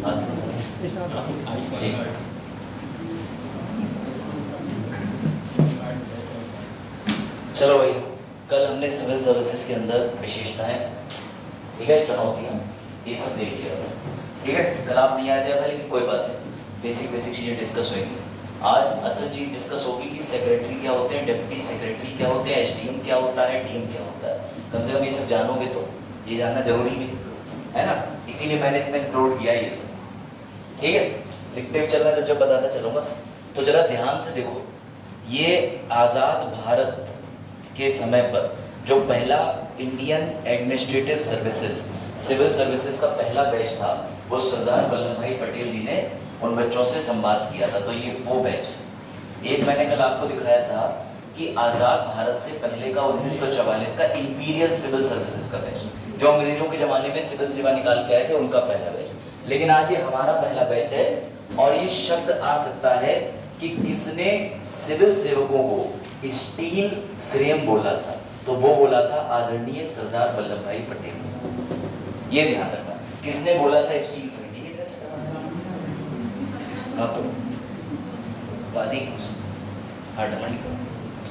चलो भाई, कल हमने सिविल सर्विसेज के अंदर विशेषताएं, ठीक है, चुनौतियां, ये सब देख लिया, ठीक है। कल आप नहीं आए थे भाई, लेकिन कोई बात नहीं, बेसिक चीजें डिस्कस होंगी। आज असल चीज डिस्कस होगी कि सेक्रेटरी क्या होते हैं, डिप्टी सेक्रेटरी क्या होते हैं, एसडीएम क्या होता है, डीएम क्या होता है। कम से कम ये सब जानोगे तो ये जानना जरूरी भी है ना, इसीलिए मैंने इसमें इंक्लूड किया ये सब, ठीक है। लिखते हुए चलना, जब बताता चलूंगा। तो जरा ध्यान से देखो, ये आजाद भारत के समय पर जो पहला Indian administrative services civil services का पहला बैच था, वो सरदार वल्लभ भाई पटेल जी ने उन बच्चों से संवाद किया था। तो ये वो बैच, एक मैंने कल आपको दिखाया था कि आजाद भारत से पहले का 1944 का इंपीरियल सिविल सर्विसेज का बैच, जो अंग्रेजों के जमाने में सिविल सेवा निकाल के आए थे, उनका पहला बैच। लेकिन आज ये हमारा पहला बैच है, और ये शब्द आ सकता है कि किसने सिविल सेवकों को स्टील फ्रेम बोला था, तो वो बोला था आदरणीय सरदार वल्लभ भाई पटेल। ये ध्यान रखना, किसने बोला था स्टील फ्रेम। हाँ तो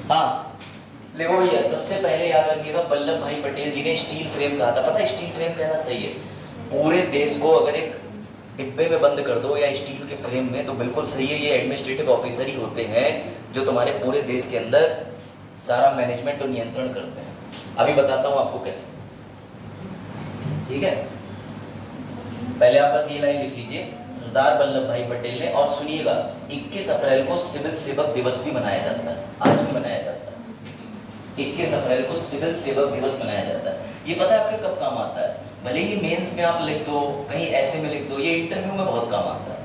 हाँ देखो भैया, सबसे पहले याद रखिएगा, वल्लभ भाई पटेल जी ने स्टील फ्रेम कहा था। पता है स्टील फ्रेम कहना सही है, पूरे देश को अगर एक डिब्बे में बंद कर दो या स्टील के फ्रेम में, तो बिल्कुल सही है। ये एडमिनिस्ट्रेटिव ऑफिसर ही होते हैं जो तुम्हारे पूरे देश के अंदर सारा मैनेजमेंट और नियंत्रण करते हैं। अभी बताता हूं आपको कैसे, ठीक है। पहले आप बस ये लाइन लिख लीजिए, सरदार वल्लभ भाई पटेल ने, और सुनिएगा 21 अप्रैल को सिविल सेवक दिवस भी मनाया जाता है, आज भी मनाया जाता है। 21 अप्रैल को सिविल सेवक दिवस मनाया जाता है। ये पता है आपके कब काम आता है? भले ही मेंस में आप लिख दो, कहीं ऐसे में लिख दो, ये इंटरव्यू में बहुत काम आता है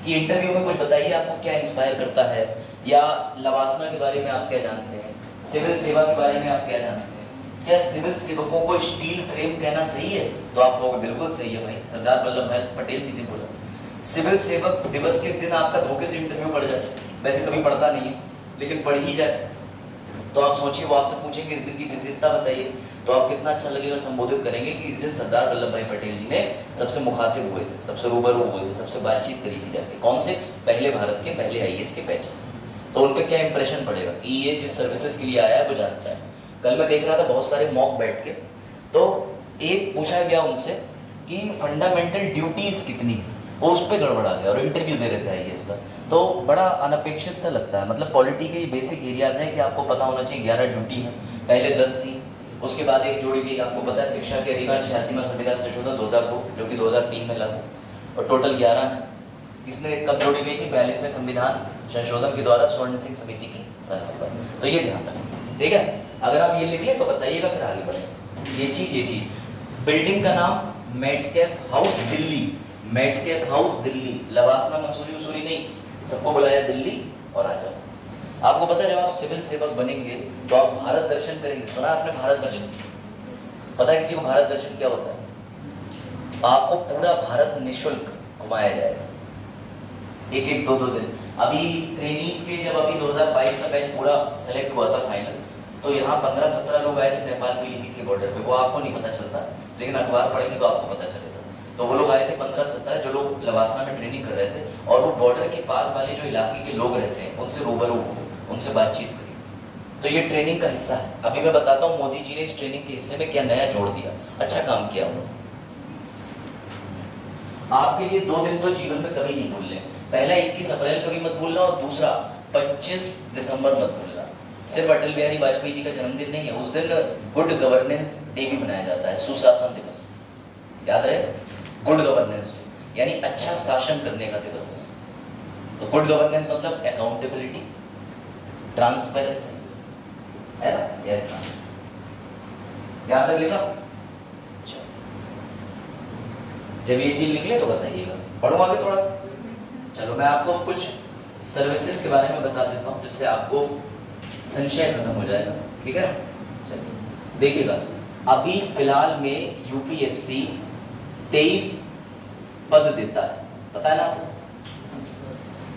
कि इंटरव्यू में कुछ बताइए आपको क्या इंस्पायर करता है, या लवासना के बारे में आप क्या जानते हैं, सिविल सेवा के बारे में आप क्या जानते हैं, क्या सिविल सेवकों को स्टील फ्रेम कहना सही है? तो आप लोग बिल्कुल सही है भाई, सरदार वल्लभ भाई पटेल जी ने बोला। सिविल सेवक दिवस के दिन आपका धोखे से इंटरव्यू पड़ जाए, वैसे कभी पढ़ता नहीं है, लेकिन पढ़ ही जाए, तो आप सोचिए वो आपसे पूछेंगे इस दिन की विशेषता बताइए, तो आप कितना अच्छा लगेगा, संबोधित करेंगे कि इस दिन सरदार वल्लभ भाई पटेल जी ने सबसे मुखातिब हुए थे, सबसे रूबरू हुए थे, सबसे बातचीत करी थी जाके। कौन से? पहले भारत के पहले आईएएस के बैच से। तो उन पर क्या इंप्रेशन पड़ेगा कि ये जिस सर्विसेज के लिए आया है वो जानता है। कल मैं देख रहा था बहुत सारे मॉक बैठ के, तो एक पूछा गया उनसे कि फंडामेंटल ड्यूटीज कितनी है, वो उस पर गड़बड़ा गया और इंटरव्यू दे रहे थे आईएएस का। तो बड़ा अनपेक्षित सा लगता है, मतलब पॉलिटी के बेसिक एरियाज हैं कि आपको पता होना चाहिए। 11 ड्यूटी है, पहले 10 थी, उसके बाद एक जोड़ी गई, आपको पता है शिक्षा के अधिकार 86वां संविधान संशोधन 2002 जो कि 2003 में लागू, और टोटल 11 है। इसने कब जोड़ी गई थी? 42वें संविधान संशोधन के द्वारा स्वर्ण सिंह समिति की सरकार पर। तो ये ध्यान रखें, ठीक है। अगर आप ये लिख लें तो बताइएगा, फिर आगे बढ़े। ये चीज बिल्डिंग का नाम मेटकैफ हाउस दिल्ली, मेटकैफ हाउस दिल्ली, लवासना मसूरी उसूरी नहीं, सबको बुलाया दिल्ली और आ जाओ। आपको पता है जब आप सिविल सेवक बनेंगे तो आप भारत दर्शन करेंगे। सुना आपने भारत दर्शन? पता है किसी को भारत दर्शन क्या होता है? आपको पूरा भारत निःशुल्क घुमाया जाएगा, एक एक दो दिन। अभी ट्रेनीज के जब अभी 2022 का बैच पूरा सेलेक्ट हुआ था फाइनल, तो यहाँ 15-17 लोग आए थे नेपाल पीलीभीत के बॉर्डर पे। वो आपको नहीं पता चलता, लेकिन अखबार पढ़ेंगे तो आपको पता चलेगा। तो वो लोग आए थे 15-17 जो लोग लवासना में ट्रेनिंग कर रहे थे, और वो बॉर्डर के पास वाले जो इलाके के लोग रहते हैं उनसे रूबरू हुए, उनसे बातचीत करी। तो ये ट्रेनिंग का हिस्सा है। अभी मैं बताता हूँ मोदी जी ने इस ट्रेनिंग के हिस्से में क्या नया जोड़ दिया, अच्छा काम किया उन्होंने। आपके लिए 2 दिन तो जीवन में कभी नहीं भूलने। पहला 21 अप्रैल कभी मत भूलना, और दूसरा 25 दिसंबर मत भूलना। सिर्फ अटल बिहारी वाजपेयी जी का जन्मदिन नहीं है, उस दिन गुड गवर्नेंस डे भी मनाया जाता है, सुशासन दिवस, याद रहे, गुड गवर्नेंस डे, यानी अच्छा शासन करने का दिवस। तो गुड गवर्नेंस मतलब अकाउंटेबिलिटी, ट्रांसपेरेंसी, है ना, याद रखिएगा। जब ये चीज निकले तो बताइएगा, पढ़ो आगे थोड़ा सा। चलो मैं आपको कुछ सर्विसेज के बारे में बता देता हूँ जिससे आपको संशय खत्म हो जाएगा, ठीक है। चलिए देखिएगा, अभी फिलहाल में यूपीएससी 23 पद देता है, पता है ना आपको?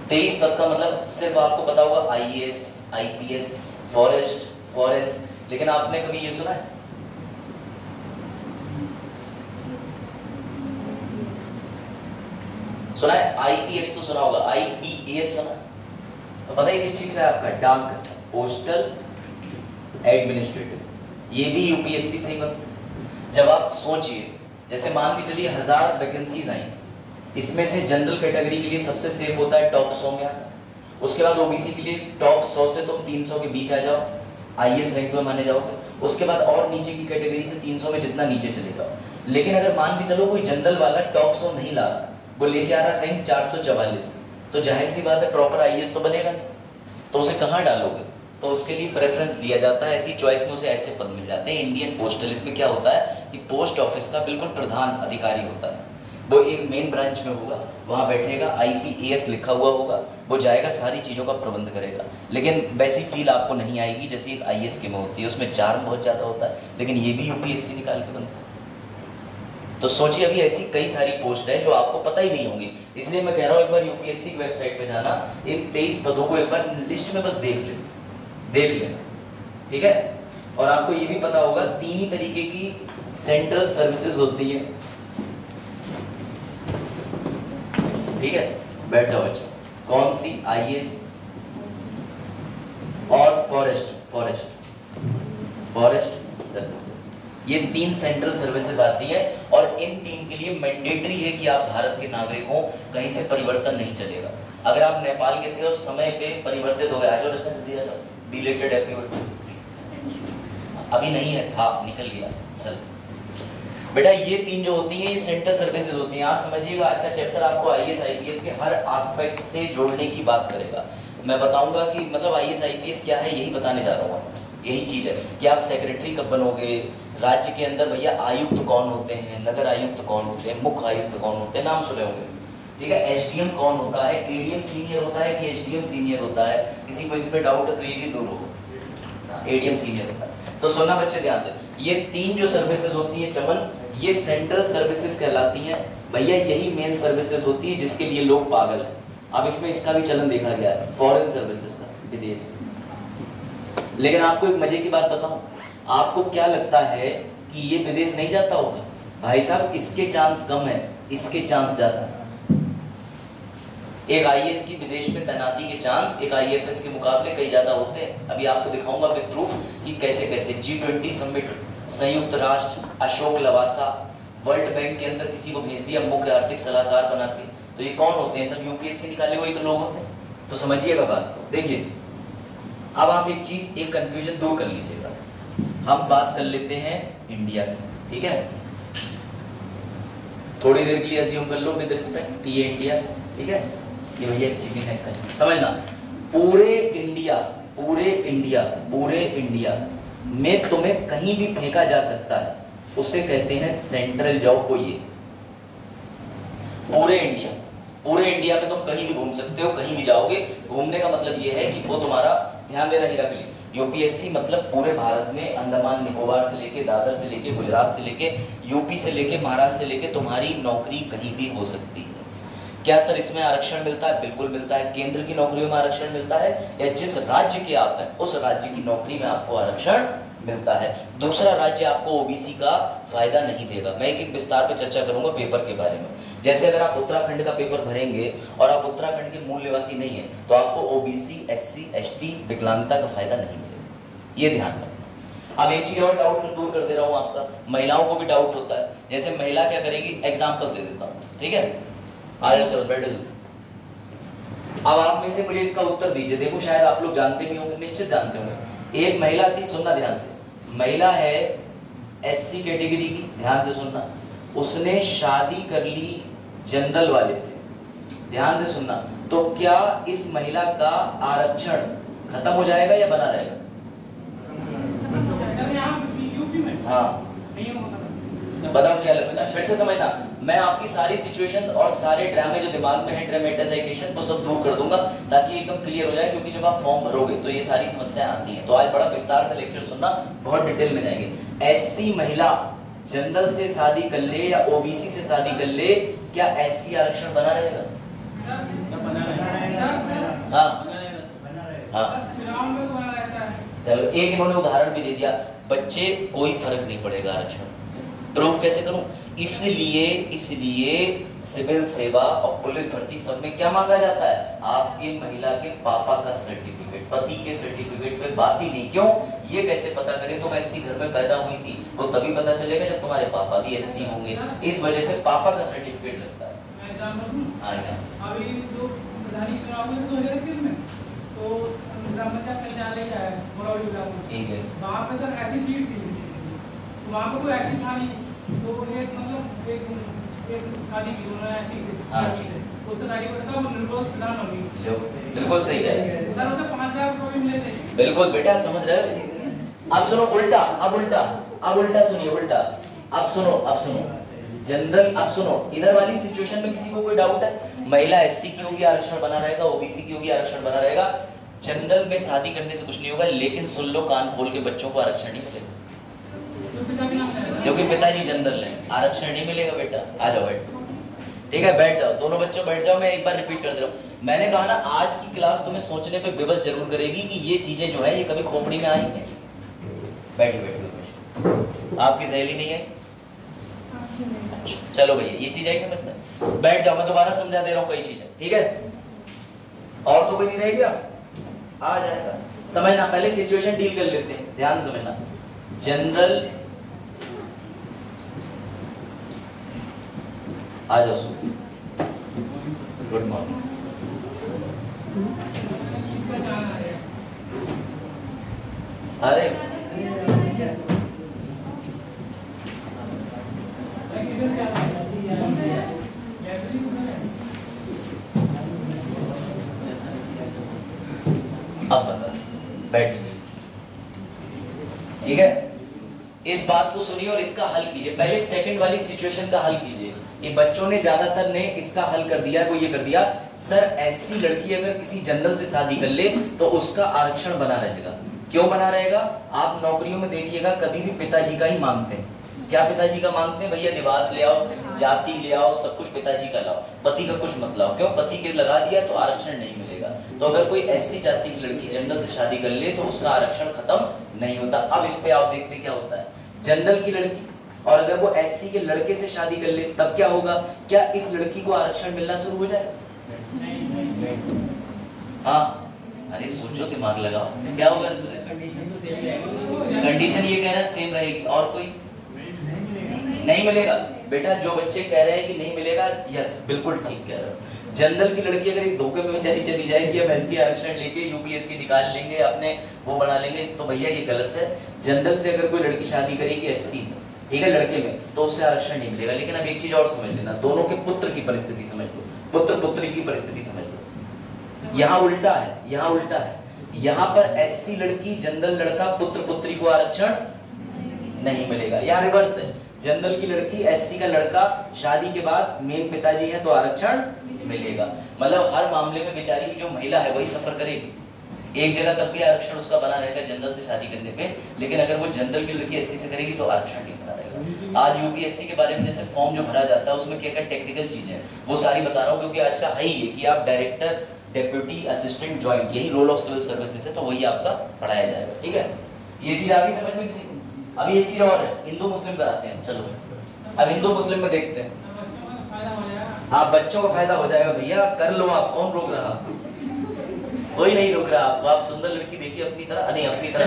23 पद का मतलब सिर्फ आपको पता होगा आईएएस, आईपीएस, फॉरेस्ट, फॉरेंस, लेकिन आपने कभी ये सुना है सुना है? आईपीएस तो सुना होगा, आईपीएस सुना? तो पता है किस चीज का है आपका? डाक, पोस्टल एडमिनिस्ट्रेटिव, ये भी यूपीएससी से ही बनता है। जब आप सोचिए, जैसे मान के चलिए 1000 वैकेंसीज आई, इसमें से जनरल कैटेगरी के लिए सबसे सेफ होता है टॉप 100 में आना, उसके बाद ओबीसी के लिए टॉप 100 से तुम 300 के बीच आ जाओ, आईएएस रैंक में माने जाओगे, उसके बाद और नीचे की कैटेगरी से 300 में जितना नीचे चले जाओ। लेकिन अगर मान के चलो कोई जनरल वाला टॉप 100 नहीं ला रहा, वो लेके आ रहा रैंक 444, तो जाहिर सी बात है प्रॉपर आईएएस तो बनेगा नहीं, तो उसे कहाँ डालोगे? तो उसके लिए प्रेफरेंस दिया जाता है, ऐसी चॉइस में उसे ऐसे पद मिल जाते हैं। इंडियन पोस्टल, इसमें क्या होता है कि पोस्ट ऑफिस का बिल्कुल प्रधान अधिकारी होता है, वो एक मेन ब्रांच में होगा, वहां बैठेगा, आईपीएस लिखा हुआ होगा, वो जाएगा सारी चीजों का प्रबंध करेगा। लेकिन वैसी फील आपको नहीं आएगी जैसी एक आईएएस के में होती है, उसमें चार्म बहुत ज्यादा होता है, लेकिन ये भी यूपीएससी निकाल के बनता है। तो सोचिए अभी ऐसी कई सारी पोस्ट है जो आपको पता ही नहीं होंगी, इसलिए मैं कह रहा हूँ एक बार यूपीएससी की वेबसाइट पे जाना, इन 23 पदों को एक बार लिस्ट में बस देख लेना, ठीक है? और आपको ये भी पता होगा 3 ही तरीके की सेंट्रल सर्विसेज होती है, ठीक है? बैठ जाओ बच्चों। कौन सी? आईएएस और फॉरेस्ट सर्विसेज, ये 3 सेंट्रल सर्विसेज आती है, और इन 3 के लिए मैंडेटरी है कि आप भारत के नागरिक हो, कहीं से परिवर्तन नहीं चलेगा। अगर आप नेपाल के थे और समय पे परिवर्तित हो गए, आज डिलेटेड अभी नहीं है, था, निकल गया, चल बेटा। ये 3 जो होती हैं ये सेंट्रल सर्विसेज होती हैं। आज समझिएगा, आज का चैप्टर आपको आईएएस आईपीएस के हर एस्पेक्ट से जोड़ने की बात करेगा। मैं बताऊंगा कि मतलब आईएएस आईपीएस क्या है, यही बताने जा रहा हूँ। यही चीज है कि आप सेक्रेटरी कब बनोगे, राज्य के अंदर भैया आयुक्त कौन होते हैं, नगर आयुक्त कौन होते हैं, मुख्य आयुक्त कौन होते हैं, नाम सुने होंगे, ठीक है? एसडीएम कौन होता है, एडीएम सीनियर होता है कि एसडीएम सीनियर होता है? किसी को इस पे डाउट है तो ये भी दूर हो, एडीएम सीनियर होता है। तो सुनना बच्चे ध्यान से, ये 3 जो सर्विसेज होती है चमन, ये सेंट्रल सर्विसेज कहलाती हैं भैया। यही मेन सर्विसेज होती है जिसके लिए लोग पागल हैं। अब इसमें इसका भी चलन देखा गया है, फॉरेन सर्विसेज का, विदेश। लेकिन आपको एक मजे की बात बताऊं, आपको क्या लगता है कि ये विदेश नहीं जाता होगा? भाई साहब, इसके चांस कम है, इसके चांस ज्यादा है। एक आईएएस की विदेश में तैनाती के चांस एक आईएफएस के मुकाबले कई ज्यादा होते हैं। अभी आपको दिखाऊंगा विद प्रूफ कि कैसे कैसे। G20 समिट, संयुक्त राष्ट्र, अशोक लवासा, वर्ल्ड बैंक के अंदर किसी को भेज दिया मुख्य आर्थिक सलाहकार बना के, तो ये कौन होते हैं? सब यूपीएससी निकाले हुए तो लोग होते हैं। तो समझिएगा बात को। देखिए अब आप एक चीज, एक कंफ्यूजन दूर कर लीजिएगा। हम बात कर लेते हैं इंडिया की, ठीक है? थोड़ी देर के लिए अज्यूम कर लो विद रिस्पेक्ट ये इंडिया, ठीक है? ये भैया चिकन है, समझना। पूरे इंडिया में तुम्हें कहीं भी फेंका जा सकता है, उसे कहते हैं सेंट्रल जॉब। को ये पूरे इंडिया में तुम कहीं भी घूम सकते हो, कहीं भी जाओगे। घूमने का मतलब ये है कि वो तुम्हारा, ध्यान देना हीरा के लिए, यूपीएससी मतलब पूरे भारत में अंडमान निकोबार से लेके, दादर से लेके, गुजरात से लेके, यूपी से लेके, महाराष्ट्र से लेके तुम्हारी नौकरी कहीं भी हो सकती है। क्या सर इसमें आरक्षण मिलता है? बिल्कुल मिलता है। केंद्र की नौकरियों में आरक्षण मिलता है, या जिस राज्य के आप हैं उस राज्य की नौकरी में आपको आरक्षण मिलता है। दूसरा राज्य आपको ओबीसी का फायदा नहीं देगा। मैं एक विस्तार पे चर्चा करूंगा पेपर के बारे में। जैसे अगर आप उत्तराखंड का पेपर भरेंगे और आप उत्तराखंड के मूल निवासी नहीं है, तो आपको ओबीसी, एससी, एसटी, विकलांगता का फायदा नहीं मिलेगा। ये ध्यान रखना। अब एक चीज और डाउट दूर कर दे रहा हूँ आपका, महिलाओं को भी डाउट होता है। जैसे महिला क्या करेगी, एग्जाम्पल दे देता हूँ, ठीक है? आगे चलो बैठो। अब आप में से मुझे इसका उत्तर दीजिए। देखो शायद आप लोग जानते भी होंगे, निश्चित जानते होंगे। एक महिला थी, सुनना ध्यान से, महिला है एससी कैटेगरी की, ध्यान से सुनना। उसने शादी कर ली जनरल वाले से, ध्यान से सुनना। तो क्या इस महिला का आरक्षण खत्म हो जाएगा या बना रहेगा? हाँ बताओ क्या लगता है, फिर से समझना। मैं आपकी सारी सिचुएशन और सारे ड्रामे जो दिमाग में है, ड्रामेटाइजेशन, वो सब दूर कर दूंगा ताकि एकदम क्लियर हो जाए। क्योंकि जब आप फॉर्म भरोगे तो ये सारी समस्याएं आती हैं। तो आज बड़ा विस्तार से लेक्चर सुनना, बहुत डिटेल में जाएंगे। एससी महिला जनरल से शादी कर ले या ओबीसी से शादी कर ले, क्या एससी आरक्षण बना रहेगा? हाँ चलो, एक इन्होंने उदाहरण भी दे दिया। बच्चे कोई फर्क नहीं पड़ेगा आरक्षण, प्रूव कैसे करूं? इसलिए सिविल सेवा और पुलिस भर्ती सब में क्या मांगा जाता है? आपके महिला के पापा का सर्टिफिकेट, पति के सर्टिफिकेट पे बात ही नहीं। क्यों? ये कैसे पता करें तुम एससी घर में पैदा हुई थी? वो तभी पता चलेगा जब तुम्हारे पापा भी एससी होंगे। इस वजह से पापा का सर्टिफिकेट लगता है। अभी जो प्रधानी चुनाव में 2021 में तो ग्राम पंचायत कार्यालय है बड़ौली जिला में, ठीक है, वहाँ पे तो ऐसी सीट थी, तो वहाँ पे कोई ऐसी था नहीं, तो एक मतलब एक शादी की उन्होंने ऐसी उसका तारीख बताओ निर्दोष प्रधान होगी। बिल्कुल सही है सर, उसे 5 लाख रुपए मिले थे। बिल्कुल बेटा, समझ रहे हो? अब सुनो उल्टा, अब उल्टा सुनिए, उल्टा अब सुनो जनरल। अब सुनो, इधर वाली सिचुएशन में किसी को कोई डाउट है? महिला एससी की होगी आरक्षण बना रहेगा, ओबीसी की होगी आरक्षण बना रहेगा। जनरल में शादी करने से कुछ नहीं होगा, लेकिन सुन लो कान खोल के, बच्चों को आरक्षण नहीं मिलेगा क्योंकि पिताजी जनरल है। आरक्षण नहीं मिलेगा बेटा। आ जाओ बैठ, ठीक है, बैठ जाओ, दोनों बच्चों बैठ जाओ। मैं एक बार रिपीट कर दे रहा हूँ, मैंने कहा ना आज की क्लास तुम्हें सोचने पे विवश जरूर करेगी कि ये चीजें जो है ये कभी खोपड़ी में आई है। बैठिए, आपकी सहेली नहीं है? चलो भैया, ये चीज आई समझ में? बैठ जाओ, मैं दोबारा समझा दे रहा हूँ कई चीजें, ठीक है? और तो कोई नहीं रहेगा, आ जाएगा। समझना, पहले सिचुएशन डील कर लेते हैं, ध्यान से समझना। जनरल आ जाओ, गुड मॉर्निंग। अरे अब बता, बैठ, ठीक है? इस बात को सुनिए और इसका हल कीजिए। पहले सेकंड वाली सिचुएशन का हल कीजिए। ये बच्चों ने ज्यादातर ने इसका हल कर दिया, वो ये कर दिया, सर एससी लड़की अगर किसी जनरल से शादी कर ले तो उसका आरक्षण बना रहेगा। क्यों बना रहेगा? आप नौकरियों में देखिएगा कभी भी पिताजी का ही मांगते हैं। क्या पिताजी का मांगते हैं? भैया निवास ले आओ, जाति ले आओ, सब कुछ पिताजी का लाओ, पति का कुछ मत लाओ। क्यों? पति के लगा दिया तो आरक्षण नहीं मिलेगा। तो अगर कोई एससी जाति की लड़की जनरल से शादी कर ले तो उसका आरक्षण खत्म नहीं होता। अब इस पे आप देखते क्या होता है, जनरल की लड़की और अगर वो एससी के लड़के से शादी कर ले तब क्या होगा? क्या इस लड़की को आरक्षण मिलना शुरू हो जाएगा? हाँ, अरे सोचो, दिमाग लगाओ, क्या होगा? कंडीशन ये कह रहा है सेम रहेगी, और कोई नहीं मिलेगा। बेटा जो बच्चे कह रहे हैं कि नहीं मिलेगा, यस बिल्कुल ठीक कह रहे हो। जनरल की लड़की अगर इस धोखे में बेचारी चली जाएगी, हम एससी आरक्षण लेके यूपीएससी निकाल लेंगे, अपने वो बना लेंगे, तो भैया ये गलत है। जनरल से अगर कोई लड़की शादी करेगी एससी, ठीक है, लड़के में, तो उससे आरक्षण नहीं मिलेगा। लेकिन अब एक चीज और समझ लेना, दोनों के पुत्र की परिस्थिति समझ लो, पुत्र पुत्री की परिस्थिति समझ लो। यहाँ उल्टा है, यहाँ उल्टा है। यहाँ पर एससी लड़की जनरल लड़का, पुत्र पुत्री को आरक्षण नहीं मिलेगा। यहाँ रिवर्स है, जनरल की लड़की एससी का लड़का, शादी के बाद मेन पिताजी है तो आरक्षण मिलेगा। मतलब हर मामले में बेचारी जो महिला है वही सफर करेगी। एक जगह तब भी आरक्षण उसका बना रहेगा जनरल से शादी करने पे, लेकिन अगर वो जनरल की लड़की एससी से करेगी तो आरक्षण नहीं बना रहेगा। आज यूपीएससी के बारे में जैसे फॉर्म जो भरा जाता है उसमें क्या क्या टेक्निकल चीजें वो सारी बता रहा हूँ, क्योंकि आज का है ही कि आप डायरेक्टर, डेप्यूटी, असिस्टेंट, ज्वाइंट, यही रोल ऑफ सिविल सर्विसेज है, तो वही आपका पढ़ाया जाएगा। ठीक है, ये चीज आ गई समझ में किसी को? अभी एक चीज और है, हिंदू मुस्लिम कराते हैं। चलो अब हिंदू मुस्लिम में देखते हैं। आप बच्चों को फायदा हो जाएगा भैया, कर लो आप, कौन रोक रहा? कोई नहीं रोक रहा आपको। आप सुंदर लड़की देखिए अपनी तरह, नहीं अपनी तरह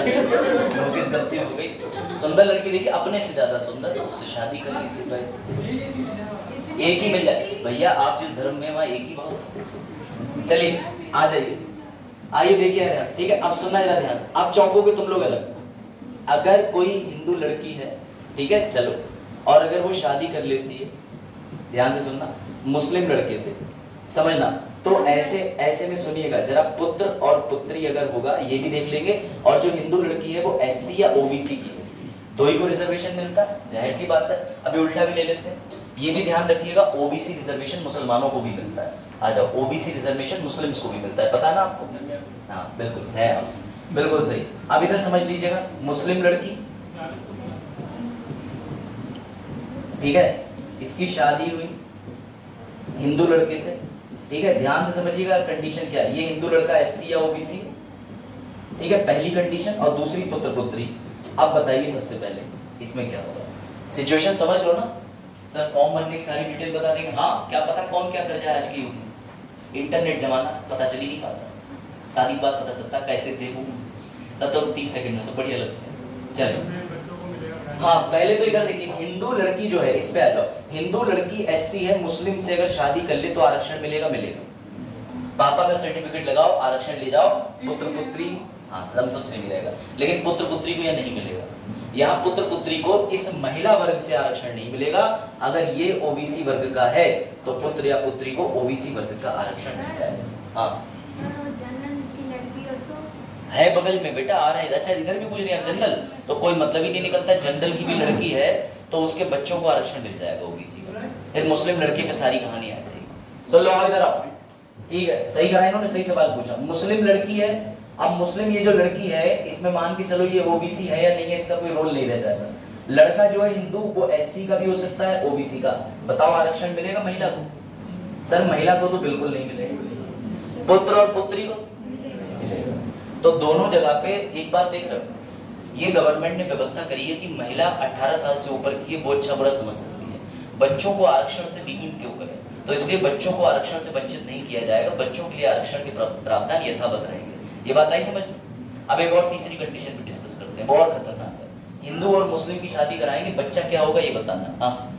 नोटिस गलती हो गई। सुंदर लड़की देखिए अपने से ज्यादा सुंदर, उससे शादी कर लीजिए भाई, एक ही मिल जाए भैया। आप जिस धर्म में वहाँ एक ही बहुत। चलिए आ जाइए, आइए देखिए ध्यान, ठीक है? अब सुनना जरा ध्यान से, आप चौंकोगे तुम लोग अलग। अगर कोई हिंदू लड़की है, ठीक है, चलो, और अगर वो शादी कर लेती है, ध्यान से सुनना, मुस्लिम लड़के से, समझना, तो ऐसे में सुनिएगा जरा, पुत्र और पुत्री अगर होगा ये भी देख लेंगे, और जो हिंदू लड़की है वो एससी या ओबीसी की है, दो ही को रिजर्वेशन मिलता है, जाहिर सी बात है। अभी उल्टा भी ले लेते हैं, ये भी ध्यान रखिएगा, ओबीसी रिजर्वेशन मुसलमानों को भी मिलता है। आ जाओ, ओबीसी रिजर्वेशन मुस्लिम्स को भी मिलता है, पता ना आपको? हाँ बिल्कुल है, बिल्कुल सही। अब इधर समझ लीजिएगा, मुस्लिम लड़की, ठीक है, इसकी शादी हुई हिंदू लड़के से, ठीक है, ध्यान से समझिएगा कंडीशन क्या है। ये हिंदू लड़का एससी या ओबीसी, ठीक है, पहली कंडीशन, और दूसरी पुत्र पुत्री। अब बताइए सबसे पहले इसमें क्या होगा? सिचुएशन समझ लो ना सर, फॉर्म भरने की सारी डिटेल बता देंगे, हाँ क्या पता कौन क्या कर जाए आज के युग में, इंटरनेट जमाना, पता चल ही नहीं पाता, शादी के बाद पता चलता कैसे थे वो, तब तो 30 सेकंड में सब बढ़िया लगता है। चलो हाँ, पहले तो इधर देखिए, हिंदू लड़की जो है, इस पे आ जाओ, हिंदू लड़की एससी है, मुस्लिम से अगर शादी कर ले तो आरक्षण मिलेगा, मिलेगा, पापा का सर्टिफिकेट लगाओ, आरक्षण ले जाओ, पुत्र पुत्री हाँ सब सबसे मिलेगा, लेकिन पुत्र पुत्री को यह नहीं मिलेगा, यहाँ पुत्र पुत्री को इस महिला वर्ग से आरक्षण नहीं मिलेगा, अगर ये ओबीसी वर्ग का है तो पुत्र या पुत्री को ओबीसी वर्ग का आरक्षण मिल जाएगा। हाँ है बगल में बेटा, आ रहे हैं, अच्छा इधर भी पूछ रहे हैं जनरल, तो कोई मतलब ही नहीं निकलता, जनरल की भी लड़की है तो उसके बच्चों को आरक्षण मिल जाएगा ओबीसी का, फिर मुस्लिम लड़के पे सारी कहानी आ जाएगी। चलो इधर आओ, ठीक है, सही कहा इन्होंने, सही सवाल पूछा, मुस्लिम लड़की है, अब मुस्लिम ये जो लड़की है इसमें मान के चलो ये ओबीसी है या नहीं है, इसका कोई रोल नहीं रह जाएगा, लड़का जो है हिंदू वो एससी का भी हो सकता है, ओबीसी का, बताओ आरक्षण मिलेगा महिला को? सर महिला को तो बिल्कुल नहीं मिलेगा, पुत्र और पुत्री को मिलेगा। तो दोनों जगह पे एक बात देख रहे हो, ये गवर्नमेंट ने व्यवस्था करी है कि महिला 18 साल से ऊपर की है, वो अच्छा बुरा समझ सकती है, बच्चों को आरक्षण से विहीन क्यों करें, तो इसलिए बच्चों को आरक्षण से वंचित नहीं किया जाएगा, बच्चों के लिए आरक्षण के प्रावधान यथावत रहेंगे, ये बात आई समझ। अब एक और तीसरी कंडीशन पे डिस्कस करते हैं, बहुत खतरनाक है, हिंदू और मुस्लिम की शादी कराएंगे, बच्चा क्या होगा ये बताना। हाँ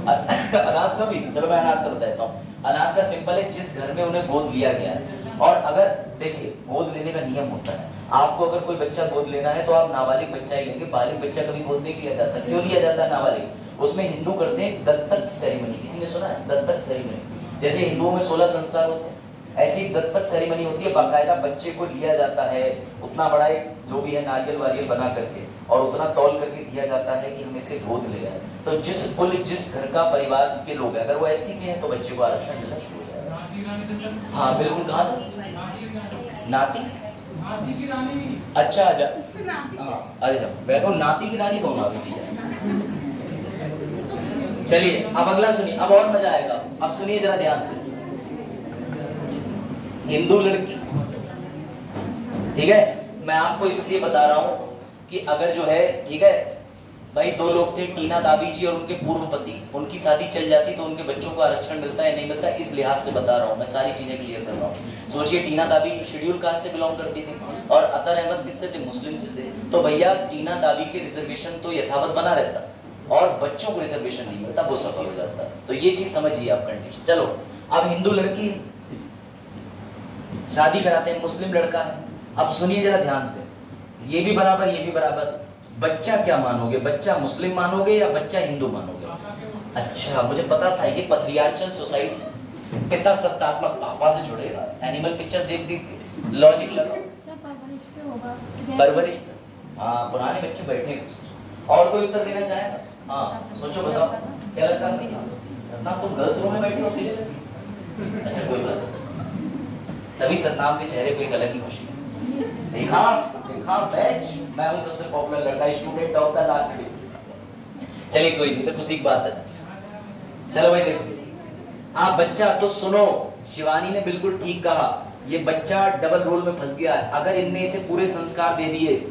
अनाथ का भी, चलो मैं अनाथ का बताता हूँ, अनाथ का सिंपल है, जिस घर में उन्हें गोद लिया गया है, और अगर देखिए गोद लेने का नियम होता है, आपको अगर कोई बच्चा गोद लेना है तो आप नाबालिग बच्चा ही लेंगे, बालिग बच्चा कभी गोद नहीं लिया जाता, क्यों लिया जाता है नाबालिग? उसमें हिंदू करते हैं दत्तक सेरेमनी, किसी ने सुना है दत्तक सेरेमनी? जैसे हिंदुओं में 16 संस्कार होते हैं, ऐसी एक दत्तक सेरेमनी होती है, बाकायदा बच्चे को लिया जाता है, उतना बड़ा एक जो भी है नारियल वारियल बना करके और उतना तौल करके दिया जाता है कि हम इसे गोद ले जाए, तो जिस घर का परिवार के लोग हैं, अगर वो ऐसी के हैं तो बच्चे को आरक्षण मिलना शुरू हो जाएगा। हाँ बिल्कुल, कहा था नाती अच्छा आजा, अरे जब बैठो, नाती की रानी कौन आ गई? चलिए अब अगला सुनिए, अब और मजा आएगा, अब सुनिए जरा ध्यान से, हिंदू लड़की, ठीक है, मैं आपको इसलिए बता रहा हूं कि अगर जो है, ठीक है भाई, दो लोग थे टीना दाबी जी और उनके पूर्व पति, उनकी शादी चल जाती तो उनके बच्चों को आरक्षण मिलता है नहीं मिलता, इस लिहाज से बता रहा हूं मैं, सारी चीजें क्लियर कर रहा हूं। सोचिए टीना दाबी शेड्यूल कास्ट से बिलोंग करती थी और अतर अहमद किससे थे? मुस्लिम से थे, तो भैया टीना दाबी के रिजर्वेशन तो यथावत बना रहता और बच्चों को रिजर्वेशन नहीं मिलता, वो सफल हो जाता, तो ये चीज समझिए आप कंडीशन। चलो अब हिंदू लड़की शादी कराते हैं, मुस्लिम लड़का है, अब सुनिए जरा ध्यान से, ये भी बराबर ये भी बराबर, बच्चा क्या मानोगे, बच्चा मुस्लिम मानोगे या बच्चा हिंदू मानोगे? अच्छा मुझे पता था, ये पथरियार्चल सोसाइटी, पिता सत्तात्मक पापा से जुड़ेगा, एनिमल पिक्चर देख देख लॉजिक लगाओ, परवरिश, हाँ पुराने बच्चे बैठे। और कोई उत्तर देना चाहेगा? हाँ सोचो बताओ क्या लगता है? सतनाम तुम गर्ल्स रूम में बैठी होती है? अच्छा कोई बात नहीं, तभी सतनाम के चेहरे पे एक अलग ही खुशी है, देखा देखा बैच, मैं हूं सबसे पॉपुलर लड़का, student of the last day. चलिए कोई नहीं, तो खुशी की बात है। चलो भाई देखो, हाँ बच्चा, तो सुनो, शिवानी ने बिल्कुल ठीक कहा, ये बच्चा डबल रोल में फंस गया है। अगर इनने इसे पूरे संस्कार दे दिए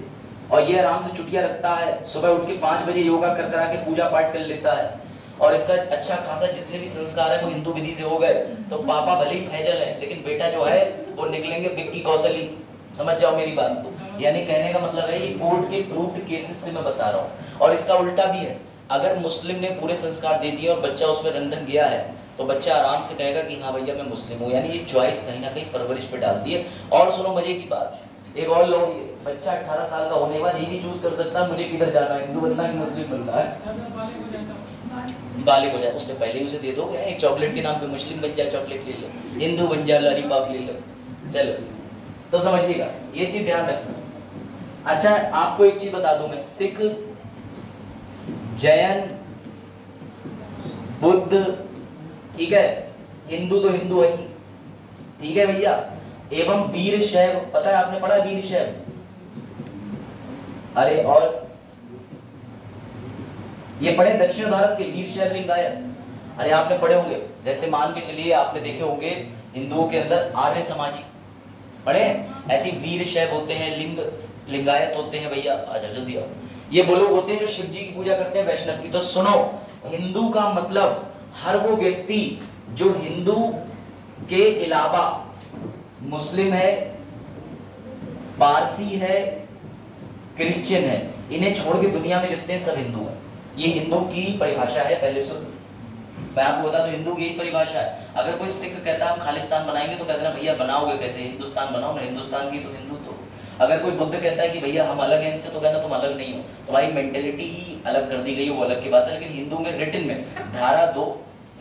और ये आराम से छुट्टियां रखता है, सुबह उठ के 5 बजे योगा कर करा के पूजा पाठ कर लेता है और इसका अच्छा खासा जितने भी संस्कार है वो हिंदू विधि से हो गए, तो पापा भले ही फैजल है लेकिन बेटा जो है वो निकलेंगे विक्की कौशली। समझ जाओ मेरी बात को, यानी कहने का मतलब है ये कोर्ट के प्रूव्ड केसेस से मैं बता रहा हूँ। और इसका उल्टा भी है, अगर मुस्लिम ने पूरे संस्कार दे दिए और बच्चा उसमें रंडन गया है तो बच्चा आराम से कहेगा कि हाँ भैया मैं मुस्लिम हूँ, यानी ये चॉइस कहीं ना कहीं परवरिश पे डालती है। और सुनो मजे की बात, एक और लोग, बच्चा 18 साल का होने के बाद ये भी चूज कर सकता है मुझे किधर जाना है, हिंदू बनना है कि मुस्लिम बनना है। बालिग हो जाए उससे पहले उसे दे दो, एक चॉकलेट के नाम पे मुस्लिम बन जाए चॉकलेट ले लो, हिंदू बन जाए लॉलीपॉप ले लो। चलो तो समझिएगा ये चीज ध्यान रखना। अच्छा आपको एक चीज बता दूं मैं, सिख, जैन, बुद्ध, ठीक है, हिंदू तो हिंदू है ही, ठीक है भैया, एवं वीर शैव, पता है आपने पढ़ा वीर शैव? अरे और ये पढ़े दक्षिण भारत के वीर शैव लिंगायत, अरे आपने पढ़े होंगे, जैसे मान के चलिए आपने देखे होंगे हिंदुओं के अंदर आर्य समाजी पढ़े, ऐसी वीर शैव होते हैं, लिंगायत होते हैं भैया, आजा जल्दी आओ, ये वो लोग होते हैं जो शिव जी की पूजा करते हैं, वैष्णव की। तो सुनो, हिंदू का मतलब हर वो व्यक्ति जो हिंदू के अलावा मुस्लिम है, पारसी है, क्रिश्चियन है, इन्हें छोड़ के दुनिया में जितने सब हिंदू हैं। ये हिंदू की परिभाषा है, पहले सुन, मैं आपको बता दूं हिंदू की यही परिभाषा है। अगर कोई सिख कहता है हम खालिस्तान बनाएंगे तो कहते हैं भैया बनाओगे कैसे, हिंदुस्तान बनाओ ना, हिंदुस्तान की तो हिंदू तो। अगर कोई बुद्ध कहता है कि भैया हम अलग हैं इनसे, तो कहना तुम अलग नहीं हो, तुम्हारी मेंटेलिटी ही अलग कर दी गई, वो अलग की बात है। लेकिन हिंदू में रिटन में धारा 2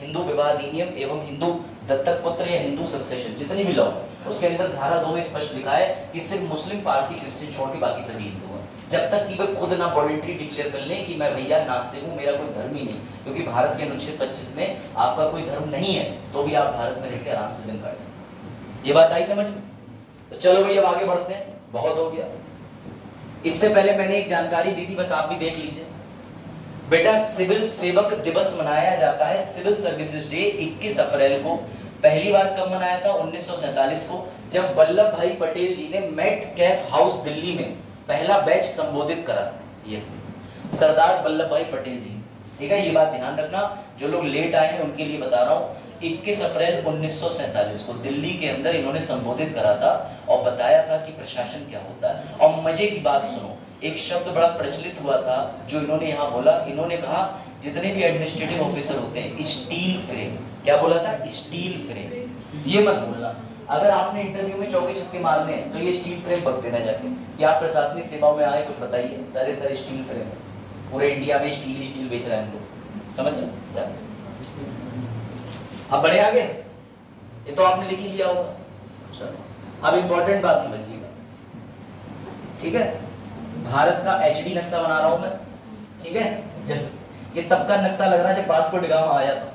हिंदू विवाह अधिनियम एवं हिंदू दत्तक पुत्र या हिंदू सक्सेशन जितनी भी लॉ, उसके अंदर धारा 2 में स्पष्ट लिखा है कि सिर्फ मुस्लिम, पारसी, क्रिश्चियन छोड़ के बाकी सभी हिंदू हैं। जब तक कि वे खुद ना वॉलंटरी डिक्लेयर कर लें कि मैं भैया नास्तिक हूं, मेरा कोई धर्म ही नहीं, क्योंकि भारत के अनुच्छेद 25 में आपका कोई धर्म नहीं है तो भी आप भारत में रहकर आराम से दिन काटें। ये बात आई समझ में? तो चलो भैया अब आगे बढ़ते हैं, बहुत हो गया। इससे पहले मैंने एक जानकारी दी थी, बस आप भी देख लीजिए बेटा। सिविल सेवक दिवस मनाया जाता है, सिविल सर्विसेज डे 21 अप्रैल को। पहली बार कब मनाया था? 1947 को, जब वल्लभ भाई पटेल जी ने मेट कैफ हाउस दिल्ली में पहला बैच संबोधित करा था। ये सरदार वल्लभ भाई पटेल जी, ठीक है, ये बात ध्यान रखना। जो लोग लेट आए हैं उनके लिए बता रहा हूँ, 21 अप्रैल 1947 को दिल्ली के अंदर इन्होंने संबोधित करा था और बताया था कि प्रशासन क्या होता है। और मजे की बात सुनो, एक शब्द बड़ा प्रचलित हुआ था जो इन्होंने यहाँ बोला, इन्होंने कहा जितने भी एडमिनिस्ट्रेटिव ऑफिसर होते हैं स्टील फ्रेम। क्या बोला था? Steel frame. ये मत भूलना, अगर आपने इंटरव्यू में चौके छक्के मारने हैं तो ये स्टील फ्रेम बक देना जाके कि आप प्रशासनिक सेवाओं में आए, कुछ बताइए। सारे स्टील फ्रेम, पूरे इंडिया में स्टील बेच रहे हैं हम लोग, समझ रहे? अब बढ़े आगे, ये तो आपने लिख ही लिया होगा। अब इंपॉर्टेंट बात समझिएगा, ठीक है? भारत का एचडी नक्शा बना रहा हूं मैं, ठीक है? जब ये तब का नक्शा लग रहा है जब वास्को डी गामा आया था,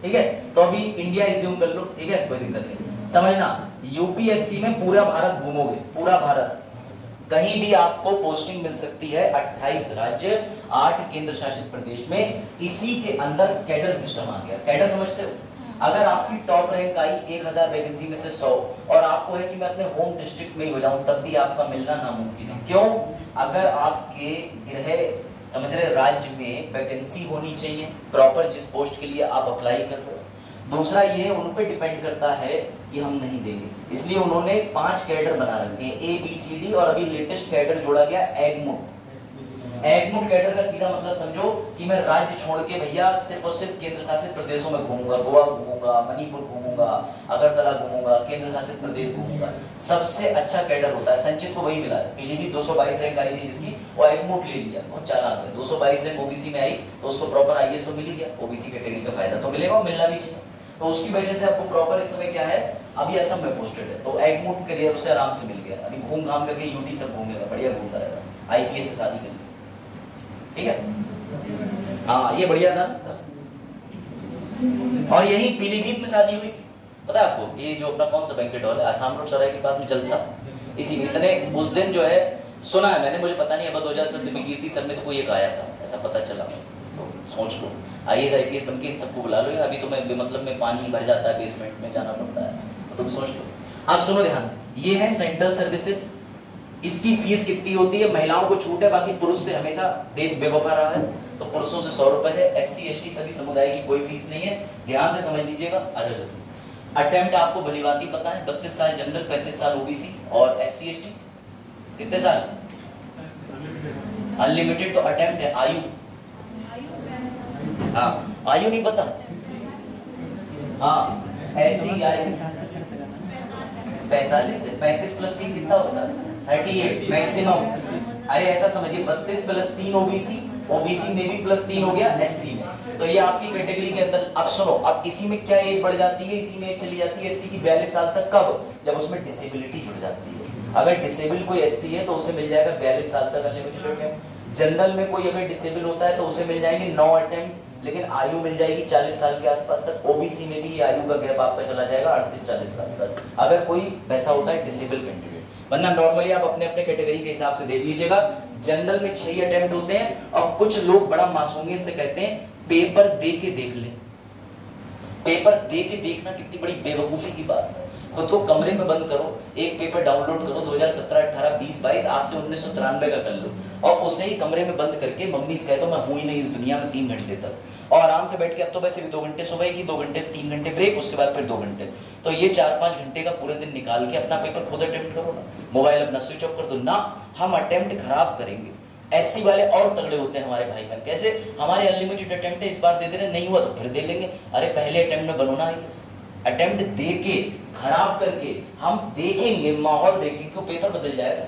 ठीक है? तो अभी इंडिया एज्यूम कर लो, ठीक है, कोई दिक्कत नहीं। समझना, यूपीएससी में पूरा भारत घूमोगे, पूरा भारत, कहीं भी आपको पोस्टिंग मिल सकती है। 28 राज्य, 8 केंद्र शासित प्रदेश में, इसी के अंदर कैडर सिस्टम आ गया। कैडर समझते हो? अगर आपकी टॉप रैंक आई 1000 वैकेंसी में से 100 और आपको है कि मैं अपने होम डिस्ट्रिक्ट में ही हो जाऊं, तब भी आपका मिलना नामुमकिन है। क्यों? अगर आपके गृह समझ रहे राज्य में वैकेंसी होनी चाहिए प्रॉपर, जिस पोस्ट के लिए आप अप्लाई कर रहे हो। दूसरा ये उन पे डिपेंड करता है कि हम नहीं देंगे, इसलिए उन्होंने 5 कैडर बना रखे हैं, ABCD, और अभी लेटेस्ट कैडर जोड़ा गया एगमुट। एगमुट कैडर का सीधा मतलब समझो कि मैं राज्य छोड़ के भैया सिर्फ और सिर्फ केंद्र शासित प्रदेशों में घूमूंगा, गोवा घूमूंगा, मणिपुर घूमूंगा, अगरतला घूमूंगा, केंद्र शासित प्रदेश घूमूंगा। सबसे अच्छा कैडर होता है, संचित को वही मिला है। पीलीभीत 222 रैंक आई थी जिसकी, वो एगमुट ले लिया, बहुत चालाक है। 222 रैंक ओबीसी में आई तो उसको प्रॉपर आईएएस तो मिल ही गया, ओबीसी कैटेगरी का फायदा तो मिलेगा और मिलना भी चाहिए। तो उसकी वजह से आपको प्रॉपर इस समय क्या है, अभी असम में पोस्टेड है, तो एगमुट करियर उसे आराम से मिल गया। अभी घूम घाम करके यूटी सब घूमेगा, बढ़िया घूमता रहेगा, आईपीएस से शादी कर ली, ठीक है? हाँ, ये बढ़िया था। और यही पीलीभीत में शादी हुई थी, पता है आपको? ये जो अपना कौन सा बैंकेट हॉल है आसाम रोड चौराहे के पास में, जलसा, इसी में। इतने उस दिन जो है सुना है मैंने, मुझे पता नहीं, अब 2017 में कीर्ति सर में से कोई एक आया था, ऐसा पता चला। तो सोच लो, आईएएस आईपीएस बन के इन सबको बुला लो। अभी तो मैं मतलब में पानी भर जाता है, बेसमेंट में जाना पड़ता है, तो तुम सोच लो। आप सुनो ध्यान से, ये है सेंट्रल सर्विसेज। इसकी फीस कितनी होती है? महिलाओं को छूट है, बाकी पुरुष से हमेशा देश बेवफा रहा है, तो पुरुषों से 100 रुपए है। SC ST सभी समुदाय की कोई फीस नहीं है, ध्यान से समझ लीजिएगा। अटेम्प्ट आपको भलीभांति पता है, 32 साल जनरल, 35 साल ओबीसी, और SC ST कितने साल? अनलिमिटेड। तो अटेम्प्ट है, आयु, हाँ आयु नहीं पता? हाँ, SC आयु 45 है, 35 प्लस 3 कितना होता है? 38 मैक्सिमम। अरे ऐसा समझिए, 32 प्लस 3 ओबीसी में भी प्लस 3 हो गया SC में, तो ये आपकी कैटेगरी के अंदर। अब सुनो, अब इसी में क्या एज बढ़ जाती है, इसी में एज चली जाती है SC की 42 साल तक। कब? जब उसमें डिसेबिलिटी जुड़ जाती है। अगर डिसेबल कोई SC है तो उसे मिल जाएगा 42 साल तक अनलिमिटेड अटेम्प्ट। जनरल में कोई अगर डिसेबल होता है तो उसे मिल जाएंगे 9 अटेम्प्ट, लेकिन आयु मिल जाएगी 40 साल के आसपास तक। ओबीसी में भी आयु का गैप आपका चला जाएगा 38-40 साल तक, अगर कोई वैसा होता है डिसेबल कैंडिडेट। वरना नॉर्मली आप अपने अपने कैटेगरी के हिसाब से देख लीजिएगा। जनरल में 6 अटेम्प्ट होते हैं, और कुछ लोग बड़ा मासूमियत से कहते हैं पेपर दे के देख ले। पेपर दे के देखना कितनी बड़ी बेवकूफी की बात है। खुद को कमरे में बंद करो, एक पेपर डाउनलोड करो 2017, 18, 20, 22, आज से 1993 का कर लो, और उसे ही कमरे में बंद करके मम्मी से कह दो मैं हूं ही नहीं इस दुनिया में 3 घंटे तक, और आराम से बैठ के, अब तो वैसे भी 2 घंटे सुबह की, 2 घंटे 3 घंटे ब्रेक, उसके बाद फिर 2 घंटे, तो ये 4-5 घंटे का पूरे दिन निकाल के अपना पेपर खुद अटेम्प्ट करो ना, मोबाइल अपना स्विच ऑफ कर दो ना, हम अटेम्प्ट खराब करेंगे। एससी वाले और तगड़े होते हैं हमारे भाई बहन, कैसे? हमारे अनलिमिटेड अटेम्प्ट है, इस बार दे दे रहे, नहीं हुआ तो फिर दे लेंगे। अरे पहले अटेम्प्ट में बनो ना, अटेम्प्ट दे के खराब करके हम देखेंगे, माहौल देखेंगे तो पेपर बदल जाएगा।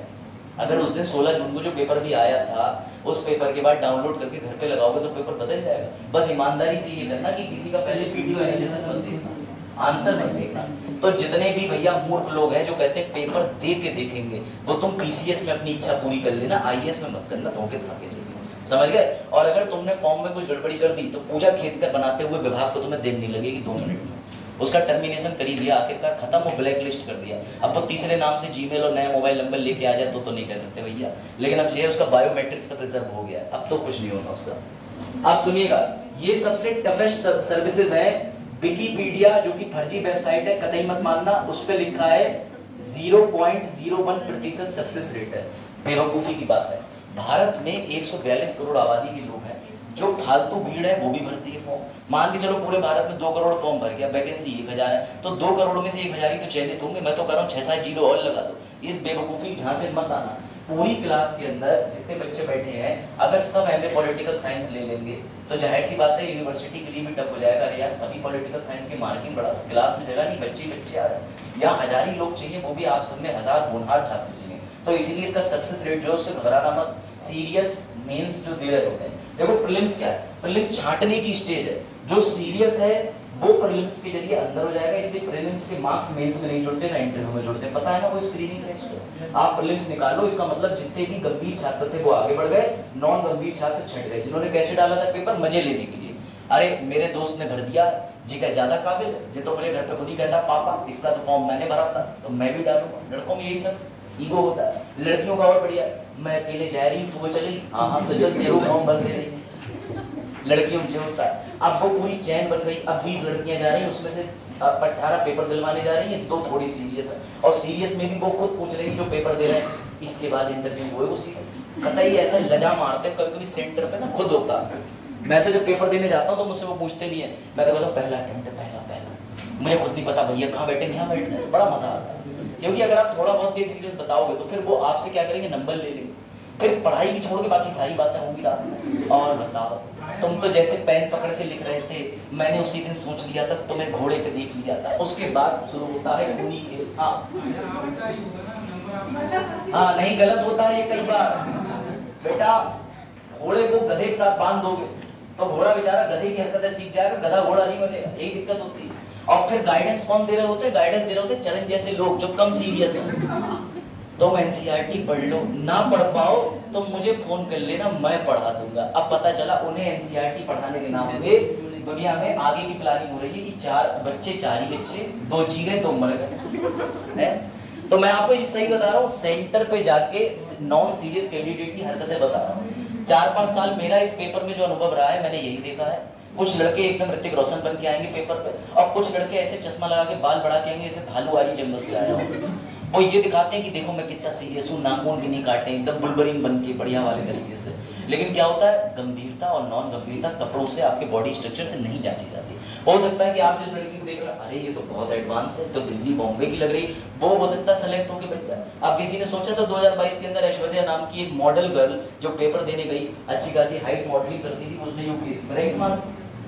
अगर उस दिन 16 जून को जो पेपर भी आया था, उस पेपर के बाद डाउनलोड करके घर पे लगाओगे तो पेपर बदल जाएगा। बस ईमानदारी से ये करना कि किसी का पहले वीडियो एनालिसिस मत देखना, आंसर मत देखना। तो जितने भी भैया मूर्ख लोग हैं जो कहते हैं पेपर दे के देखेंगे, वो तुम पीसीएस में अपनी इच्छा पूरी कर लेना, आईएएस में मत करना धोखे धड़ाके से, समझ गए? और अगर तुमने फॉर्म में कुछ गड़बड़ी कर दी तो पूजा खेत कर बनाते हुए विभाग को तुम्हें देर नहीं लगेगी 2 मिनट में, उसका टर्मिनेशन कर ही दिया, आखिरकार खत्म, वो ब्लैक लिस्ट कर दिया। अब वो तीसरे नाम से जीमेल और नया मोबाइल नंबर लेके आ जाए तो नहीं कह सकते भैया, लेकिन अब ये उसका बायोमेट्रिक सब रिजर्व हो गया, अब तो कुछ नहीं होना उसका। आप सुनिएगा, ये सबसे टफेस्ट सर्विसेज है। विकिपीडिया जो कि फर्जी वेबसाइट है, कतई मत मानना, उस पर लिखा है 0.01% सक्सेस रेट है। बेवकूफी की बात है। भारत में 142 करोड़ आबादी के लोग हैं, जो फालतू भीड़ है वो भी भरती है फॉर्म। मान के चलो पूरे भारत में 2 करोड़ फॉर्म भर गया, वैकेंसी 1000 है, तो 2 करोड़ में से 1000 ही तो चयनित होंगे। मैं तो कह रहा हूँ 6-7 जीरो और लगा दो। इस बेवकूफी झांसे मत आना। पूरी क्लास के अंदर जितने बच्चे बैठे हैं, अगर सब एमए पॉलिटिकल साइंस ले लेंगे तो जाहिर सी बात है यूनिवर्सिटी के लिए भी टफ हो जाएगा। अरे यार सभी पॉलिटिकल साइंस की मार्किंग बढ़ा, क्लास में जगह नहीं, बच्चे आ रहे हैं, यहाँ 1000 ही लोग चाहिए, वो भी आप सब में 1000 होनहार छात्र चाहिए। तो इसीलिए इसका सक्सेस रेट जो है उससे घबराना मत। सीरियस मेंस जो दे रहे होते हैं, देखो प्रीलिम्स क्या है, प्रीलिम्स छांटने की स्टेज है। जो सीरियस है वो प्रीलिम्स के जरिए अंदर हो जाएगा, इसलिए प्रीलिम्स के मार्क्स मेंस में नहीं जुड़ते ना इंटरव्यू में जुड़ते, पता है ना, वो स्क्रीनिंग टेस्ट है। आप प्रीलिम्स निकालो, इसका मतलब जितने भी गंभीर छात्र थे वो आगे बढ़ गए, नॉन गंभीर छात्र छट गए। जिन्होंने कैसे डाला था पेपर मजे लेने के लिए, अरे मेरे दोस्त ने भर दिया जी का ज्यादा काबिल है, जी तो मेरे घर पे खुद ही कहता पापा इसका तो फॉर्म मैंने भरा था तो मैं भी डालूंगा। लड़कों में यही सब ईगो होता है, लड़कियों का और बढ़िया, मैं अकेले जा रही हूँ तो वो चली, हाँ तो चल तेरे फॉर्म भर दे रही। लड़कियों में होता है, अब वो पूरी चैन बन गई, अब 20 लड़कियां जा रही हैं, उसमें से 18 पेपर दिलवाने जा रही हैं, 2 थोड़ी सीरियस है, और सीरियस में भी वो खुद पूछ रही जो पेपर दे रहे हैं, इसके बाद इंटरव्यू हुए उसी पता ही ऐसा लजा मारते हैं कभी कभी सेंटर पे ना, खुद होता है। मैं तो जब पेपर देने जाता हूँ तो मुझसे वो पूछते भी हैं, मैं तो कहता हूँ पहला अटेम्प्ट है, पहला, मुझे खुद नहीं पता भैया कहाँ बैठे, यहाँ बैठना है, बड़ा मजा आता है। क्योंकि अगर आप थोड़ा बहुत भी एक्सपीरियंस बताओगे तो फिर वो आपसे क्या करेंगे, नंबर ले लेंगे, फिर पढ़ाई की छोड़ के बाकी सारी बातें होंगी रात में। और बताओ, तुम तो जैसे पेन पकड़ के लिख रहे थे, मैंने उसी दिन सोच लिया था तुम्हें घोड़े पे देख लिया था, उसके बाद शुरू होता है खूनी खेल। हाँ नहीं, गलत होता है ये कई बार। बेटा घोड़े को गधे के साथ बांध दोगे तो घोड़ा बेचारा गधे की हरकतें सीख जाएगा, गधा घोड़ा नहीं बनेगा, यही दिक्कत होती है। और फिर गाइडेंस कौन दे रहे होते हैं, गाइडेंस दे रहे होते चरण जैसे लोग जो कम सीरियस है। तुम एनसीईआरटी पढ़ लो, ना पढ़ पाओ तो मुझे फोन कर लेना, मैं पढ़ा दूंगा। अब पता चला उन्हें एनसीईआरटी पढ़ाने के नाम पे दुनिया में आगे की प्लानिंग हो रही है कि 4 बच्चे 4 ही बच्चे, 2 जी गए 2 मर गए। तो मैं आपको ये सही बता रहा हूँ, सेंटर पे जाके नॉन सीरियस कैंडिडेट की हरकतें बता रहा हूँ। 4-5 साल मेरा इस पेपर में जो अनुभव रहा है, मैंने यही देखा है। कुछ लड़के एकदम ऋतिक रोशन बन के आएंगे पेपर पे, और कुछ लड़के ऐसे चश्मा लगा के बाल बढ़ा के आएंगे जैसे भालू आई जंगल से आया हो। वो ये दिखाते हैं कि देखो मैं कितना सीरियस हूँ, नाखून भी नहीं काटे, एकदम बुलबरिंग बन के बढ़िया वाले तरीके से। लेकिन क्या होता है, गंभीरता और नॉन गंभीरता कपड़ों से, आपके बॉडी स्ट्रक्चर से नहीं जांची जाती। हो सकता है कि आप जिस लड़की को देख रहे हैं, अरे ये तो बहुत एडवांस है, तो दिल्ली बॉम्बे की लग रही, वो हो सकता है सेलेक्ट होकर बन जाए। अब किसी ने सोचा था 2022 के अंदर ऐश्वर्या नाम की एक मॉडल गर्ल जो पेपर देने गई, अच्छी खासी हाइट मॉडलिंग करती थी, उसने यूपीएससी में रैंक मारा,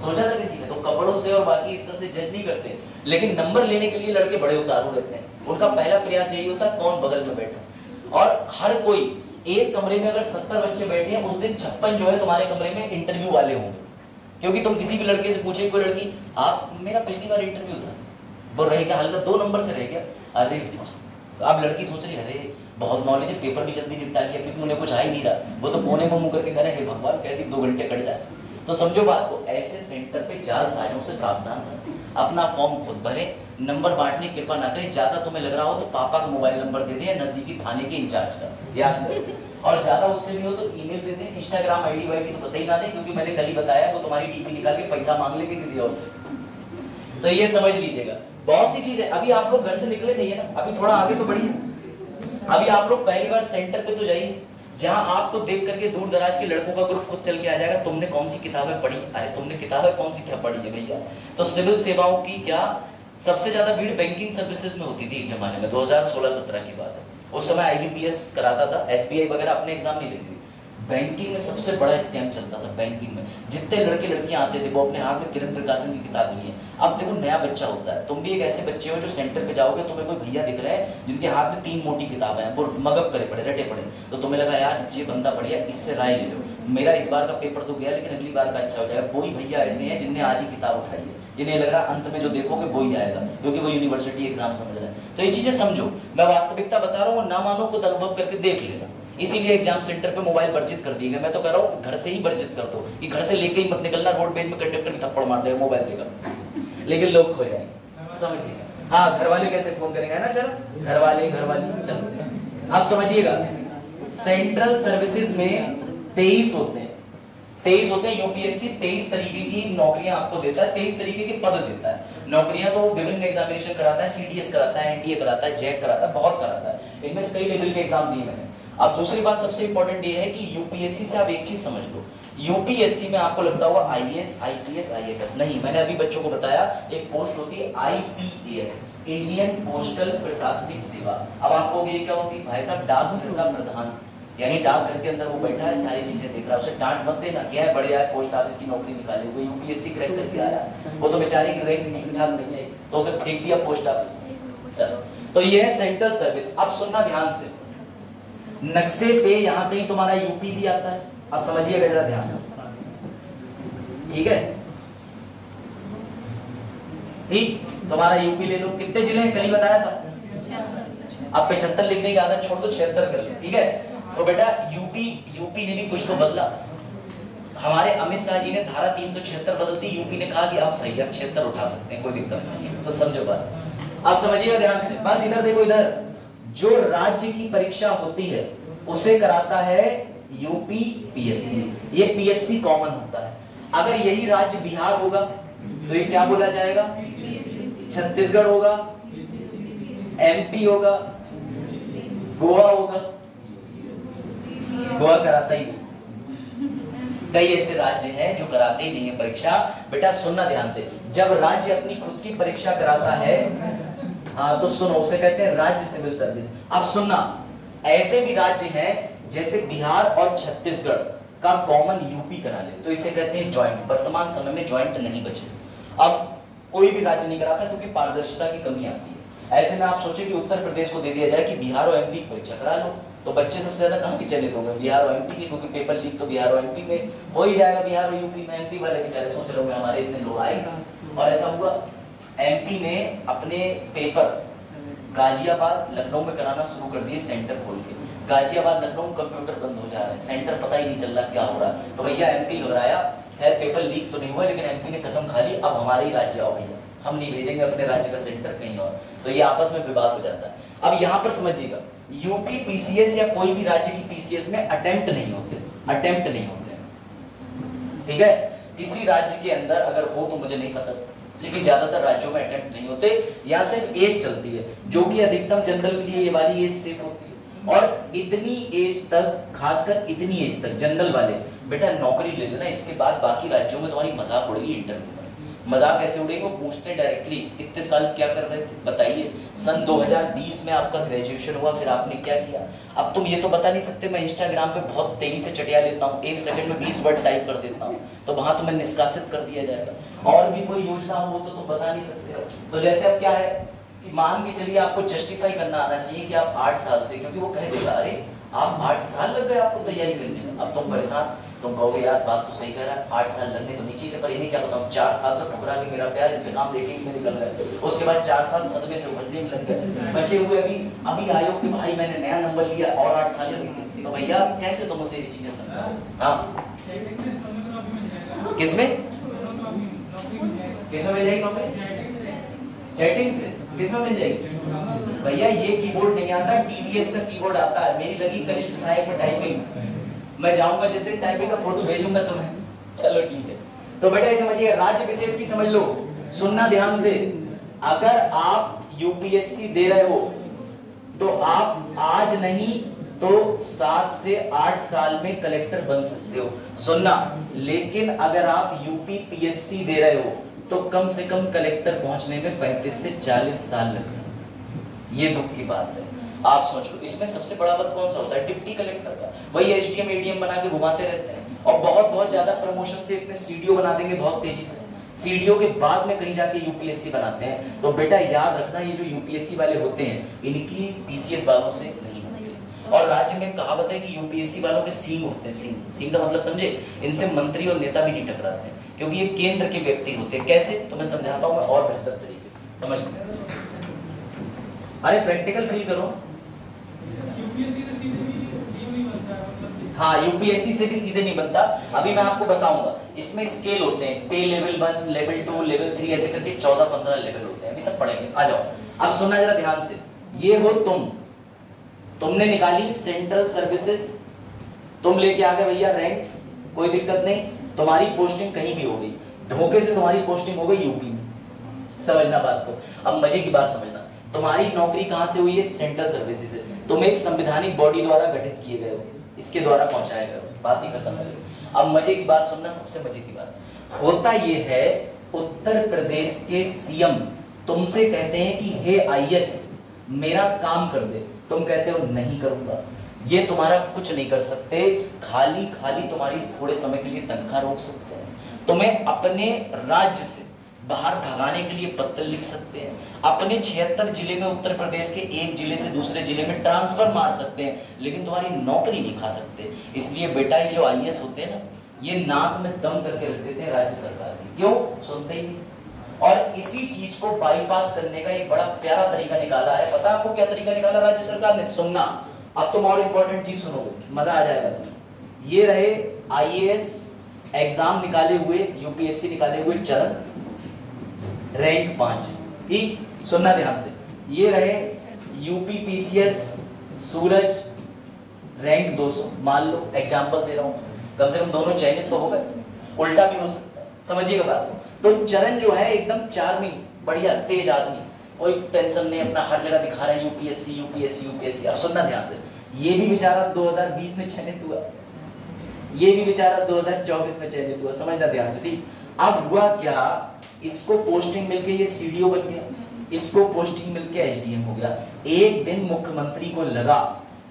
सोचा था किसी ने? तो कपड़ों से और बाकी इस तरह से जज नहीं करते। लेकिन नंबर लेने के लिए लड़के बड़े उतारू रहते हैं, उनका पहला प्रयास यही होता है कौन बगल में बैठा। और हर कोई एक कमरे में अगर 70 बच्चे बैठे हैं, उस दिन 56 जो है तुम्हारे कमरे में इंटरव्यू वाले होंगे। क्योंकि तुम किसी भी लड़के से पूछे, कोई लड़की आप मेरा पिछली बार इंटरव्यू था, वो रह गया हल्का 2 नंबर से रह गया, अरे तो अब लड़की सोच रही अरे बहुत नॉलेज है, पेपर भी जल्दी निपटा लिया, क्योंकि उन्हें कुछ आ ही नहीं रहा, वो तो कोने में मुंह करके कह रहे हे भगवान कैसे 2 घंटे कट जाए। तो समझो बात को, ऐसे सेंटर पे जालसाजों से सावधान रहें, अपना फॉर्म खुद भरें, नंबर बांटने की कृपा ना करें। ज्यादा तुम्हें लग रहा हो तो पापा का मोबाइल नंबर दे दें या नजदीकी थाने के इंचार्ज का, याद करें। और ज्यादा उससे भी हो तो ईमेल दे दें, इंस्टाग्राम आईडी वाईडी तो पता ही ना दें, क्योंकि मैंने कल ही बताया वो तुम्हारी डीपी निकाल के पैसा मांग लेंगे किसी और से। तो ये समझ लीजिएगा। बहुत सी चीजें। अभी आप लोग घर से निकले नहीं है ना, अभी थोड़ा आगे तो बढ़िए। अभी आप लोग पहली बार सेंटर पे तो जाइए, जहां आपको देख करके दूर दराज के लड़कों का ग्रुप खुद चल के आ जाएगा, तुमने कौन सी किताबें पढ़ी। अरे तुमने किताबें कौन सी क्या पढ़ी है भैया। तो सिविल सेवाओं की क्या सबसे ज्यादा भीड़ बैंकिंग सर्विसेज में होती थी एक जमाने में, 2016-17 की बात है। उस समय IBPS कराता था, SBI वगैरह अपने एग्जाम नहीं देती थी। बैंकिंग में सबसे बड़ा स्कैम चलता था। बैंकिंग में जितने लड़के लड़कियां आते थे वो अपने हाथ में किरण प्रकाशन की किताब लिए। अब देखो नया बच्चा होता है, तुम भी एक ऐसे बच्चे हो जो सेंटर पे जाओगे, तुम्हें कोई भैया दिख रहे हैं जिनके हाथ में 3 मोटी किताबें हैं, वो मगब करे पड़े, रटे पड़े, तो तुम्हें लगा यार ये बंदा बढ़िया, इससे राय ले लो। मेरा इस बार का पेपर तो गया, लेकिन अगली बार का अच्छा हो जाएगा। कोई भैया ऐसे हैं जिनने आज ही किताब उठाई है, जिन्हें लग रहा अंत में जो देखोगे वो ही आएगा, क्योंकि वो यूनिवर्सिटी एग्जाम समझ रहे हैं। तो ये चीजें समझो, मैं वास्तविकता बता रहा हूँ, ना मानो खुद अनुभव करके देख लेना। इसीलिए एग्जाम सेंटर पे मोबाइल वर्जित कर दिए गए। मैं तो कह रहा हूँ घर से ही वर्जित कर दो, कि घर से लेके ही मत निकलना, रोड पेज में कंडक्टर भी थप्पड़ मार देगा मोबाइल देगा, लेकिन लोग खो जाएंगे, समझिएगा। हाँ, घर वाले कैसे फोन करेंगे ना, चलो घर वाले चलो। आप समझिएगा, सेंट्रल सर्विसेज में 23 होते हैं, 23 होते हैं। यूपीएससी 23 तरीके की नौकरियां आपको देता है, 23 तरीके के पद देता है। नौकरियां तो वो विभिन्न एग्जामिनेशन कराता है, CDS कराता है, NDA कराता है, JET कराता है, बहुत कराता है। इनमें से कई लेवल के एग्जाम दिए मैंने। अब दूसरी बात सबसे इंपॉर्टेंट ये है कि यूपीएससी से आप एक चीज समझ लो, यूपीएससी में आपको लगता होगा IAS, IPS, IFS, नहीं। मैंने अभी बच्चों को बताया एक पोस्ट होती है IPAS, इंडियन पोस्टल प्रशासनिक सेवा। अब आपको ये क्या होती है, भाई साहब डाकघर का प्रधान, यानी डाकघर के अंदर वो बैठा है, सारी चीजें देख रहा है, उसे डांट मत देना, क्या है बढ़िया है, पोस्ट ऑफिस की नौकरी निकाली, वो यूपीएससी क्रैक करके आया, वो तो बेचारे की रैंक ठीक ठाक नहीं है, तो उसे फेंक दिया पोस्ट ऑफिस में। चलो, तो ये है सेंट्रल सर्विस। अब सुनना ध्यान से, नक्शे पे यहाँ कहीं तुम्हारा यूपी भी आता है, अब समझिएगा जरा ध्यान से, ठीक है। ठीक, तुम्हारा यूपी ले लो, कितने जिले हैं कल ही बताया था। अब 75 लिखने की आदत छोड़ दो, 76 कर लो, ठीक है। तो बेटा यूपी ने भी कुछ तो बदला। हमारे अमित शाह जी ने धारा 376 बदल दी, यूपी ने कहा कि आप सही है, 76 उठा सकते हैं, कोई दिक्कत नहीं। तो समझो बात, आप समझिएगा ध्यान से। बस इधर देखो, इधर जो राज्य की परीक्षा होती है उसे कराता है UPPSC, ये PSC कॉमन होता है। अगर यही राज्य बिहार होगा तो ये क्या बोला जाएगा, छत्तीसगढ़ होगा, MP होगा, गोवा होगा। गोवा कराता ही नहीं। कई ऐसे राज्य हैं जो कराते ही नहीं है परीक्षा। बेटा सुनना ध्यान से, जब राज्य अपनी खुद की परीक्षा कराता है, हाँ तो सुनो, उसे कहते हैं राज्य सिविल सर्विस। अब सुनना, ऐसे भी राज्य हैं जैसे बिहार और छत्तीसगढ़ का कॉमन यूपी करा ले, तो इसे कहते हैं ज्वाइंट। वर्तमान समय में ज्वाइंट नहीं बचे, अब कोई भी राज्य नहीं कराता क्योंकि पारदर्शिता की कमी आती है। ऐसे में आप सोचे कि उत्तर प्रदेश को दे दिया जाए कि बिहार और MP की परीक्षा करा लो, तो बच्चे सबसे ज्यादा कहाँ के चले होंगे, बिहार और MP के, क्योंकि पेपर लीक तो बिहार और MP में हो ही जाएगा। बिहार और यूपी में MP वाले बेचारे सोच रहे होंगे हमारे इतने लोग आएगा, और ऐसा हुआ। MP ने अपने पेपर गाजियाबाद लखनऊ में कराना शुरू कर दिए, सेंटर खोल के। गाजियाबाद लखनऊ कंप्यूटर बंद हो जा रहे हैं, सेंटर पता ही नहीं चल रहा क्या हो रहा है। तो भैया MP घबराया, खैर पेपर लीक तो नहीं हुआ, लेकिन MP ने कसम खा ली अब हमारे ही राज्य आओ भैया, हम नहीं भेजेंगे अपने राज्य का सेंटर कहीं और। तो ये आपस में विवाद हो जाता है। अब यहाँ पर समझिएगा, यूपी PCS या कोई भी राज्य की PCS में अटेम्प्ट नहीं होते, अटेम्प्ट नहीं होते, ठीक है। किसी राज्य के अंदर अगर हो तो मुझे नहीं पता, लेकिन ज्यादातर राज्यों में अटेम्प्ट नहीं होते। यहाँ सिर्फ एज चलती है, जो कि अधिकतम जनरल के लिए ये वाली एज सेफ होती है। और इतनी एज तक, खासकर इतनी एज तक जनरल वाले बेटा नौकरी ले लेना, इसके बाद बाकी राज्यों में तुम्हारी मजाक उड़ेगी इंटरव्यू में। मजाक कैसे उड़ेगी, वो पूछते हैं डायरेक्टली इतने साल क्या कर रहे थे बताइए। सन 2020 में आपका ग्रेजुएशन हुआ, फिर आपने क्या किया। अब तुम ये तो बता नहीं सकते, मैं इंस्टाग्राम पे बहुत तेजी से चटिया लेता हूँ, 1 सेकंड में 20 वर्ड टाइप कर देता हूँ, तो वहां तुम्हें निष्कासित कर दिया जाएगा। और भी कोई योजना हो तो तुम बता नहीं सकते। तो जैसे अब क्या है कि मान के चलिए आपको जस्टिफाई करना आना चाहिए कि आप 8 साल से, क्योंकि वो कह देगा अरे आप 8 साल लग गए आपको तैयारी करने में। अब तुम परेशान, तुम कहोगे यार बात तो सही कह रहा है, 8 साल लगने तो नहीं चाहिए थे, पर इन्हें क्या बताऊं 4 साल तो ठुकरा के मेरा प्यार इंतकाम देके ही में निकल गए। उसके बाद 4 साल सदमे से उभरने में लग गए, बचे हुए अभी आयोग के भाई मैंने नया नंबर लिया और 8 साल लगे। तो भैया कैसे तुम उसे ये चीजें समझाओ। हाँ किसमें मिल जाएगी नौकरी, चैटिंग से किसमें मिल जाएगी भैया। ये कीबोर्ड नहीं आता, TVS का कीबोर्ड आता है। मेरी लगी कनिष्ठ सहायक में टाइपिंग, मैं जाऊंगा जिस दिन टाइपिंग का फोटो भेजूंगा तुम्हें। चलो ठीक है। तो बेटा ये समझिए, राज्य विशेष की समझ लो, सुनना ध्यान से। अगर आप यूपीएससी दे रहे हो तो आप आज नहीं तो 7 से 8 साल में कलेक्टर बन सकते हो, सुनना। लेकिन अगर आप यूपी पीएससी दे रहे हो तो कम से कम कलेक्टर पहुंचने में 35 से 40 साल लग जाए। ये दुख की बात है। आप सोच लो, इसमें सबसे बड़ा पद कौन सा होता है? डिप्टी कलेक्टर का। वही एसडीएम एडीएम बना के घुमाते रहते हैं और बहुत ज्यादा प्रमोशन से इसमें सीडीओ बना देंगे बहुत तेजी से। सीडीओ के बाद में कहीं जाके यूपीएससी बनाते हैं। तो बेटा याद रखना, ये जो यूपीएससी वाले होते हैं इनकी पीसीएस वालों से नहीं होती। और राज्य में कहावत है कि यूपीएससी वालों के सींग होते हैं। सींग का मतलब समझे? इनसे मंत्री और नेता भी नहीं टकराते हैं, क्योंकि ये केंद्र के व्यक्ति होते हैं। कैसे? तो मैं समझाता हूँ मैं और बेहतर तरीके से, समझ लो। अरे प्रैक्टिकल फील करो। हाँ, यूपीएससी से भी सीधे नहीं बनता। अभी मैं आपको बताऊंगा। इसमें स्केल होते हैं, पे लेवल 1, लेवल 2, लेवल 3, ऐसे करके 14-15 लेवल होते हैं। अभी सब पढ़ेंगे, आ जाओ। अब सुनना जरा ध्यान से। ये हो तुमने निकाली सेंट्रल सर्विसेज, तुम लेके आ गए भैया रैंक, कोई दिक्कत नहीं, तुम्हारी पोस्टिंग कहीं भी हो गई, धोखे से तुम्हारी पोस्टिंग हो गई यूपी में। समझना बात को। अब मजे की बात समझना, तुम्हारी नौकरी कहां से हुई है? सेंट्रल सर्विसेज से। तुम एक संवैधानिक बॉडी द्वारा गठित किए गए हो, इसके द्वारा पहुंचाया गया, बात ही खत्म है। अब मजे की बात सुनना, सबसे मजे की बात होता ये है, उत्तर प्रदेश के सीएम तुमसे कहते हैं कि हे आईएएस मेरा काम कर दे, तुम कहते हो नहीं करूंगा। ये तुम्हारा कुछ नहीं कर सकते, खाली तुम्हारी थोड़े समय के लिए तनख्वाह रोक सकते हैं, तुम्हें अपने राज्य से बाहर भगाने के लिए पत्र लिख सकते हैं, अपने 76 जिले में उत्तर प्रदेश के एक जिले से दूसरे जिले में ट्रांसफर मार सकते हैं, लेकिन तुम्हारी नौकरी नहीं खा सकते। इसलिए बेटा ये जो आईएएस होते हैं ना, ये नाक में दम करके रख देते हैं राज्य सरकार की। क्यों? सुनते ही नहीं। और इसी चीज को बाईपास करने का एक बड़ा प्यारा तरीका निकाला है। पता आपको क्या तरीका निकाला राज्य सरकार ने? सुनना, अब तुम और इंपॉर्टेंट चीज सुनोगे, मजा आ जाएगा। ये रहे आईएएस एग्जाम निकाले हुए, यूपीएससी निकाले हुए चरण, रैंक 5। ठीक, सुनना ध्यान से। ये रहे यूपी पीसीएस सूरज, रैंक 200। मान लो एग्जाम्पल दे रहा हूं, कम से कम दोनों चयनित तो हो गए, उल्टा भी हो सकता है, समझिएगा बात। तो चरण जो है एकदम चार्मिंग, बढ़िया तेज आदमी, कोई टेंशन नहीं, अपना हर जगह दिखा रहा है यूपीएससी यूपीएससी यूपीएससी। अब सुनना ध्यान से, ये भी बेचारा 2020 में चयनित हुआ, ये भी बेचारा 2024 में चयनित हुआ, समझना ध्यान से। ठीक, अब हुआ क्या, इसको पोस्टिंग मिलके ये सीडीओ बन गया, इसको पोस्टिंग मिलके एसडीएम हो गया। एक दिन मुख्यमंत्री को लगा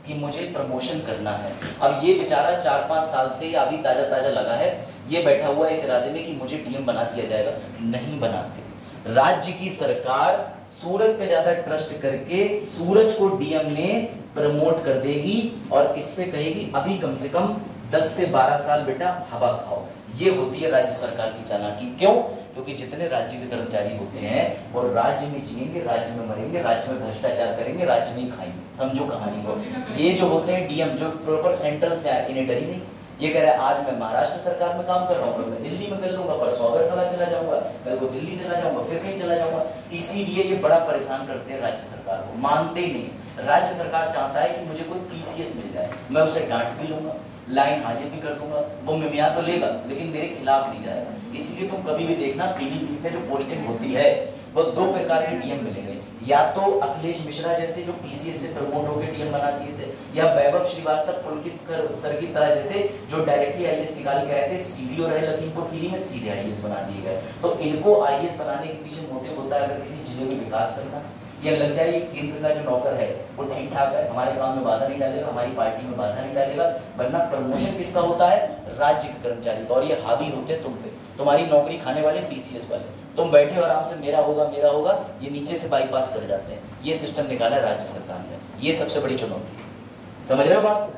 कि मुझे प्रमोशन करना है। अब ये बेचारा 4-5 साल से अभी ताजा लगा है, ये बैठा हुआ है इस इरादे में कि मुझे डीएम बना दिया जाएगा। नहीं बनाते। राज्य की सरकार सूरज पे ज्यादा ट्रस्ट करके सूरज को डीएम में प्रमोट कर देगी और इससे कहेगी अभी कम से कम 10 से 12 साल बेटा हवा खाओ। ये होती है राज्य सरकार की चालाकी। क्यों? क्योंकि जितने राज्य के कर्मचारी होते हैं वो राज्य में जिएंगे, राज्य में मरेंगे, राज्य में भ्रष्टाचार करेंगे, राज्य में ही खाएंगे। समझो कहानी को। ये जो होते हैं डीएम जो प्रॉपर सेंट्रल से आए, इन्हें डर ही नहीं। ये कह रहा है आज मैं महाराष्ट्र सरकार में काम कर रहा हूँ, कल मैं दिल्ली में कर लूंगा, परसों अगरतला चला जाऊंगा, कल को दिल्ली चला जाऊंगा, फिर कहीं चला जाऊंगा। इसीलिए ये बड़ा परेशान करते हैं राज्य सरकार को, मानते ही नहीं। राज्य सरकार चाहता है कि मुझे कोई पीसीएस मिल जाए, मैं उसे डांट भी लूंगा, लाइन हाजिर भी कर दूंगा, वो मिमिया तो लेगा लेकिन मेरे खिलाफ नहीं जाएगा। इसलिए तुम कभी भी देखना पीलीभीत में जो पोस्टिंग होती है वो 2 प्रकार के डीएम मिलेंगे, या तो अखिलेश मिश्रा जैसे जो पीसीएस से प्रमोट होकर डीएम बना दिए थे, या वैभव श्रीवास्तव पुलकित सर की तरह जैसे जो डायरेक्टली आईएएस निकाल के आए थे, सीडीओ रहे लखीमपुर खीरी में, सीधे आईएएस बना दिए गए। तो इनको आईएएस बनाने के पीछे मोटिव होता है अगर किसी जिले में विकास करना, या लग जाए केंद्र का जो नौकर है वो ठीक ठाक है, हमारे काम में बाधा नहीं डालेगा, हमारी पार्टी में बाधा नहीं डालेगा। वरना प्रमोशन किसका होता है? राज्य के कर्मचारी का। और ये हावी होते हैं तुम पे, तुम्हारी नौकरी खाने वाले पीसीएस वाले। तुम बैठे हो आराम से, मेरा होगा, ये नीचे से बाईपास कर जाते हैं। ये सिस्टम निकाला राज्य सरकार ने, ये सबसे बड़ी चुनौती। समझ रहे हो बात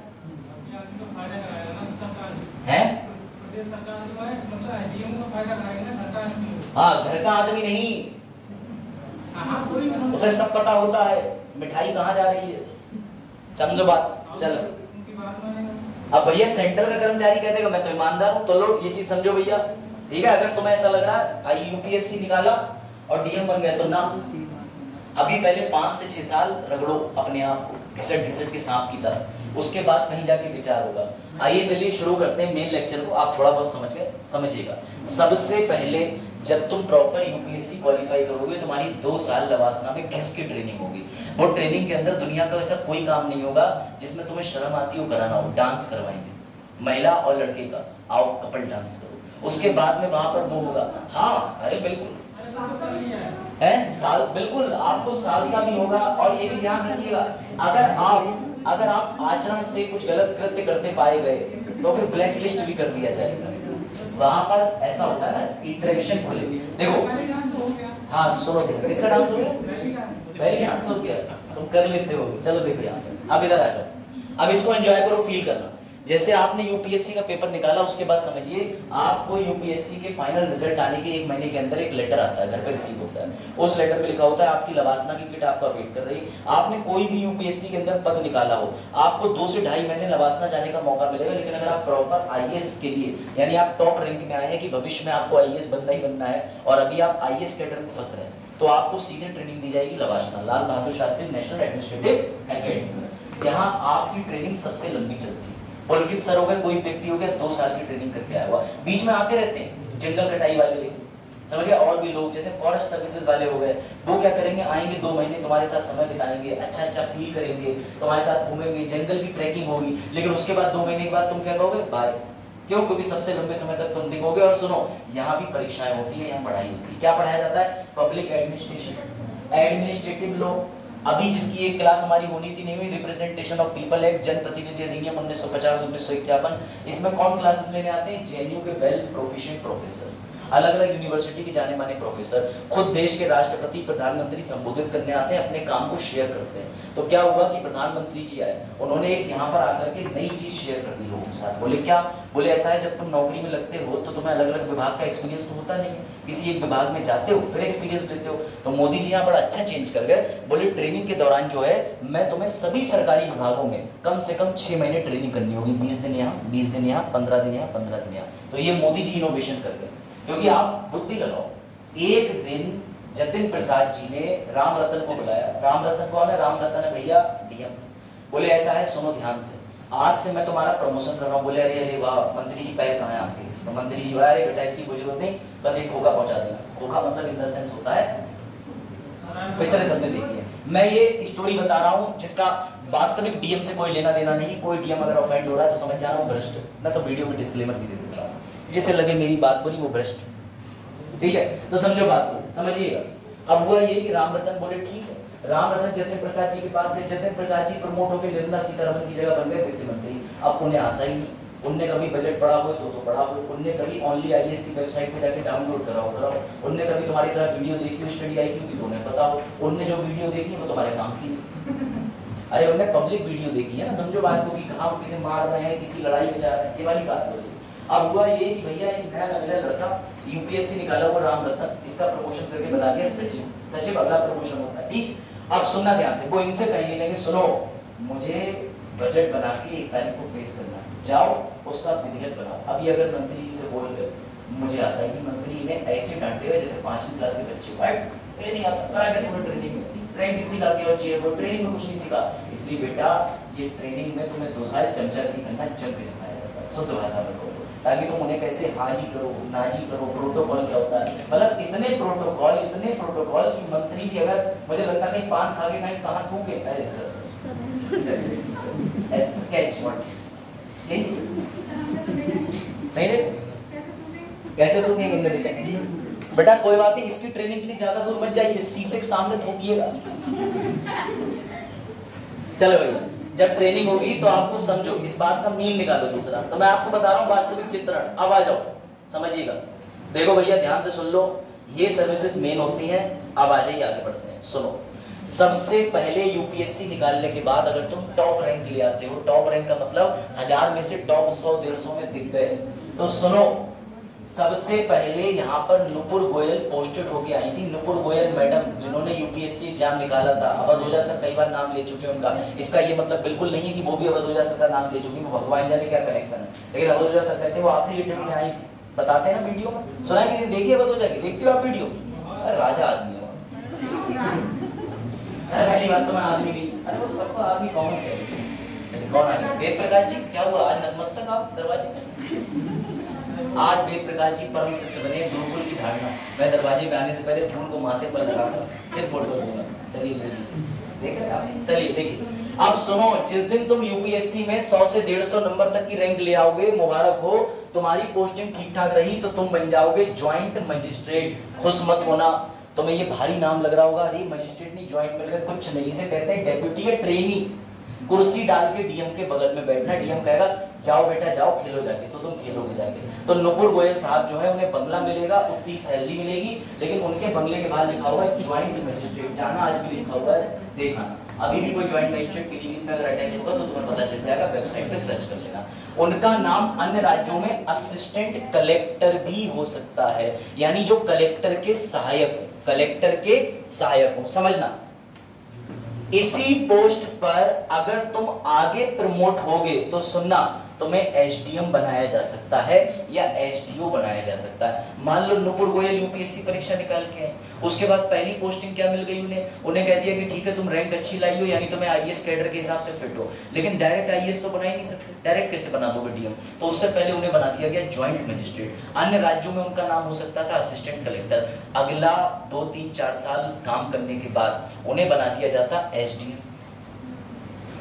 है? हाँ, घर का आदमी नहीं, उसे सब पता होता है मिठाई कहाँ जा रही है। समझो बात। चलो, अब भैया सेंटर का कर्मचारी कह देगा मैं तो ईमानदार हूँ, तो लो ये चीज समझो भैया, ठीक है। अगर तुम्हें ऐसा लग रहा है यूपीएससी निकाला और डीएम बन गया तो ना, अभी पहले 5 से 6 साल रगड़ो अपने आप को घिसट के सांप की तरह, उसके बाद कहीं जाके विचार होगा। आइए चलिए शुरू करते हैं मेन लेक्चर को। आप थोड़ा बहुत समझ गए, समझिएगा। सबसे पहले जब तुम प्रॉपर यूपीएससी क्वालिफाई करोगे तुम्हारी 2 साल लवासना में घिस की ट्रेनिंग होगी। वो ट्रेनिंग के अंदर दुनिया का ऐसा कोई काम नहीं होगा जिसमें तुम्हें शर्म आती हो कराना हो। डांस करवाएंगे, महिला और लड़के का, आओ कपल डांस करो। उसके बाद में वहां पर वो होगा, हाँ अरे बिल्कुल है साल, बिल्कुल आपको सालसा भी होगा। और ये भी ध्यान रखिएगा, अगर आप आचरण से कुछ गलत कृत्य करते पाए गए तो फिर ब्लैक लिस्ट भी कर दिया जाएगा। वहां पर ऐसा होता है ना, इंटरेक्शन खुले। देखो हाँ सुनो, देखो किसका डांस हो गया, वेरी डांस हो गया, तुम कर लेते हो। चलो देखो यहाँ पे, अब इधर आ जाओ, अब इसको एंजॉय करो, फील करना। जैसे आपने यूपीएससी का पेपर निकाला, उसके बाद समझिए आपको यूपीएससी के फाइनल रिजल्ट आने के 1 महीने के अंदर एक लेटर आता है, घर पे रिसीव होता है। उस लेटर में लिखा होता है आपकी लवासना की किट आपका वेट कर रही। आपने कोई भी यूपीएससी के अंदर पद निकाला हो, आपको 2 से 2.5 महीने लवासना जाने का मौका मिलेगा। लेकिन अगर आप प्रॉपर आईएएस के लिए, यानी आप टॉप रैंक में आए हैं कि भविष्य में आपको आईएएस बनना ही बनना है और अभी आप आईएएस कैडर में फंस रहे हैं, तो आपको सीधे ट्रेनिंग दी जाएगी लवासना, Lal Bahadur Shastri national administrative academy. यहाँ आपकी ट्रेनिंग सबसे लंबी चलती है। पुलकित सर हो गए, कोई व्यक्ति हो गया 2 साल की ट्रेनिंग करके आया हुआ, बीच में आते रहते हैं जंगल कटाई वाले, समझिए, और भी लोग जैसे फॉरेस्ट सर्विसेज वाले हो गए, वो क्या करेंगे, आएंगे 2 महीने तुम्हारे साथ समय बिताएंगे, अच्छा फील करेंगे, तुम्हारे साथ घूमेंगे, जंगल की ट्रैकिंग होगी। लेकिन उसके बाद 2 महीने के बाद तुम क्या कहोगे, बाय। क्यों? क्योंकि सबसे लंबे समय तक तुम दिखोगे। और सुनो, यहाँ भी परीक्षाएं होती है, यहाँ पढ़ाई होती है। क्या पढ़ाया जाता है? Public administration, administrative law. अभी जिसकी एक क्लास हमारी होनी थी, नहीं हुई, रिप्रेजेंटेशन ऑफ पीपल एक्ट, जन प्रतिनिधि अधिनियम 1950-1951। इसमें कौन क्लासेस लेने आते हैं? जेएनयू के वेल प्रोफिशिएंट प्रोफेसर्स, अलग अलग यूनिवर्सिटी के जाने माने प्रोफेसर, खुद देश के राष्ट्रपति प्रधानमंत्री संबोधित करने आते हैं, अपने काम को शेयर करते हैं। तो क्या हुआ कि प्रधानमंत्री जी आए, उन्होंने एक यहाँ पर आकर के नई चीज शेयर कर दी लोगों के साथ। बोले क्या? बोले ऐसा है, जब तुम नौकरी में लगते हो तो तुम्हें अलग अलग विभाग का एक्सपीरियंस तो होता नहीं है, किसी एक विभाग में जाते हो फिर एक्सपीरियंस लेते हो। तो मोदी जी यहाँ पर अच्छा चेंज कर गए, बोले ट्रेनिंग के दौरान जो है मैं तुम्हें सभी सरकारी विभागों में कम से कम 6 महीने ट्रेनिंग करनी होगी, 20 दिन यहाँ, 20 दिन यहाँ, 15 दिन यहाँ, 15 दिन यहाँ। तो ये मोदी जी इनोवेशन कर गए। क्योंकि आप बुद्धि लगाओ, एक दिन जतिन प्रसाद जी ने राम रतन को बुलाया। राम रतन कौन है? राम रतन है भैया डीएम। बोले ऐसा है, सुनो ध्यान से, आज से मैं तुम्हारा प्रमोशन कर रहा हूँ। बोले अरे अरे वाह, मंत्री जी पैर कहाँ है आपके? तो मंत्री जी बोला अरे बेटा इसकी कोई जरूरत नहीं, बस एक खोखा पहुंचा देना। खोखा मतलब इन द सेंस होता है, पिछले शब्द देखिए, मैं ये स्टोरी बता रहा हूँ जिसका वास्तविक डीएम से कोई लेना देना नहीं। कोई डीएम अगर ऑफेंड हो रहा है तो समझ जाना वो भ्रष्ट। मैं तो वीडियो में डिस्क्लेमर भी दे देता हूँ, जिसे लगे मेरी बात बुरी वो भ्रष्ट, ठीक है? तो समझो बात को, समझिएगा। अब हुआ ये कि राम रतन बोले ठीक है, राम रतन जतिन प्रसाद जी के पास गए। जतिन प्रसाद जी प्रमोट होकर निर्मला सीतारमण की जगह बन गए वित्त मंत्री। अब उन्हें आता ही नहीं, उनने कभी बजट पढ़ा हो तो पढ़ा हो, उनने कभी ओनली आईएएस की वेबसाइट पे जाके डाउनलोड कराओ, उनने कभी तुम्हारी तरह वीडियो देखी हो, स्टडी आई की तो उन्हें पता हो, उनने जो वीडियो देखी वो तुम्हारे काम की नहीं। अरे उन्हें पब्लिक वीडियो देखी है ना, समझो बात को, कि कहाँ वो किसे मार रहे हैं, किसी लड़ाई में जा रहे हैं, ये वाली बात हो रही है। अब हुआ ये कि भैया एक नया नवेला लड़का यूपीएससी निकाला हुआ राम रतन, इसका प्रमोशन करके बना दिया सचिव। सचिव अगला प्रमोशन होता है, ठीक? अब सुनना ध्यान से, वो इनसे कहेंगे नहीं, सुनो मुझे बजट बना के 1 तारीख को पेश करना, जाओ उसका विधेयक बनाओ। अभी अगर मंत्री जी से बोल गए, मुझे आता है कि मंत्री ने ऐसे डांटे हुए जैसे 5वीं क्लास के बच्चे को, ट्रेनिंग आता करा के तुम्हें ट्रेनिंग में ट्रेनिंग कितनी लाके और चाहिए, वो ट्रेनिंग में कुछ नहीं सीखा। इसलिए बेटा ये ट्रेनिंग में तुम्हें 2 साल चमचा नहीं करना, जब भी सिखाया जाता है, शुद्ध भाषा में कहो, ताकि तुम उन्हें कैसे हाँ जी करो, ना जी करो, प्रोटोकॉल क्या होता है। मतलब इतने प्रोटोकॉल कि मंत्री जी अगर मुझे लगता है कहीं पान खा के कहीं कहाँ थूके, अरे सर ऐसे कैच व्हाट नहीं रे, कैसे थूकेंगे? बेटा कोई बात नहीं, इसकी ट्रेनिंग के लिए ज्यादा दूर मत जाइए, शीशे के सामने थूकिएगा। चलो भैया, जब ट्रेनिंग होगी तो आपको समझो, इस बात का मीन निकालो दूसरा। तो मैं आपको बता रहा हूँ वास्तविक चित्रण, अब आ जाओ समझिएगा। देखो भैया ध्यान से सुन लो, ये सर्विसेज मेन होती हैं। अब आ जाइए आगे बढ़ते हैं। सुनो, सबसे पहले यूपीएससी निकालने के बाद अगर तुम टॉप रैंक ले आते हो, टॉप रैंक का मतलब 1000 में से टॉप 100-150 में दिख गए, तो सुनो सबसे पहले यहाँ पर नुपुर गोयल पोस्टेड होके आई थी। नुपुर गोयल मैडम जिन्होंने यूपीएससी एग्जाम निकाला था। अवध ओझा सर कई बार नाम ले चुके हैं उनका, इसका ये मतलब बिल्कुल नहीं है कि वो भी अवध ओझा सर का नाम ले चुकी, वो भगवान जाने क्या कनेक्शन है। लेकिन अवध ओझा सर कहते हैं वो आखिरी अटेम्प्ट में आई थी, बताते हैं ना वीडियो में, सुना है कि देखिए अवध ओझा की, देखते हो आप वीडियो? राजा आदमी हो सर, पहली बात तो मैं आदमी नहीं, अरे वो सबको आदमी कौन है, कौन है? वेद प्रकाश जी क्या हुआ आज नतमस्तक आप दरवाजे पे? आज वेद प्रकाश जी परम शिष्य बने, गुरुकुल की धारणा। मैं दरवाजे में आने से पहले धूल को माथे पर लगाकर फिर फोटो दूंगा। चलिए ले लीजिए, देख रहे हैं आप? चलिए देखिए, अब सुनो, जिस दिन तुम यूपीएससी में 100 से 150 नंबर तक की रैंक ले आओगे, मुबारक हो, तुम्हारी पोस्टिंग ठीक ठाक रही तो तुम बन जाओगे ज्वाइंट मजिस्ट्रेट। खुश मत होना, तुम्हें ये भारी नाम लग रहा होगा, अरे मजिस्ट्रेट नहीं ज्वाइंट मिल गए, कुछ नहीं, इसे कहते हैं डेप्यूटी या ट्रेनी। कुर्सी डाल के डीएम के बगल में बैठना, डीएम कहेगा जाओ बेटा जाओ खेलो जाके, तो तुम खेलोगे जाके। तो नुपुर गोयल साहब जो है उन्हें बंगला मिलेगा, उतनी सैलरी मिलेगी, लेकिन उनके बंगले के बाहर लिखा हुआ है ज्वाइंट मजिस्ट्रेट। जाना आज भी लिखा हुआ है, देखना अभी भी कोई ज्वाइंट मजिस्ट्रेट पीलीभीत में अगर अटैच होगा तो तुम्हें पता चल जाएगा, वेबसाइट पे सर्च कर लेना। उनका नाम अन्य राज्यों में असिस्टेंट कलेक्टर भी हो सकता है, यानी जो कलेक्टर के सहायक, कलेक्टर के सहायक हो, समझना। इसी पोस्ट पर अगर तुम आगे प्रमोट होगे तो सुनना, तुम्हें एसडीएम बनाया जा सकता है या एसडीओ बनाया जा सकता है। मान लो नुपुर गोयल यूपीएससी परीक्षा निकाल के आए, उसके बाद पहली पोस्टिंग क्या मिल गई उन्हें कह दिया कि ठीक है तुम रैंक अच्छी लाई हो, यानी तुम्हें आईएएस कैडर के हिसाब से फिट हो, लेकिन डायरेक्ट आईएएस तो बना ही नहीं सकते, डायरेक्ट कैसे बना दोगे डीएम? तो उससे पहले उन्हें बना दिया गया ज्वाइंट मजिस्ट्रेट। अन्य राज्यों में उनका नाम हो सकता था असिस्टेंट कलेक्टर। अगला 2, 3, 4 साल काम करने के बाद उन्हें बना दिया जाता एसडीएम।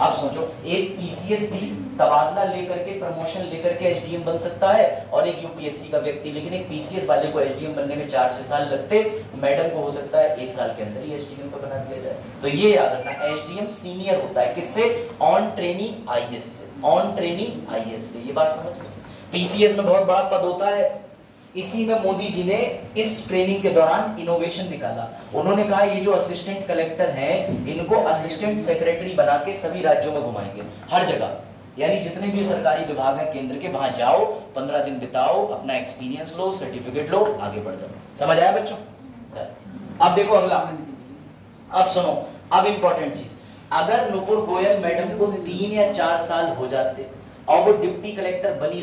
आप सोचो, एक पीसीएस भी तबादला लेकर के, प्रमोशन लेकर के एसडीएम बन सकता है, और एक यूपीएससी का व्यक्ति, लेकिन एक पीसीएस वाले को एसडीएम बनने में 4 से 6 साल लगते, मैडम को हो सकता है 1 साल के अंदर ही एसडीएम पे बना दिया जाए। तो ये याद रखना, एसडीएम सीनियर होता है किससे? ऑन ट्रेनिंग आईएएस से, ऑन ट्रेनिंग आईएएस से। ये बात समझ लो, पीसीएस में बहुत बड़ा पद होता है। इसी में मोदी जी ने इस ट्रेनिंग के दौरान इनोवेशन निकाला। उन्होंने कहा ये जो असिस्टेंट कलेक्टर हैं, इनको असिस्टेंट सेक्रेटरी बना के सभी राज्यों में घुमाएंगे, हर जगह, यानी जितने भी सरकारी विभाग हैं केंद्र के, वहां जाओ, 15 दिन बिताओ, अपना एक्सपीरियंस लो, सर्टिफिकेट लो, आगे बढ़ जाओ। समझ आया बच्चों? अब देखो अगला, अब सुनो, अब इंपॉर्टेंट चीज, अगर नुपुर गोयल मैडम को 3 या 4 साल हो जाते और वो डिप्टी कलेक्टर बनी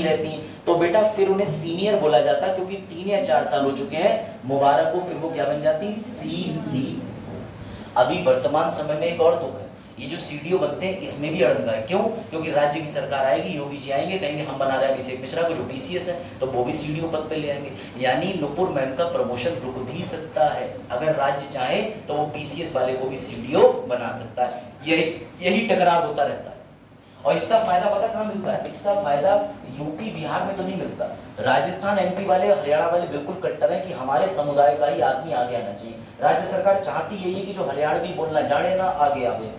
रहती, तो बेटा फिर उन्हें सीनियर बोला जाता, क्योंकि 3 या 4 साल हो चुके हैं, मुबारक को, फिर वो क्या बन जाती? सीडी। अभी वर्तमान समय में एक और दुख है, ये जो सीडीओ बनते हैं इसमें भी अड़ंगा है। क्यों? क्योंकि राज्य की सरकार आएगी, योगी जी आएंगे, कहेंगे हम बना रहे हैं अभिषेक मिश्रा को जो पीसीएस है, तो वो भी सीडीओ पद पे ले आएंगे, यानी नुपुर मैम का प्रमोशन रुक भी सकता है। अगर राज्य चाहे तो वो पीसीएस वाले को भी सीडीओ बना सकता है। यही टकराव होता रहता है, और इसका फायदा पता कहां मिलता है? इसका फायदा यूपी बिहार में तो नहीं मिलता। राजस्थान एमपी वाले, हरियाणा वाले बिल्कुल कट्टर हैं कि हमारे समुदाय का ही आदमी आगे आना चाहिए। राज्य सरकार चाहती यही है कि जो हरियाणवी बोलना जाने ना, आगे आवे।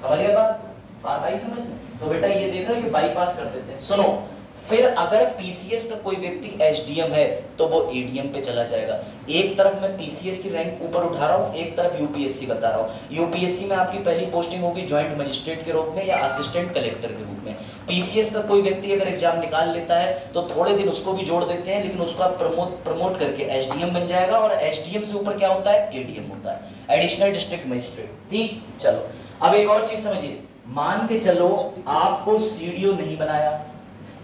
समझ गए बात आई समझ में? तो बेटा ये देख रहे हो, ये बाईपास कर देते हैं। सुनो, फिर अगर पीसीएस का कोई व्यक्ति एसडीएम है तो वो एडीएम पे चला जाएगा। एक तरफ मैं पीसीएस की रैंक ऊपर उठा रहा हूँ, एक तरफ यूपीएससी बता रहा हूँ। यूपीएससी में आपकी पहली पोस्टिंग होगी ज्वाइंट मजिस्ट्रेट के रूप में या असिस्टेंट कलेक्टर के रूप में। पीसीएस का कोई व्यक्ति अगर एग्जाम निकाल लेता है तो थोड़े दिन उसको भी जोड़ देते हैं, लेकिन उसको प्रमोट करके एसडीएम बन जाएगा, और एसडीएम से ऊपर क्या होता है? एडीएम होता है, एडिशनल डिस्ट्रिक्ट मजिस्ट्रेट। ठीक, चलो अब एक और चीज समझिए, मान के चलो आपको सीडीओ नहीं बनाया,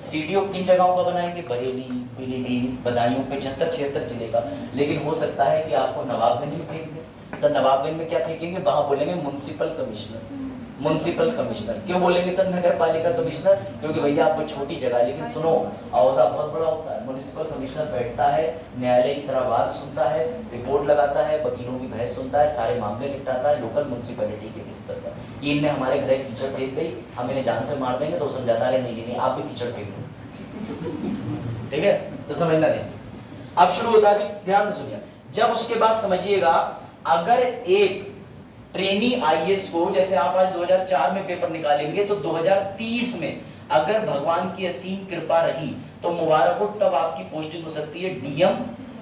सीडीओ किन जगहों का बनाएंगे? बरेली, पीलीभीत, बदायूं, 75-76 जिले का, लेकिन हो सकता है कि आपको नवाबगंज में फेंकेंगे। सर नवाबगंज में क्या फेंकेंगे? वहां बोलेंगे म्युनिसिपल कमिश्नर। म्युनिसिपल कमिश्नर क्यों बोलेंगे सर नगर पालिका कमिश्नर? क्योंकि भैया आपको छोटी जगह, लेकिन सुनो अहदा बहुत बड़ा होता है। म्युनिसिपल कमिश्नर बैठता है, न्यायालय की तरह बात सुनता है, रिपोर्ट लगाता है, वकीलों की बहस सुनता है, सारे मामले निपटाता है लोकल म्युनिसिपैलिटी के स्तर पर। ये इनने हमारे घर कीचड़ फेंक दी, हम इन्हें जान से मार देंगे, तो समझाता है नहीं आप भी कीचड़ फेंक दो, ठीक है? तो समझना नहीं। अब शुरू होता है, ध्यान से सुनिए। जब उसके बाद समझिएगा, अगर एक ट्रेनी आईएएस को, जैसे आप आज 2004 में पेपर निकालेंगे, तो 2030 में अगर भगवान की असीम कृपा रही तो मुबारक हो, तब आपकी पोस्टिंग हो सकती है डीएम,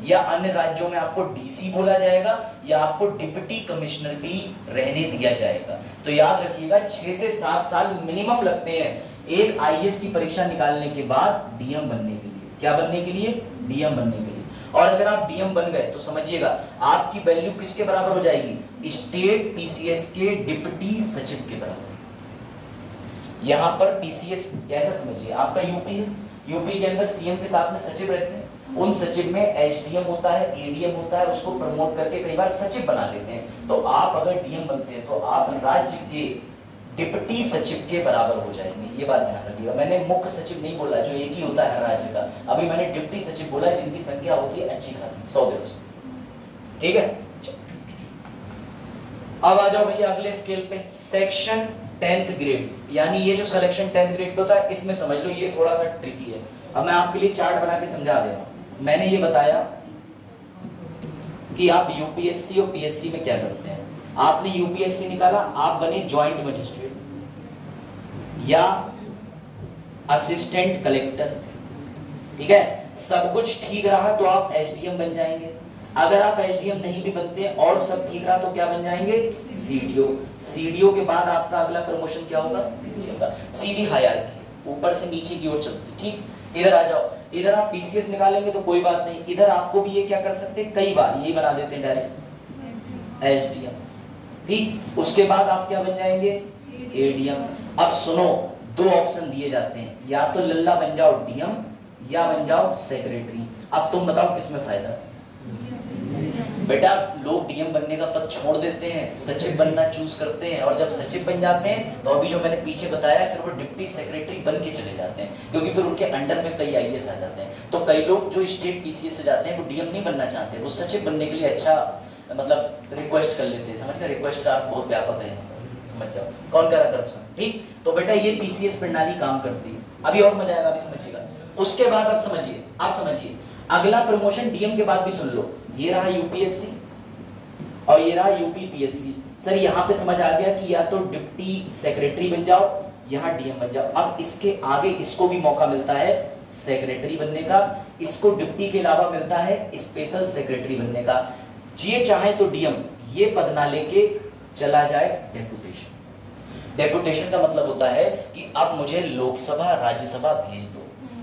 या अन्य राज्यों में आपको डीसी बोला जाएगा, या आपको डिप्टी कमिश्नर भी रहने दिया जाएगा। तो याद रखिएगा 6 से 7 साल मिनिमम लगते हैं एक आईएएस की परीक्षा निकालने के बाद डीएम बनने के लिए। क्या बनने के लिए? डीएम बनने के लिए। और अगर आप डीएम बन गए तो समझिएगा आपकी वैल्यू किसके बराबर हो जाएगी? स्टेट पीसीएस के डिप्टी सचिव के बराबर। यहां पर पीसीएस ऐसा समझिए, आपका यूपी है, यूपी के अंदर सीएम के साथ में सचिव रहते हैं, उन सचिव में एसडीएम होता है, एडीएम होता है, उसको प्रमोट करके कई बार सचिव बना लेते हैं। तो आप अगर डीएम बनते हैं तो आप राज्य के डिप्टी सचिव के बराबर हो जाएंगे। ये बात ध्यान रखिएगा, मैंने मुख्य सचिव नहीं बोला जो एक ही होता है हर राज्य का, अभी मैंने डिप्टी सचिव बोला है जिनकी संख्या होती है अच्छी खासी 100-150। ठीक है, अब आ जाओ भैया अगले स्केल पे, सेक्शन 10th ग्रेड, यानी ये जो सिलेक्शन 10th ग्रेड होता है इसमें समझ लो ये थोड़ा सा ट्रिकी है। अब मैं आपके लिए चार्ट बना के समझा दे रहा हूं। मैंने ये बताया कि आप यूपीएससी और पीएससी में क्या करते हैं। आपने यूपीएससी निकाला, आप बने ज्वाइंट मजिस्ट्रेट या असिस्टेंट कलेक्टर, ठीक है, सब कुछ ठीक रहा तो आप एसडीएम बन जाएंगे। अगर आप एसडीएम नहीं भी बनते और सब ठीक रहा तो क्या बन जाएंगे, सीडीओ। सीडीओ के बाद आपका अगला प्रमोशन क्या होगा, सीधी हायरार्की, ऊपर से नीचे की ओर चलती। ठीक, इधर आ जाओ, इधर आप पीसीएस निकालेंगे तो कोई बात नहीं, इधर आपको भी ये क्या कर सकते हैं, कई बार ये बना देते हैं डायरेक्ट एसडीएम। ठीक, उसके बाद आप क्या बन जाएंगे, एडीएम। अब सुनो, दो ऑप्शन दिए जाते हैं, या तो लल्ला बन जाओ डीएम या बन जाओ सेक्रेटरी। अब तुम बताओ किसमें फायदा है। बेटा लोग डीएम बनने का पद छोड़ देते हैं, सचिव बनना चूज करते हैं, और जब सचिव बन जाते हैं तो अभी जो मैंने पीछे बताया फिर वो डिप्टी सेक्रेटरी बन के चले जाते हैं, क्योंकि फिर उनके अंडर में कई आईएएस आ जाते हैं। तो कई लोग जो स्टेट पीसीएस से जाते हैं वो डीएम नहीं बनना चाहते, वो सचिव बनने के लिए अच्छा मतलब रिक्वेस्ट कर लेते हैं। समझ गए, रिक्वेस्ट का अर्थ बहुत व्यापक है, समझ जाओ कौन कर रहा करप्शन। ठीक, तो बेटा ये पीसीएस प्रणाली काम करती है। अभी और मजा आएगा, अभी समझिएगा। उसके बाद अब समझिए, आप समझिए अगला प्रमोशन डीएम के बाद भी सुन लो, ये रहा यूपीएससी और ये रहा यूपीपीएससी। सर यहाँ पे समझ आ गया कि या तो डिप्टी सेक्रेटरी बन जाओ, यहाँ डीएम बन जाओ। अब इसके आगे इसको भी मौका मिलता है सेक्रेटरी बनने का, इसको डिप्टी के अलावा मिलता है स्पेशल सेक्रेटरी बनने का। ये चाहे तो डीएम ये पद ना लेके चला जाए डेपुटेशन। डेपुटेशन का मतलब होता है कि अब मुझे लोकसभा राज्यसभा भेज दो,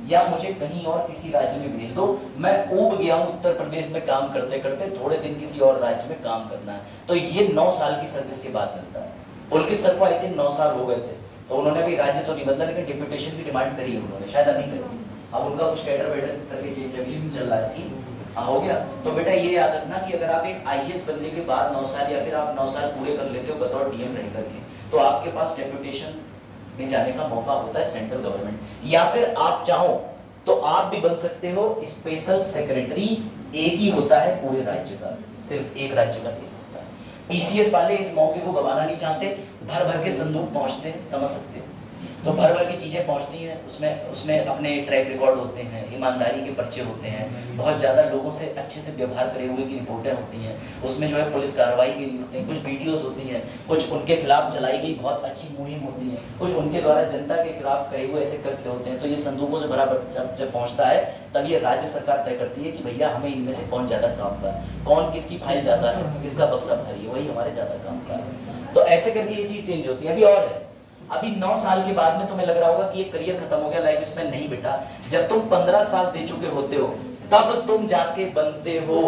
या मुझे कहीं और किसी राज्य में भेज दो, मैं ऊब गया हूं उत्तर प्रदेश में काम करते करते, थोड़े दिन किसी और राज्य में काम करना है। तो ये 9 साल की सर्विस के बाद मिलता है। पुलकित सर को आई थिंक 9 साल हो गए थे, तो उन्होंने भी राज्य तो नहीं बदला लेकिन डिप्यूटेशन की डिमांड करी है उन्होंने, शायद अभी करी। अब उनका कुछ कैडर वेडर करके चेंज अभी चल रहा है सीन, हो गया। तो बेटा ये याद रखना कि अगर आप एक आईएएस बनने के बाद 9 साल या फिर आप 9 साल पूरे कर लेते हो बतौर डीएम रह करके, तो आपके पास डेप्यूटेशन में जाने का मौका होता है सेंट्रल गवर्नमेंट। या फिर आप चाहो तो आप भी बन सकते हो स्पेशल सेक्रेटरी, एक ही होता है पूरे राज्य का, सिर्फ एक राज्य का एक होता है। पीसीएस वाले इस मौके को गंवाना नहीं चाहते, भर भर के संदूक पहुंचते हैं, समझ सकते हो। तो भर भर की चीजें पहुंचती हैं, उसमें अपने ट्रैक रिकॉर्ड होते हैं, ईमानदारी के पर्चे होते हैं, बहुत ज्यादा लोगों से अच्छे से व्यवहार करे हुए की रिपोर्टें होती हैं, उसमें जो है पुलिस कार्रवाई की होती है, कुछ वीडियोस होती हैं, कुछ उनके खिलाफ चलाई गई बहुत अच्छी मुहिम होती है, कुछ उनके द्वारा जनता के खिलाफ करे हुए ऐसे कृत्य होते हैं। तो ये संदूकों से भरा जब पहुंचता है तब ये राज्य सरकार तय करती है कि भैया हमें इनमें से कौन ज्यादा काम का, कौन किसकी फाइल ज्यादा है, किसका बक्सा भारी है, वही हमारे ज्यादा काम का है। तो ऐसे करके ये चीज चेंज होती है। अभी और है, अभी 9 साल के बाद में तुम्हें लग रहा होगा कि ये करियर खत्म हो गया, लाइफ स्पैन नहीं बेटा। जब तुम 15 साल दे चुके होते हो तब तुम जाके बनते हो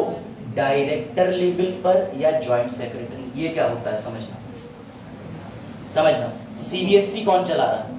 डायरेक्टर लेवल पर या ज्वाइंट सेक्रेटरी। ये क्या होता है समझना, समझना। सीबीएसई कौन चला रहा है,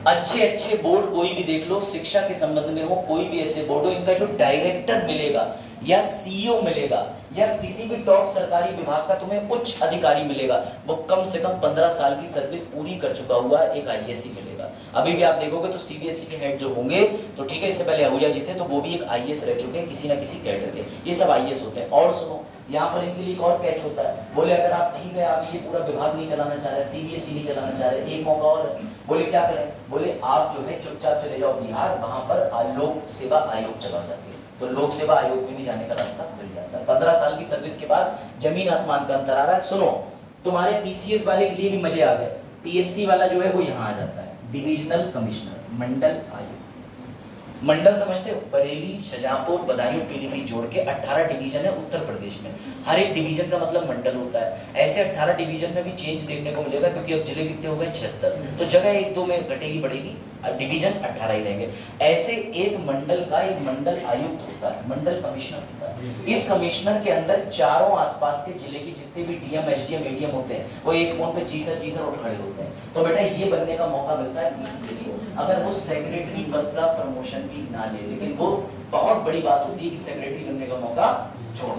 अच्छे अच्छे बोर्ड कोई भी देख लो, शिक्षा के संबंध में हो, कोई भी ऐसे बोर्ड हो, इनका जो डायरेक्टर मिलेगा या सीईओ मिलेगा या किसी भी टॉप सरकारी विभाग का तुम्हें उच्च अधिकारी मिलेगा, वो कम से कम 15 साल की सर्विस पूरी कर चुका हुआ एक आईएएस ही मिलेगा। अभी भी आप देखोगे तो सीबीएसई के हेड जो होंगे, तो ठीक है, इससे पहले आहूजा जी थे तो वो भी एक आईएएस रह चुके हैं किसी ना किसी कैडर के, ये सब आईएएस होते हैं। और सुनो, यहाँ पर इनके लिए एक और कैच होता है, बोले अगर आप ठीक है आप ये पूरा विभाग नहीं चलाना चाह रहे, सीबीएसई नहीं चलाना चाह रहे, एक मौका और है। बोले क्या करें, बोले आप जो है चुपचाप चले जाओ बिहार, वहां पर लोक सेवा आयोग चला जाते, तो लोक सेवा आयोग में भी जाने का रास्ता मिल जाता है। 15 साल की सर्विस के बाद जमीन आसमान का अंतर आ रहा है। सुनो, तुम्हारे पीसीएस वाले के लिए भी मजे आ गए, पीएससी वाला जो है वो यहाँ आ जाता है, डिविजनल कमिश्नर, मंडल आयुक्त। मंडल समझते हो, बरेली, शाहजहांपुर, बदायूं, पीलीभीत जोड़ के 18 डिवीजन है उत्तर प्रदेश में, हर एक डिवीजन का मतलब मंडल होता है। ऐसे 18 डिवीजन में भी चेंज देखने को मिलेगा, क्योंकि अब जिले कितने हो गए 76, तो जगह 1-2 में घटेगी बढ़ेगी, डिवीजन 18 ही रहेंगे। ऐसे एक मंडल का एक मंडल आयुक्त होता है, मंडल कमिश्नर होता है। इस कमिश्नर के अंदर चारों आसपास के जिले के जितने भी डीएम, एसडीएम, एडीएम होते हैं, वो एक फोन पे जी सर उठ खड़े होते हैं। तो बेटा ये बनने का मौका मिलता है पीसीएस को, अगर वो सेक्रेटरी पद का प्रमोशन भी ना ले, लेकिन वो बहुत बड़ी बात होती है कि सेक्रेटरी बनने का मौका छोड़।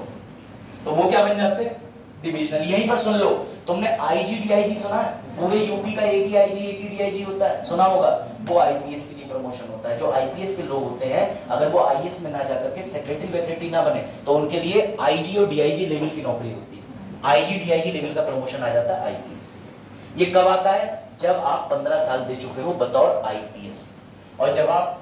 तो वो क्या बन जाते हैं, डिविजनल। यहीं पर सुन लो, तुमने आईजी डीआईजी सुना है? पूरे यूपी का एक ही आईजी एक ही डीआईजी होता है, सुना होगा। वो आईपीएस के लिए प्रमोशन होता है। जो आईपीएस के लोग होते हैं, अगर वो आईएएस में ना जाकर के सेक्रेटरी वेक्रेटरी ना बने तो उनके लिए आईजी और डीआईजी लेवल की नौकरी होती है। आईजी डीआईजी लेवल का प्रमोशन आ जाता है आईपीएस। ये कब आता है? जब आप 15 साल दे चुके हो बतौर आईपीएस, और जब आप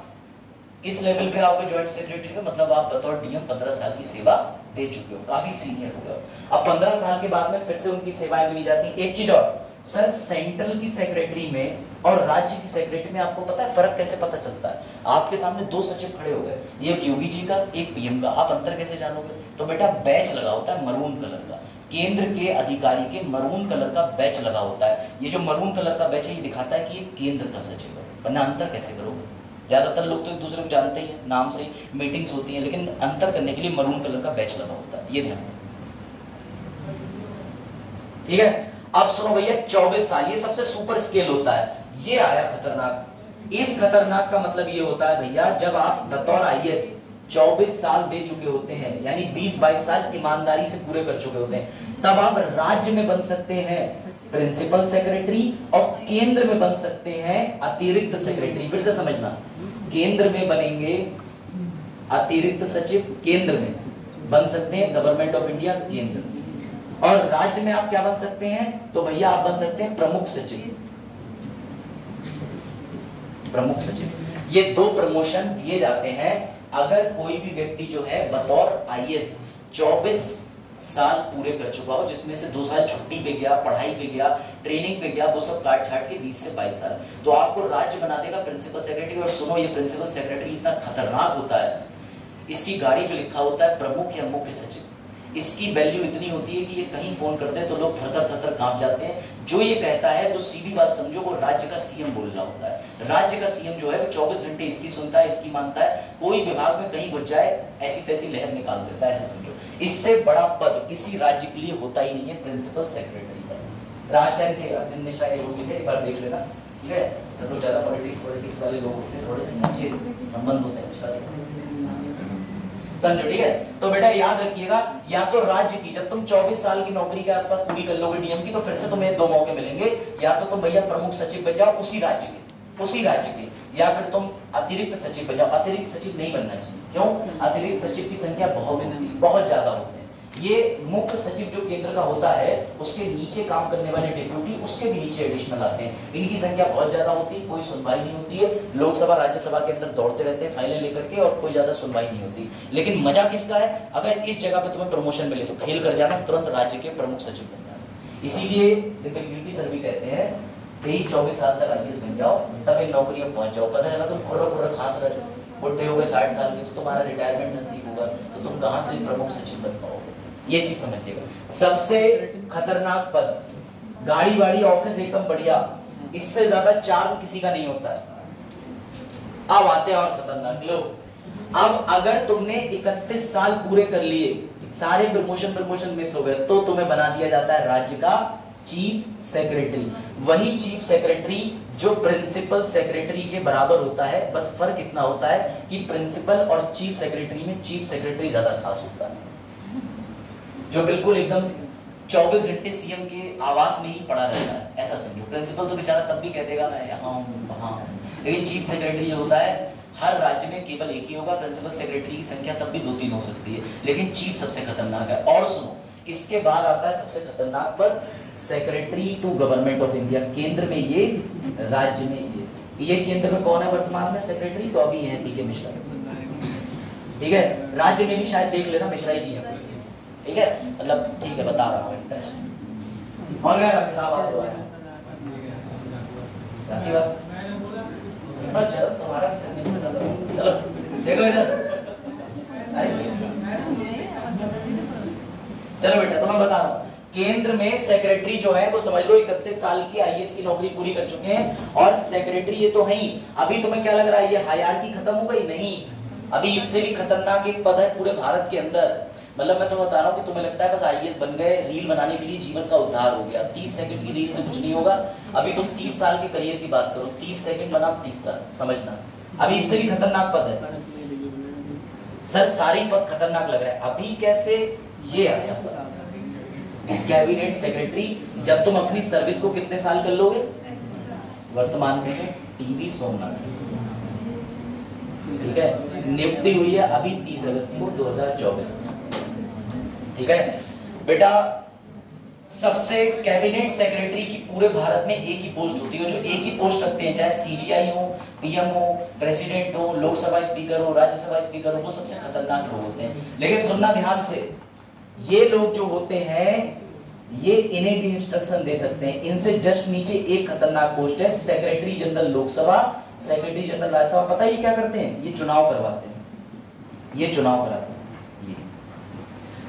इस लेवल पे आओगे ज्वाइंट सेक्रेटरी का, मतलब आप बतौर डीएम 15 साल की सेवा दे चुके हो, काफी सीनियर हो गए। अब 15 साल के बाद में फिर से उनकी सेवाएं मिली जाती है। एक चीज और सर, सेंट्रल की सेक्रेटरी में और राज्य की सेक्रेटरी में आपको पता है फर्क कैसे पता चलता है? आपके सामने दो सचिव खड़े हो गए, एक योगी जी का एक पीएम का, आप अंतर कैसे जानोगे? तो बेटा बैच लगा होता है मरून कलर का, केंद्र के अधिकारी के मरून कलर का बैच लगा होता है। ये जो मरून कलर का बैच है ये दिखाता है कि ये केंद्र का सचिव है, वरना अंतर कैसे करोगे? ज्यादातर लोग तो एक दूसरे को जानते ही हैं, नाम से मीटिंग्स होती हैं, लेकिन अंतर करने के लिए मरून कलर का बैच लगा होता है, ये ध्यान रखना। ठीक है, अब सुनो भैया, 24 साल ये सबसे सुपर स्केल होता है। ये आया खतरनाक। इस खतरनाक का मतलब ये होता है भैया, जब आप बतौर आईएएस 24 साल दे चुके होते हैं, यानी 20-22 साल ईमानदारी से पूरे कर चुके होते हैं, तब आप राज्य में बन सकते हैं प्रिंसिपल सेक्रेटरी और केंद्र में बन सकते हैं अतिरिक्त सेक्रेटरी। फिर से समझना, केंद्र में बनेंगे अतिरिक्त सचिव, केंद्र में बन सकते हैं गवर्नमेंट ऑफ इंडिया केंद्र, और राज्य में आप क्या बन सकते हैं? तो भैया आप बन सकते हैं प्रमुख सचिव। प्रमुख सचिव, ये दो प्रमोशन दिए जाते हैं अगर कोई भी व्यक्ति जो है बतौर आईएएस 24 साल पूरे कर चुका हो, जिसमें से 2 साल छुट्टी पे गया, पढ़ाई पे गया, ट्रेनिंग पे गया, वो सब काट छाट के 20 से 22 साल, तो आपको राज्य बना देगा प्रिंसिपल सेक्रेटरी। और सुनो, ये प्रिंसिपल सेक्रेटरी इतना खतरनाक होता है, इसकी गाड़ी पे लिखा होता है प्रमुख या मुख्य सचिव। इसकी वैल्यू इतनी होती है कि ये कहीं फोन करते हैं तो लोग थर थर कांप जाते हैं। जो ये कहता है वो सीधी बात समझो, वो राज्य का सीएम बोल रहा होता है। राज्य का सीएम जो है वो 24 घंटे इसकी सुनता है, इसकी मानता है। कोई विभाग में कहीं घुस जाए ऐसी तैसी लहर निकाल देता है, ऐसे समझो। इससे बड़ा पद किसी राज्य के लिए होता ही नहीं है प्रिंसिपल सेक्रेटरी का। राजधानी के अरविंद मिश्रा ये लोग थे, एक बार देख लेना, ठीक है। सब लोग ज्यादा पॉलिटिक्स वाले लोग होते हैं, थोड़े से अच्छे संबंध होते हैं, समझो, ठीक है। तो बेटा याद रखिएगा, या तो राज्य की, जब तुम 24 साल की नौकरी के आसपास पूरी कर लोगे डीएम की, तो फिर से तुम्हें 2 मौके मिलेंगे। या तो तुम भैया प्रमुख सचिव बन जाओ उसी राज्य के, या फिर तुम अतिरिक्त सचिव बन जाओ। अतिरिक्त सचिव नहीं बनना चाहिए, क्यों? अतिरिक्त सचिव की संख्या बहुत होती है, बहुत ज्यादा होते हैं। ये मुख्य सचिव जो केंद्र का होता है, उसके नीचे काम करने वाले डिप्यूटी, उसके भी नीचे एडिशनल आते हैं। इनकी संख्या बहुत ज्यादा होती है, कोई सुनवाई नहीं होती है। लोकसभा राज्यसभा के अंदर दौड़ते रहते हैं फाइलें लेकर के, और कोई ज्यादा सुनवाई नहीं होती। लेकिन मजा किसका है? अगर इस जगह पे तुम्हें प्रमोशन मिले तो खेल कर जाना, तुरंत राज्य के प्रमुख सचिव बन जाना। इसीलिए कीर्ति सर भी कहते हैं 23-24 साल तक आईएएस बन जाओ, तब इन नौकरी में पहुंच जाओ। पता चला तुम खुर्रा खास रह जाओ, बुढ़े हो गए 60 साल के, तो तुम्हारा रिटायरमेंट नजदीक होगा, तो तुम कहां से प्रमुख सचिव बन पाओगे? ये चीज समझिएगा। सबसे खतरनाक पद, गाड़ी वाड़ी ऑफिस एकदम बढ़िया, इससे ज्यादा चार्म किसी का नहीं होता है। अब आते हैं और खतरनाक लोग। अब अगर तुमने 31 साल पूरे कर लिए, सारे प्रमोशन मिस हो गए, तो तुम्हें बना दिया जाता है राज्य का चीफ सेक्रेटरी। वही चीफ सेक्रेटरी जो प्रिंसिपल सेक्रेटरी के बराबर होता है, बस फर्क इतना होता है कि प्रिंसिपल और चीफ सेक्रेटरी में चीफ सेक्रेटरी ज्यादा खास होता है, जो बिल्कुल एकदम 24 घंटे सीएम के आवास में ही पड़ा रहता है, ऐसा समझो। प्रिंसिपल तो बेचारा तब भी कह देगा मैं यहाँ हूँ वहाँ हूँ, लेकिन चीफ सेक्रेटरी जो होता है हर राज्य में केवल एक ही होगा। प्रिंसिपल सेक्रेटरी की संख्या तब भी 2-3 हो सकती है, लेकिन चीफ सबसे खतरनाक है। और सुनो, इसके बाद आता है सबसे खतरनाक पद, secretary to government of India. केंद्र में ये, राज्य में ये केंद्र में कौन है वर्तमान में सेक्रेटरी? तो अभी है पीके मिश्रा, ठीक है। राज्य में भी शायद देख लेना मिश्रा जी है, ठीक है। मतलब ठीक है, बता रहा हूँ। और क्या साहब आप लोग अच्छा तुम्हारा भी सर नहीं, चलो देखो इधर। चलो बेटा, तो मैं बता रहा हूँ, केंद्र में सेक्रेटरी जो है वो समझ लो 31 साल की आईएएस की नौकरी पूरी कर चुके हैं, और सेक्रेटरी ये तो है ही। अभी तुम्हें क्या लग रहा है ये हायरार्की खत्म हो गई? नहीं, अभी इससे भी खतरनाक एक पद है पूरे भारत के अंदर। मतलब मैं तुम्हें बता रहा हूँ कि तुम्हें लगता है बस आईएएस बन गए, रील बनाने के लिए जीवन का उद्धार हो गया। 30 सेकंड की रील से कुछ नहीं होगा। अभी तुम 30 साल के करियर की बात करो, 30 सेकंड बनाम 30 साल, समझना। अभी इससे भी खतरनाक पद है। सर सारे पद खतरनाक लग रहा है। अभी कैसे ये आया कैबिनेट सेक्रेटरी। जब तुम अपनी सर्विस को कितने साल कर लोगे? वर्तमान में टीवी सोमनाथ, ठीक है, नियुक्ति हुई है अभी 30 अगस्त को 2024। ठीक है बेटा, सबसे कैबिनेट सेक्रेटरी की पूरे भारत में एक ही पोस्ट होती है। जो एक ही पोस्ट रखते हैं, चाहे सीजीआई हो, पीएम हो, प्रेसिडेंट हो, लोकसभा स्पीकर हो, राज्यसभा स्पीकर हो, वो सबसे खतरनाक लोग होते हैं। लेकिन सुनना ध्यान से, ये लोग जो होते हैं ये इन्हें भी इंस्ट्रक्शन दे सकते हैं। इनसे जस्ट नीचे एक खतरनाक पोस्ट है, secretary general Lok Sabha, secretary general Rajya Sabha. पता है ये क्या करते हैं? ये चुनाव करवाते हैं, ये चुनाव कराते हैं।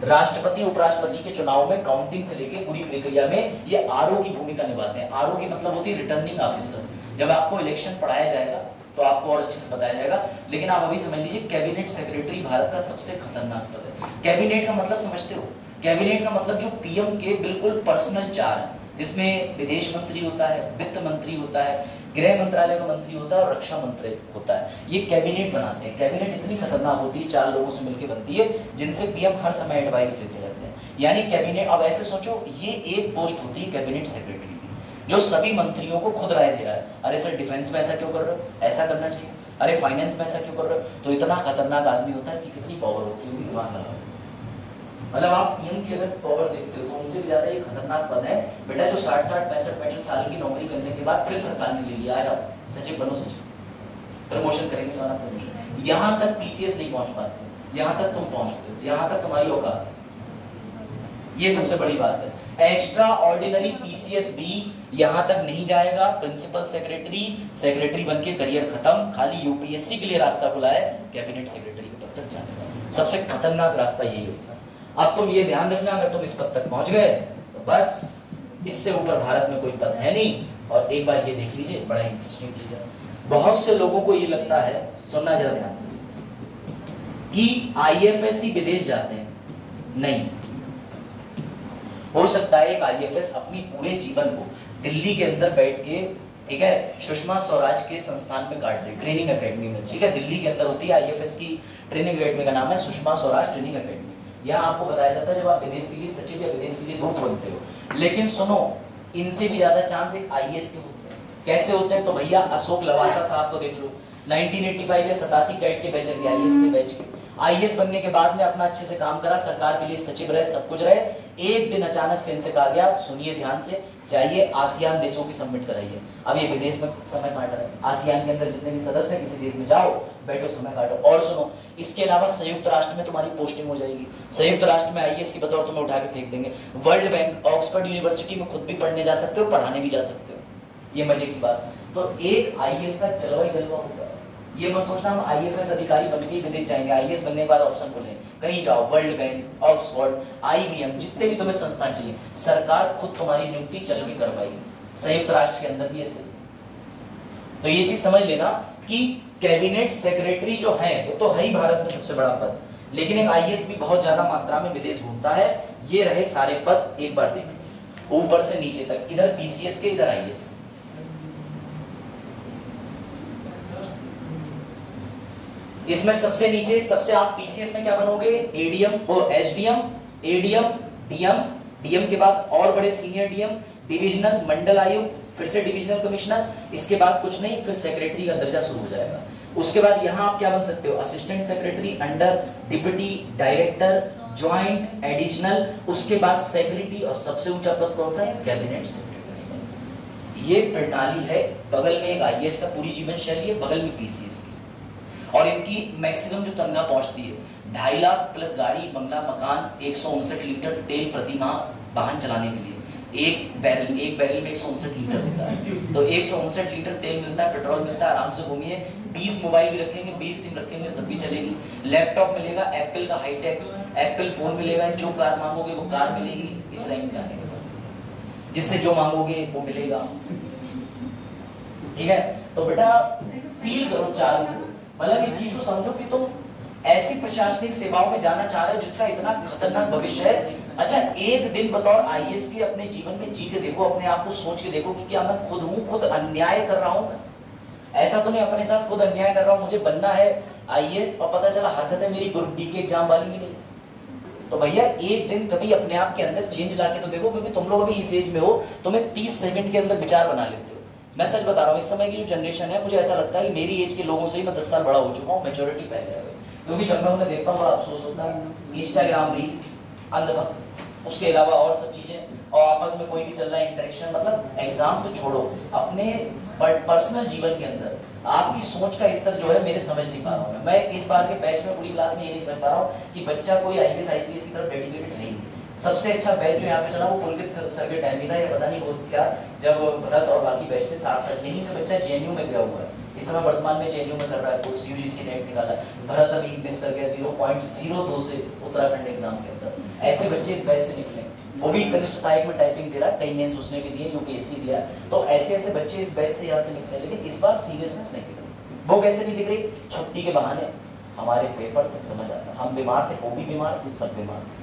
राष्ट्रपति उपराष्ट्रपति के चुनाव में काउंटिंग से लेके पूरी प्रक्रिया में ये आरओ की भूमिका निभाते हैं। आरओ की मतलब होती है रिटर्निंग ऑफिसर। जब आपको इलेक्शन पढ़ाया जाएगा तो आपको और अच्छे से बताया जाएगा, लेकिन आप अभी समझ लीजिए कैबिनेट सेक्रेटरी भारत का सबसे खतरनाक पद है। कैबिनेट का मतलब समझते हो? कैबिनेट का मतलब जो पीएम के बिल्कुल पर्सनल चार है, जिसमें विदेश मंत्री होता है, वित्त मंत्री होता है, गृह मंत्रालय का मंत्री होता है और रक्षा मंत्री होता है। ये कैबिनेट बनाते हैं। कैबिनेट इतनी खतरनाक होती है, चार लोगों से मिलकर बनती है, जिनसे पीएम हर समय एडवाइस देते रहते हैं। यानी कैबिनेट, अब ऐसे सोचो, ये एक पोस्ट होती है कैबिनेट सेक्रेटरी की, जो सभी मंत्रियों को खुद राय दे रहा है। अरे सर डिफेंस में ऐसा क्यों कर रहे हो, ऐसा करना चाहिए। अरे फाइनेंस में ऐसा क्यों कर रहे हो। तो इतना खतरनाक आदमी होता है, इसकी कितनी पावर होती है, दिमाग लगाओ। मतलब आप पीएम की अगर पावर देखते हो तो उनसे भी ज्यादा ये खतरनाक पद है बेटा। जो 60-60, 65-65 साल की नौकरी करने के बाद फिर सरकार ने ले लिया, आ जाओ सचिव बनो, सचिव प्रमोशन करेंगे तुम्हारा प्रमोशन। यहाँ तक पीसीएस नहीं पहुंच पाते, यहाँ तक तुम पहुंचते हो, यहाँ तक तुम्हारी औकात। ये सबसे बड़ी बात है। एक्स्ट्रा ऑर्डिनरी पीसीएस भी यहाँ तक नहीं जाएगा। प्रिंसिपल सेक्रेटरी, सेक्रेटरी बनके करियर खत्म, खाली यूपीएससी के लिए रास्ता खुला है कैबिनेट सेक्रेटरी के पद तक जाने का। सबसे खतरनाक रास्ता यही होता है। अब तुम ये ध्यान रखना, अगर तुम इस पद तक पहुंच गए तो बस, इससे ऊपर भारत में कोई पद है नहीं। और एक बार ये देख लीजिए, बड़ा इंटरेस्टिंग चीज है। बहुत से लोगों को ये लगता है, सुनना जरा ध्यान से, कि आईएफएस ही विदेश जाते हैं। नहीं, हो सकता है एक आईएफएस अपनी पूरे जीवन को दिल्ली के अंदर बैठ के, ठीक है, सुषमा स्वराज के संस्थान में काट दे, ट्रेनिंग एकेडमी में। ठीक है, दिल्ली के अंदर होती है आईएफएस की ट्रेनिंग एकेडमी, का नाम है सुषमा स्वराज ट्रेनिंग एकेडमी। यहाँ आपको बताया जाता है जब आप विदेश के लिए सचिव या विदेश के लिए दूत बनते हो। लेकिन सुनो, इनसे भी ज्यादा चांस एक आईएएस के होते हैं। कैसे होते हैं? तो भैया अशोक लवासा साहब को देख लो, 1985 या 87 कैट के बैच के आईएएस के बैच के। आईएएस बनने के बाद में अपना अच्छे से काम करा, सरकार के लिए सचिव रहे, सब कुछ रहे। एक दिन अचानक से इनसे कहा गया, सुनिए ध्यान से, जाइए आसियान देशों की सबमिट कराइए। अब ये विदेश में समय काट रहे हैं, आसियान के अंदर जितने भी सदस्य हैं, किसी देश में जाओ, बैठो, समय काटो। और सुनो, इसके अलावा संयुक्त राष्ट्र में तुम्हारी पोस्टिंग हो जाएगी। संयुक्त राष्ट्र में आईएएस की बतौर तुम्हें उठा के फेंक देंगे। वर्ल्ड बैंक, ऑक्सफोर्ड यूनिवर्सिटी में खुद भी पढ़ने जा सकते हो, पढ़ाने भी जा सकते हो। ये मजे की बात। तो एक आईएएस का जलवा ही जलवा होगा। ये मत सोचना हम आईएफएस अधिकारी बनके विदेश जाएंगे। आईएएस बनने के बाद ऑप्शन खोलें, कहीं जाओ, वर्ल्ड बैंक, ऑक्सफोर्ड, आईबीएम, जितने भी तुम्हें संस्थान चाहिए, सरकार खुद तुम्हारी नियुक्ति चल के करवाएगी। संयुक्त राष्ट्र के अंदर भी ऐसे। तो ये चीज समझ लेना कि कैबिनेट सेक्रेटरी जो है वो तो है ही भारत में सबसे बड़ा पद, लेकिन एक आईएएस भी बहुत ज्यादा मात्रा में विदेश घूमता है। ये रहे सारे पद, एक बार देखें ऊपर से नीचे तक, इधर पीसीएस के, इधर आईएएस। इसमें सबसे नीचे, सबसे आप पीसीएस में क्या बनोगे? एडीएम, वो एसडीएम, एडीएम, डीएम, डीएम के बाद और बड़े सीनियर डीएम, डिविजनल, मंडल आयुक्त, फिर से डिविजनल कमिश्नर, इसके बाद कुछ नहीं, फिर सेक्रेटरी का दर्जा शुरू हो जाएगा। उसके बाद यहां आप क्या बन सकते हो? Assistant secretary, under, deputy, director, joint, additional, उसके बाद सेक्रेटरी, और सबसे ऊंचा पद कौन सा है? Cabinet secretary. ये प्रणाली है। बगल में एक आईएएस का पूरी जीवन शैली है, बगल में पीसीएस की। और इनकी मैक्सिमम जो तनख्वाह पहुंचती है 2.5 लाख प्लस गाड़ी, बंगला, मकान, 159 लीटर तेल प्रति माह वाहन चलाने के लिए। एक बैरल में 159 लीटर मिलता है, तो 159 लीटर तेल मिलता है, पेट्रोल मिलता है, आराम से घूमिए। 20 मोबाइल भी रखेंगे, 20 सिम रखेंगे, सब भी चलेगी। लैपटॉप मिलेगा, एप्पल का हाईटेक एप्पल फोन मिलेगा, जो कार मांगोगे वो कार मिलेगी। इस लाइन में आने के बाद जिससे जो मांगोगे वो मिलेगा। ठीक है, तो बेटा फील करो, चालू मतलब इस चीज को समझो कि तुम ऐसी प्रशासनिक सेवाओं में जाना चाह रहे हो जिसका इतना खतरनाक भविष्य है। अच्छा, एक दिन बतौर आईएएस के अपने जीवन में जी के देखो, अपने आप को सोच के देखो कि क्या मैं खुद हूं, खुद अन्याय कर रहा हूं। ऐसा तो नहीं अपने साथ खुद अन्याय कर रहा हूं, मुझे बनना है आईएएस और पता चला हरकतें मेरी ग्रुप डी के एग्जाम वाली भी नहीं। तो भैया एक दिन कभी अपने आप के अंदर चेंज लाके तो देखो, क्योंकि तुम लोग अभी इस एज में हो, तुम्हें 30 सेकंड के अंदर विचार बना लेते हो। मैं सच बता रहा हूँ, इस समय की जो जनरेशन है, मुझे ऐसा लगता है कि मेरी एज के लोगों से ही मैं 10 साल बड़ा हो चुका हूँ, मेच्योरिटी पहले है। क्योंकि जब मैं उन्हें देखता हूँ बड़ा अफसोस होता है। इंस्टाग्राम रील, अंधभक्त, उसके अलावा और सब चीजें, और आपस में कोई भी चल रहा है इंटरेक्शन, मतलब एग्जाम तो छोड़ो, अपने पर्सनल जीवन के अंदर आपकी सोच का स्तर जो है मेरे समझ नहीं पा रहा हूँ। मैं इस बार के बैच में पूरी क्लास में ये नहीं समझ पा रहा हूँ कि बच्चा कोई आईएएस आईपीएस की तरफ डेडिकेटेड नहीं। सबसे अच्छा बैच जो यहाँ पे चला वो पुलकित सर के टाइम में था, या पता नहीं वो क्या, जब भरत और बाकी बैच में सार्थक, यहीं से बच्चा जेएनयू में गया हुआ है, इस समय वर्तमान में जेएनयू में कर रहा है कोर्स, यूजीसी नेट निकाला। भरत अभी मिस कर गया 0.02 से उत्तराखंड एग्जाम के अंदर। ऐसे बच्चे इस बैच से निकले, वो भी कनिष्ठ सहायक में टाइपिंग दे रहा है, कई मेंस उसने भी दिए, यूपीएससी दिया। तो ऐसे ऐसे बच्चे इस बैच से यहाँ से निकले, लेकिन इस बार सीरियसनेस नहीं दिख रही। वो कैसे नहीं दिख रही? छुट्टी के बहाने हमारे पेपर थे, समझ आता, हम बीमार थे, वो भी बीमार थे, सब बीमार थे।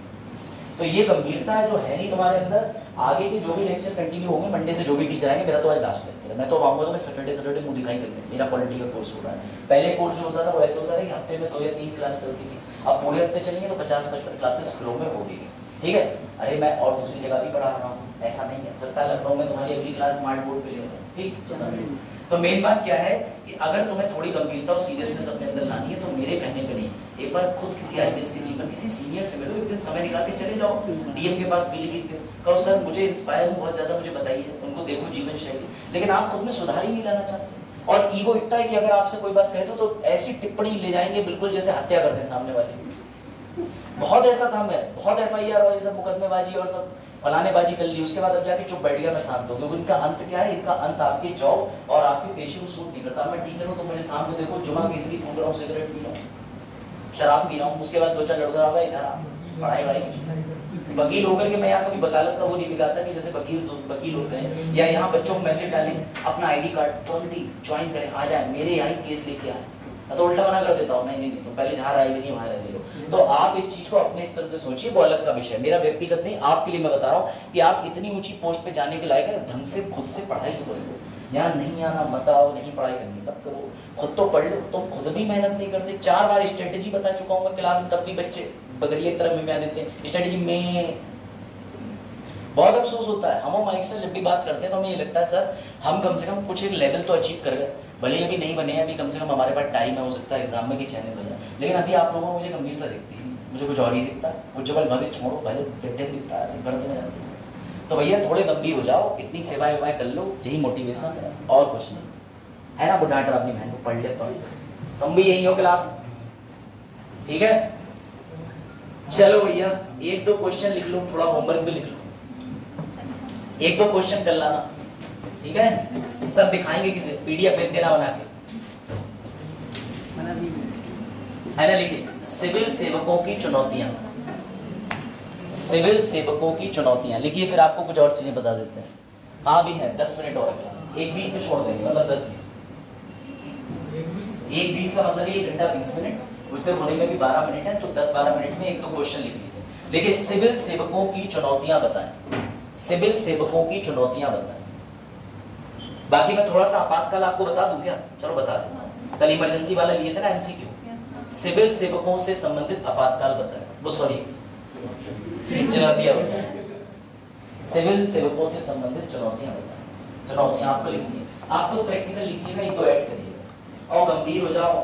तो ये गंभीरता जो है नहीं तुम्हारे अंदर। आगे के जो भी लेक्चर कंटिन्यू होंगे, मंडे से जो भी टीचर आएंगे, मेरा तो आज लास्ट लेक्चर है, मैं तो आऊंगा तो मैं सैटरडे मुंह दिखाई करके, मेरा पॉलिटी का कोर्स हो रहा है। पहले कोर्स जो होता था वो ऐसे होता था कि हफ्ते में 2 या 3 क्लास चलती थी, अब पूरे हफ्ते चलेंगे तो 50-55 क्लासेस फ्लो में होगी, ठीक है। अरे मैं और दूसरी जगह भी पढ़ा रहा हूँ, ऐसा नहीं है, सकता है लखनऊ में तुम्हारी अगली क्लास स्मार्ट बोर्ड पे ले हो, ठीक। तो मेन बात क्या है कि अगर तुम्हें थोड़ी गंभीरता और सीरियसनेस अपने अंदर लानी है तो मेरे कहने पे नहीं, एक बार खुद किसी आईपीएस के जीवन, किसी सीनियर से मिलो, एक दिन समय निकाल के चले जाओ डीएम के पास, मिली भी कहो सर मुझे इंस्पायर बहुत ज्यादा, मुझे बताइए, उनको देखो जीवन शैली, लेकिन आप खुद में सुधार ही नहीं लाना चाहते। और ईगो इतना है कि अगर आपसे कोई बात कहे तो ऐसी टिप्पणी ले जाएंगे बिल्कुल जैसे हत्या करते हैं सामने वाले। बहुत ऐसा था, मैं बहुत एफआईआर और ये सब मुकदमेबाजी और सब फलानेबाजी कर ली, उसके बाद अब जाके चुप बैठ गया, मैं शांत हो गया। उनका अंत क्या है? इनका अंत आपके जॉब और आपके पेशे को सूट नहीं करता। मैं टीचर हूँ तो मुझे सामने देखो, जुमा केसरी फूक रहा हूँ, सिगरेट पी रहा हूँ, शराब पी रहा हूँ, उसके बाद 2-4 लड़का आ गए इधर पढ़ाई वकील होकर के मैं यहाँ कभी वकालत का वो नहीं दिखाता कि जैसे वकील होते हैं, या यहाँ बच्चों को मैसेज डालें अपना आईडी कार्ड तुरंत ही ज्वाइन करें, आ जाए मेरे यहाँ केस लेके आए, मैं तो उल्टा मना कर देता हूँ, नहीं तो पहले जहाँ राय लेनी वहाँ रह लो। तो आप इस चीज को अपने स्तर से सोचिए, वो अलग का विषय है, मेरा व्यक्तिगत नहीं, आपके लिए मैं बता रहा हूँ कि आप इतनी ऊंची पोस्ट पे जाने के लायक है, ढंग से खुद से पढ़ाई तो करो। यहाँ नहीं आना मत आओ, नहीं पढ़ाई करनी मत करो, खुद तो पढ़ लो। तुम खुद भी मेहनत नहीं करते, 4 बार स्ट्रेटेजी बता चुका हूँ क्लास में, तब भी बच्चे बगड़िए की तरफ में क्या देते हैं स्ट्रेटेजी में। बहुत अफसोस होता है, हम माइक से जब भी बात करते हैं तो हमें ये लगता है सर हम कम से कम कुछ एक लेवल तो अचीव कर गए, भले ही अभी नहीं बने हैं, अभी कम से कम हमारे पास टाइम है, हो सकता है एग्जाम में की चैनल बन जाए, लेकिन अभी आप लोगों को मुझे गंभीरता दिखती है, मुझे कुछ और ही दिखता है, उज्जवल भविष्य छोड़ो, पहले गड्ढे दिखता है, ऐसे गलत में जाते हैं। तो भैया थोड़े गंभीर हो जाओ, इतनी सेवाएं कर लो, यही मोटिवेशन है और कुछ नहीं है ना। बुढ़ा कर अपनी बहन को पढ़ ले, तुम भी यही हो क्लास में, ठीक है। चलो भैया 1-2 क्वेश्चन लिख लो, थोड़ा होमवर्क भी लिख लो, 1-2 क्वेश्चन कर लाना, ठीक है। सब दिखाएंगे किसे, पीडीएफ भेज देना बना के, है ना। लिखिए सिविल सेवकों की चुनौतियां, सिविल सेवकों की चुनौतियां लिखिए, फिर आपको कुछ और चीजें बता देते हैं। हाँ भी है, 10 मिनट और क्लास, 1:20 में छोड़ देंगे, मतलब 10:20, 1:20 का मतलब 1 घंटा 20 मिनट, उससे होने में भी 12 मिनट है, तो 10-12 मिनट में 1-2 क्वेश्चन लिख लीजिए। देखिए सिविल सेवकों की चुनौतियां बताएं, सिविल सेवकों की चुनौतियां बताएं। बाकी मैं थोड़ा सा आपातकाल आपको बता दूं क्या? चलो बता दें, कल इमरजेंसी वाला लिए थे ना एमसीक्यू, सिविल सेवकों से संबंधित आपातकाल बताएं, वो सॉरी चुनौतियां बताएं, सिविल सेवकों से संबंधित चुनौतियां बताएं। चुनौतियां आपको लिखनी है, आपको प्रैक्टिकल लिखिएगा, ये तो ऐड करिएगा, और गंभीर हो जाओ,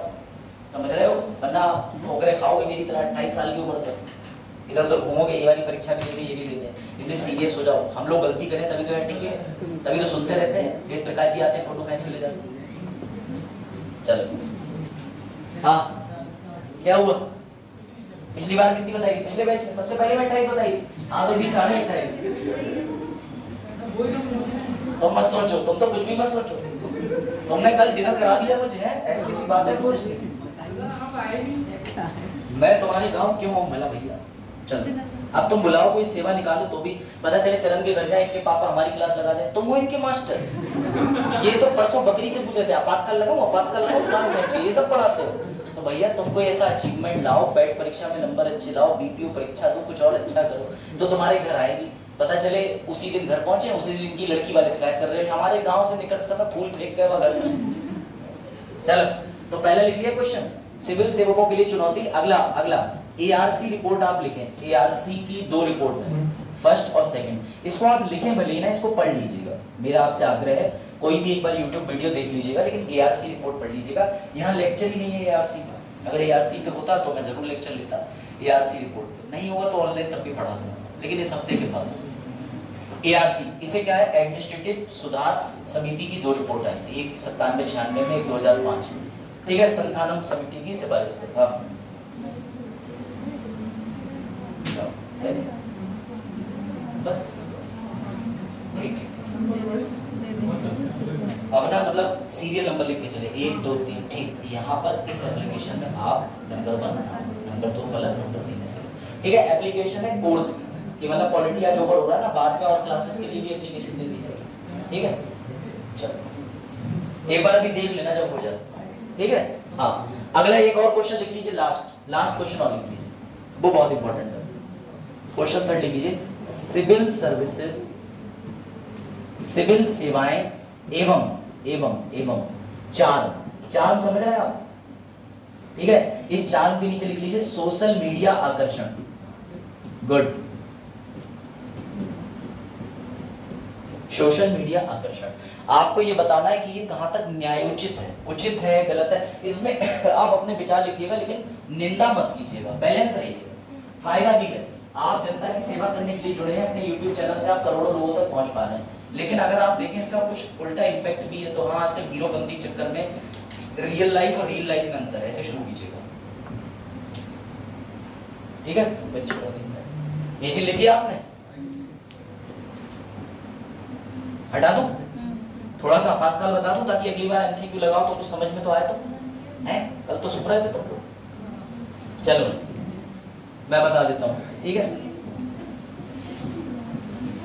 समझ रहे हो, वरना ठोकरे खाओगे मेरी तरह 28 साल की उम्र तक, इधर उधर घूमोगे, ये वाली परीक्षा भी दे ये भी दे दें, इसलिए सीरियस हो जाओ। हम लोग गलती करें तभी तो यहाँ टिके, तभी तो सुनते रहते हैं, वेद प्रकाश जी आते हैं फोटो खींच के ले जाते। चलो हाँ क्या हुआ, पिछली बार कितनी बताई, पिछले बैच में सबसे पहले में 28 बताई, हाँ तो 20 साढ़े 28। तुम मत सोचो, तुम तो कुछ भी मत सोचो, तुमने कल डिनर करा दिया मुझे, है ऐसी किसी बात है सोच के, मैं तुम्हारे गाँव क्यों हूँ भला भैया। चलो अब तुम बुलाओ कोई सेवा निकालो तो भी पता चले चरण के घर जाए, इनके पापा हमारी क्लास लगा दें, तुम वो इनके मास्टर। ये तो परसों बकरी से पूछे थे आपातकाल लगाओ काम ये सब पढ़ाते हो, तो भैया तुम कोई ऐसा अचीवमेंट लाओ, बैठ परीक्षा में नंबर अच्छे लाओ, बीपीओ परीक्षा दो, कुछ और अच्छा करो, तो तुम्हारे घर आएगी, पता चले उसी दिन घर पहुंचे, उसी दिन की लड़की वाले शिकायत कर रहे हैं हमारे गाँव से निकट समय फूल फेंक गए घर। चलो तो पहले लिख लिया क्वेश्चन, सिविल सेवकों के लिए चुनौती। अगला अगला एआरसी रिपोर्ट आप लिखें, एआरसी की 2 रिपोर्ट है, फर्स्ट और सेकंड। इसको आप लिखें भले ही ना, इसको पढ़ लीजिएगा, मेरा आपसे आग्रह है, कोई भी एक बार YouTube वीडियो देख लीजिएगा, लेकिन एआरसी रिपोर्ट पढ़ लीजिएगा। यहाँ लेक्चर ही नहीं है एआरसी का, अगर एआरसी पे होता तो मैं जरूर लेक्चर लेता, एआरसी रिपोर्ट नहीं होगा तो ऑनलाइन तब भी पढ़ा दूंगा, लेकिन इस हफ्ते के बाद। एआरसी इसे क्या है, एडमिनिस्ट्रेटिव सुधार समिति की 2 रिपोर्ट आई थी, एक 97-96 में, एक 2005 में, ठीक है, संथानम समिति की सिफारिश पे। हाँ बस ठीक है, अब ना मतलब सीरियल नंबर लिख के चले 1 2 3, ठीक। यहाँ पर इस एप्लीकेशन में आप नंबर 1 नंबर 2 गलत, नंबर 3 ऐसे, ठीक है। एप्लीकेशन है कोर्स की, मतलब पॉलिटी आज ओवर हो रहा है ना, बाद में और क्लासेस के लिए भी एप्लीकेशन दे दी जाएगी, ठीक है। चलो एक बार भी देख लेना जब हो जाए, ठीक है। हाँ अगला एक और क्वेश्चन लिख लीजिए, लास्ट क्वेश्चन और लिख लीजिए, वो बहुत इंपॉर्टेंट है। क्वेश्चन 3 लिख लीजिए, सिविल सर्विसेज, सिविल सेवाएं एवं एवं एवं चार्म समझ रहे हैं आप, ठीक है। इस चार्म के नीचे लिख लीजिए सोशल मीडिया आकर्षण। गुड, सोशल मीडिया आकर्षण। आपको ये बताना है कि ये कहां तक न्यायोचित है, उचित है, गलत है। इसमें आप अपने विचार लिखिएगा, लेकिन निंदा मत कीजिएगा, बैलेंस रहिएगा, फायदा भी करिए। आप जनता की सेवा करने के लिए जुड़े हैं, अपने YouTube चैनल से आप करोड़ों लोगों तक पहुंच पा रहे हैं, लेकिन अगर आप देखें इसका कुछ उल्टा इम्पैक्ट भी है। तो हाँ, आजकल हीरोबंदी के चक्कर में रियल लाइफ और रियल लाइफ में अंतर है, ऐसे शुरू कीजिएगा, ठीक है बच्चे। ये चीज लिखी आपने, हटा दूं, थोड़ा सा आपातकाल बता दूं ताकि अगली बार MCQ लगाओ तो कुछ समझ में तो आए तो है। कल तो सुन रहे थे तुम, चलो मैं बता देता हूँ, ठीक है।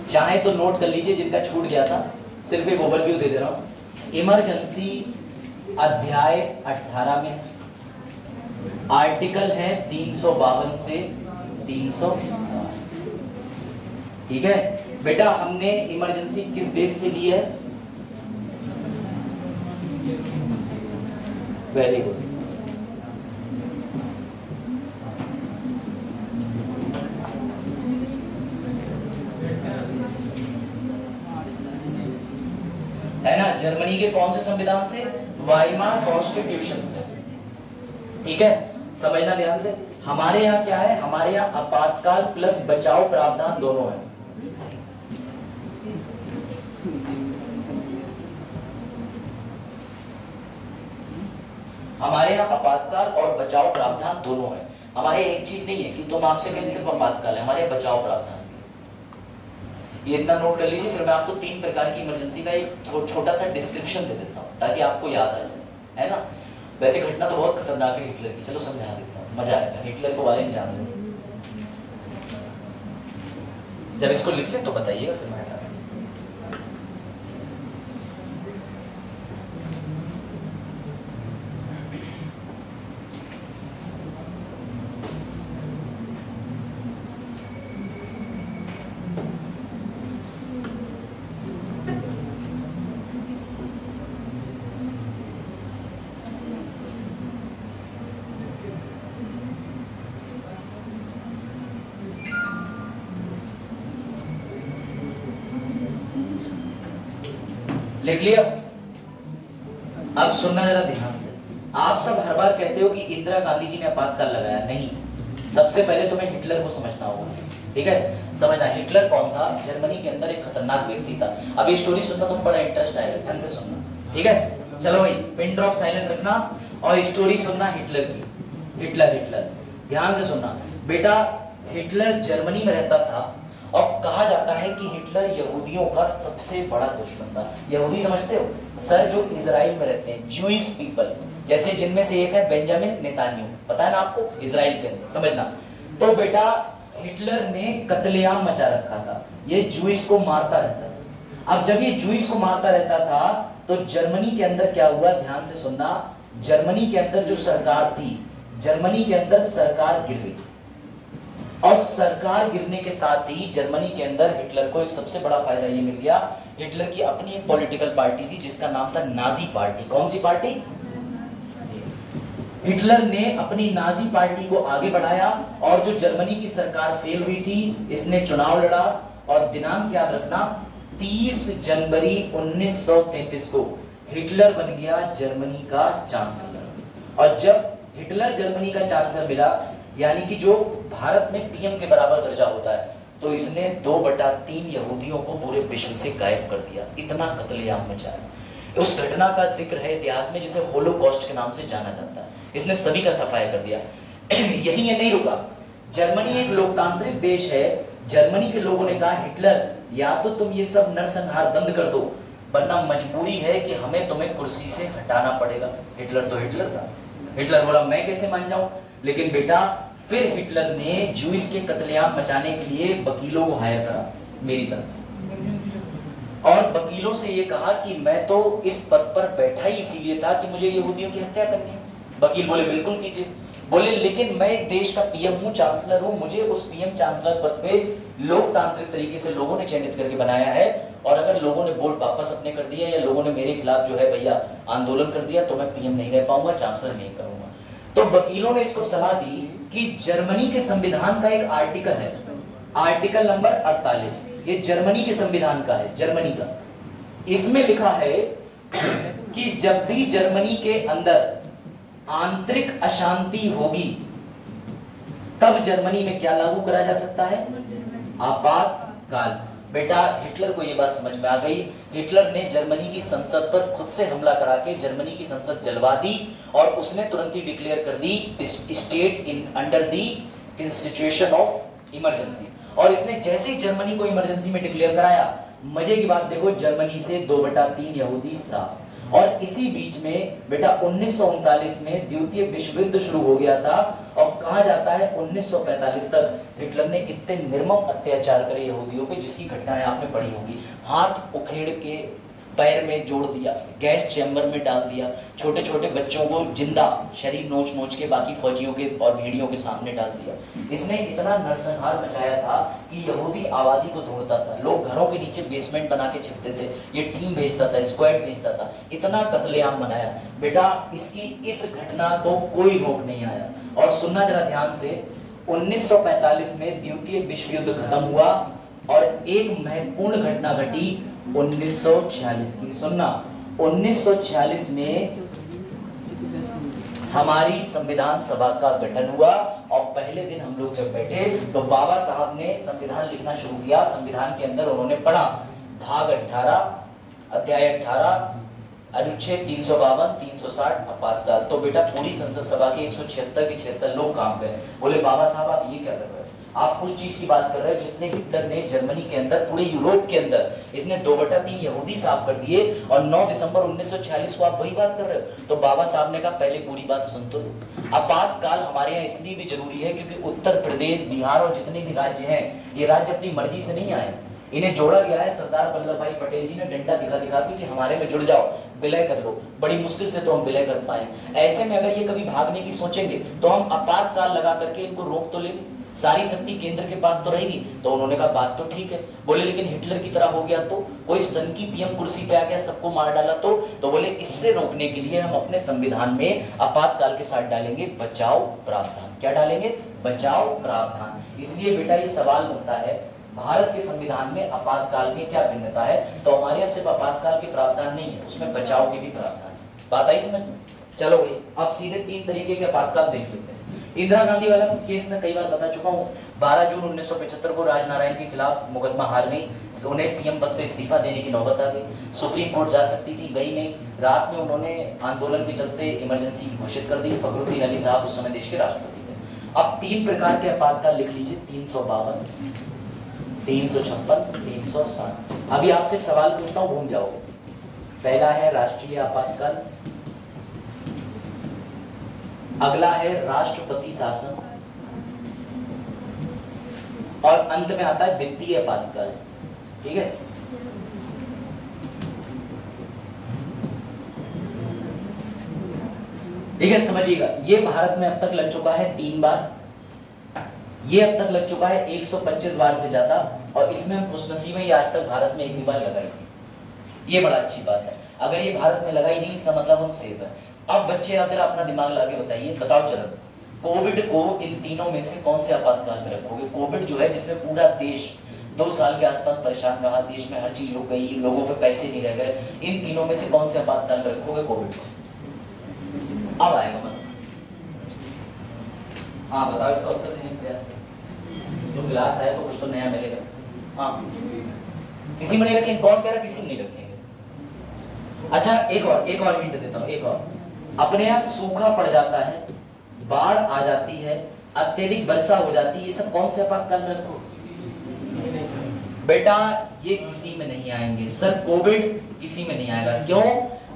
चाहे तो नोट कर लीजिए, जिनका छूट गया था, सिर्फ एक ओवरव्यू दे दे रहा हूं। इमरजेंसी अध्याय 18 में आर्टिकल है 352 से 360, ठीक है बेटा। हमने इमरजेंसी किस देश से ली है? Very good. है ना, जर्मनी के कौन से संविधान से? वाइमार कॉन्स्टिट्यूशन से, ठीक है। समझना ध्यान से। हमारे यहाँ क्या है, हमारे यहाँ आपातकाल प्लस बचाव प्रावधान दोनों है। हमारे यहाँ आपातकाल और बचाव प्रावधान दोनों है। हमारे एक चीज नहीं है कि तुम आपसे कहीं सिर्फ आपातकाल है, हमारे यहाँ बचाव प्रावधान। ये इतना नोट कर लीजिए, फिर मैं आपको 3 प्रकार की इमरजेंसी का एक छोटा सा डिस्क्रिप्शन दे देता हूँ ताकि आपको याद आ जाए, है ना। वैसे घटना तो बहुत खतरनाक है हिटलर की, चलो समझा देता हूँ, मजा आएगा। हिटलर के बारे में जान लो, जब इसको लिख ले तो बताइएगा फिर मैं। लिख लिया? अब सुनना जरा ध्यान से। आप सब हर बार कहते हो कि इंदिरा गांधी जी ने आपातकाल लगाया, नहीं। सबसे पहले तुम्हें हिटलर को समझना होगा, ठीक है। समझना हिटलर कौन था। जर्मनी के अंदर एक खतरनाक व्यक्ति था। अब ये स्टोरी सुनना तुम बड़ा इंटरेस्ट आएगा, ध्यान से सुनना, ठीक है। चलो भाई, पिन ड्रॉप साइलेंस रखना और स्टोरी सुनना हिटलर की। हिटलर ध्यान से सुनना बेटा। हिटलर जर्मनी में रहता था और कहा जाता है कि हिटलर यहूदियों का सबसे बड़ा दुश्मन था। यहूदी समझते हो सर, जो इजराइल में रहते हैं, ज्यूइश पीपल, जैसे जिनमें से एक है बेंजामिन नेतान्याहू, पता है ना आपको, इजराइल के अंदर, समझना। तो बेटा हिटलर ने कत्लेआम मचा रखा था, ये ज्यूइश को मारता रहता था। अब जब ये ज्यूइश को मारता रहता था तो जर्मनी के अंदर क्या हुआ, ध्यान से सुनना। जर्मनी के अंदर जो सरकार थी, जर्मनी के अंदर सरकार गिर गई, और सरकार गिरने के साथ ही जर्मनी के अंदर हिटलर को एक सबसे बड़ा फायदा ये मिल गया। हिटलर की अपनी एक पॉलिटिकल पार्टी थी जिसका नाम था नाजी पार्टी। कौन सी पार्टी? हिटलर ने अपनी नाजी पार्टी को आगे बढ़ाया और जो जर्मनी की सरकार फेल हुई थी, इसने चुनाव लड़ा और दिनांक याद रखना 30 जनवरी 1933 को हिटलर बन गया जर्मनी का चांसलर। और जब हिटलर जर्मनी का चांसलर मिला, यानी कि जो भारत में पीएम के बराबर दर्जा होता है, तो इसने 2/3 यहूदियों को पूरे विश्व से गायब कर दिया। इतना कत्लेआम मचाया। उस घटना का जिक्र है इतिहास में जिसे होलोकॉस्ट के नाम से जाना जाता है। इसने सभी का सफाया कर दिया। यही ये नहीं रुका, जर्मनी एक लोकतांत्रिक देश है। जर्मनी के लोगों ने कहा हिटलर या तो तुम ये सब नरसंहार बंद कर दो, वरना मजबूरी है कि हमें तुम्हें कुर्सी से हटाना पड़ेगा। हिटलर तो हिटलर था। हिटलर बोला मैं कैसे मान जाऊं। लेकिन बेटा फिर हिटलर ने जूइस के कत्लेआम मचाने के लिए वकीलों को हायर करा मेरी तरफ, और वकीलों से ये कहा कि मैं तो इस पद पर बैठा ही इसीलिए था कि मुझे यहूदियों की हत्या करनी है। वकील बोले बिल्कुल कीजिए। बोले लेकिन मैं एक देश का पीएम हूं, चांसलर हूं, मुझे उस पीएम चांसलर पद पे लोकतांत्रिक तरीके से लोगों ने चयनित करके बनाया है, और अगर लोगों ने वोट वापस अपने कर दिया या लोगों ने मेरे खिलाफ जो है भैया आंदोलन कर दिया, तो मैं पीएम नहीं रह पाऊंगा, चांसलर नहीं करूंगा। तो वकीलों ने इसको सलाह दी कि जर्मनी के संविधान का एक आर्टिकल है, आर्टिकल नंबर 48, ये जर्मनी के संविधान का है, जर्मनी का। इसमें लिखा है कि जब भी जर्मनी के अंदर आंतरिक अशांति होगी, तब जर्मनी में क्या लागू करा जा सकता है? आपातकाल। बेटा हिटलर को यह बात समझ में आ गई। हिटलर ने जर्मनी की संसद पर खुद से हमला करा के जर्मनी की संसद जलवा दी, और उसने तुरंत ही डिक्लेयर कर दी state in under the situation of emergency. और इसने जैसे ही जर्मनी को इमरजेंसी में डिक्लेयर कराया, मजे की बात देखो, जर्मनी से 2/3 यहूदी साफ। और इसी बीच में बेटा 1939 में द्वितीय विश्व युद्ध शुरू हो गया था, और कहा जाता है 1945 तक हिटलर ने इतने निर्मम अत्याचार करे यहूदियों पे जिसकी घटनाएं आपने पढ़ी होगी। हाथ उखेड़ के पैर में जोड़ दिया, गैस चैम्बर में डाल दिया, छोटे छोटे बच्चों को जिंदा शरीर नोच नोच के बाकी फौजियों के और भेड़ियों के सामने डाल दिया। इसने इतना नरसंहार मचाया था कि यहूदी आबादी को ढूंढता था, लोग घरों के नीचे बेसमेंट बना के छिपते थे, ये टीम भेजता था, स्क्वाड भेजता था, इतना कत्लेआम बनाया। बेटा इसकी इस घटना को कोई रोक नहीं आया। और सुनना जरा ध्यान से, 1945 में द्वितीय विश्व युद्ध खत्म हुआ और एक महत्वपूर्ण घटना घटी 1946 की। सुनना, 1946 में हमारी संविधान सभा का गठन हुआ, और पहले दिन हम लोग जब बैठे तो बाबा साहब ने संविधान लिखना शुरू किया। संविधान के अंदर उन्होंने पढ़ा भाग 18 अध्याय 18 अनुच्छेद 352 360 आपातकाल। तो बेटा पूरी संसद सभा के 176 के 76 लोग काम गए। बोले बाबा साहब आप ये क्या कर रहे हो? आप उस चीज की बात कर रहे हो जिसने हिटलर ने जर्मनी के अंदर, पूरे यूरोप के अंदर इसने 2/3 यहूदी साफ कर दिए, और 9 दिसंबर 1946 को आप वही बात कर रहे हो। तो बाबा साहब ने कहा पहले पूरी बात सुन तो दो। आपातकाल हमारे यहाँ इसलिए भी जरूरी है क्योंकि उत्तर प्रदेश, बिहार और जितने भी राज्य हैं, ये राज्य अपनी मर्जी से नहीं आए, इन्हें जोड़ा गया है। सरदार वल्लभ भाई पटेल जी ने डंडा दिखा दिखा के कि हमारे में जुड़ जाओ, विलय कर लो। बड़ी मुश्किल से तो हम विलय कर पाए। ऐसे में अगर ये कभी भागने की सोचेंगे तो हम आपातकाल लगा करके इनको रोक तो लेंगे, सारी शक्ति केंद्र के पास तो रहेगी। तो उन्होंने कहा बात तो ठीक है। बोले लेकिन हिटलर की तरह हो गया तो, कोई सन की पीएम कुर्सी पे आ गया, सबको मार डाला तो बोले इससे रोकने के लिए हम अपने संविधान में आपातकाल के साथ डालेंगे बचाव प्रावधान। क्या डालेंगे? बचाव प्रावधान। इसलिए बेटा ये सवाल बनता है भारत के संविधान में आपातकाल में क्या भिन्नता है? तो हमारे यहाँ सिर्फ आपातकाल के प्रावधान नहीं है, उसमें बचाव के भी प्रावधान है। बात आई समझ में? चलो भाई अब सीधे 3 तरीके के आपातकाल देख लेते हैं। इंदिरा गांधी वाला केस में कई बार बता चुका हूँ। 12 जून 1975 को राजनारायण के खिलाफ मुकदमा हार गई, उन्हें पीएम पद से इस्तीफा देने की नौबत आ गई। सुप्रीम कोर्ट जा सकती थी, गई नहीं। रात में उन्होंने आंदोलन के चलते इमरजेंसी घोषित कर दी। फखरुद्दीन अली साहब उस समय देश के राष्ट्रपति थे। अब 3 प्रकार के आपातकाल लिख लीजिए, 352, 356, 360। अभी आपसे एक सवाल पूछता हूँ, घूम जाओगे। पहला है राष्ट्रीय आपातकाल, अगला है राष्ट्रपति शासन, और अंत में आता है वित्तीय आपातकाल। ठीक है, ठीक है, समझिएगा। ये भारत में अब तक लग चुका है 3 बार, ये अब तक लग चुका है 125 बार से ज्यादा, और इसमें हम खुशनसीब है आज तक भारत में एक भी बार लगा नहीं। ये बड़ा अच्छी बात है। अगर ये भारत में लगा ही नहीं, इसका मतलब हम सेफ है। अब बच्चे आप जरा अपना दिमाग लगा के बताइए, बताओ चलो, कोविड को इन तीनों में से कौन से आपातकाल में रखोगे? कोविड जो है जिसमें पूरा देश 2 साल के आसपास परेशान रहा, देश में हर चीज रुक गई, लोगों पे पैसे नहीं रह गए, इन तीनों में से कौन से आपातकाल में रखोगे कोविड को? अब आएगा मतलब, हाँ बताओ, इसका उत्तर देने का प्रयास करो। जो क्लास है तो कुछ तो नया मिलेगा। हाँ, किसी में नहीं रखेंगे, कौन कह रहा किसी में नहीं रखेंगे? अच्छा एक और हिंट देता हूँ, एक और, अपने यहाँ सूखा पड़ जाता है, बाढ़ आ जाती है, अत्यधिक वर्षा हो जाती है, ये सब कौन से आपातकाल में रखो? बेटा ये किसी में नहीं आएंगे सर, कोविड किसी में नहीं आएगा। क्यों?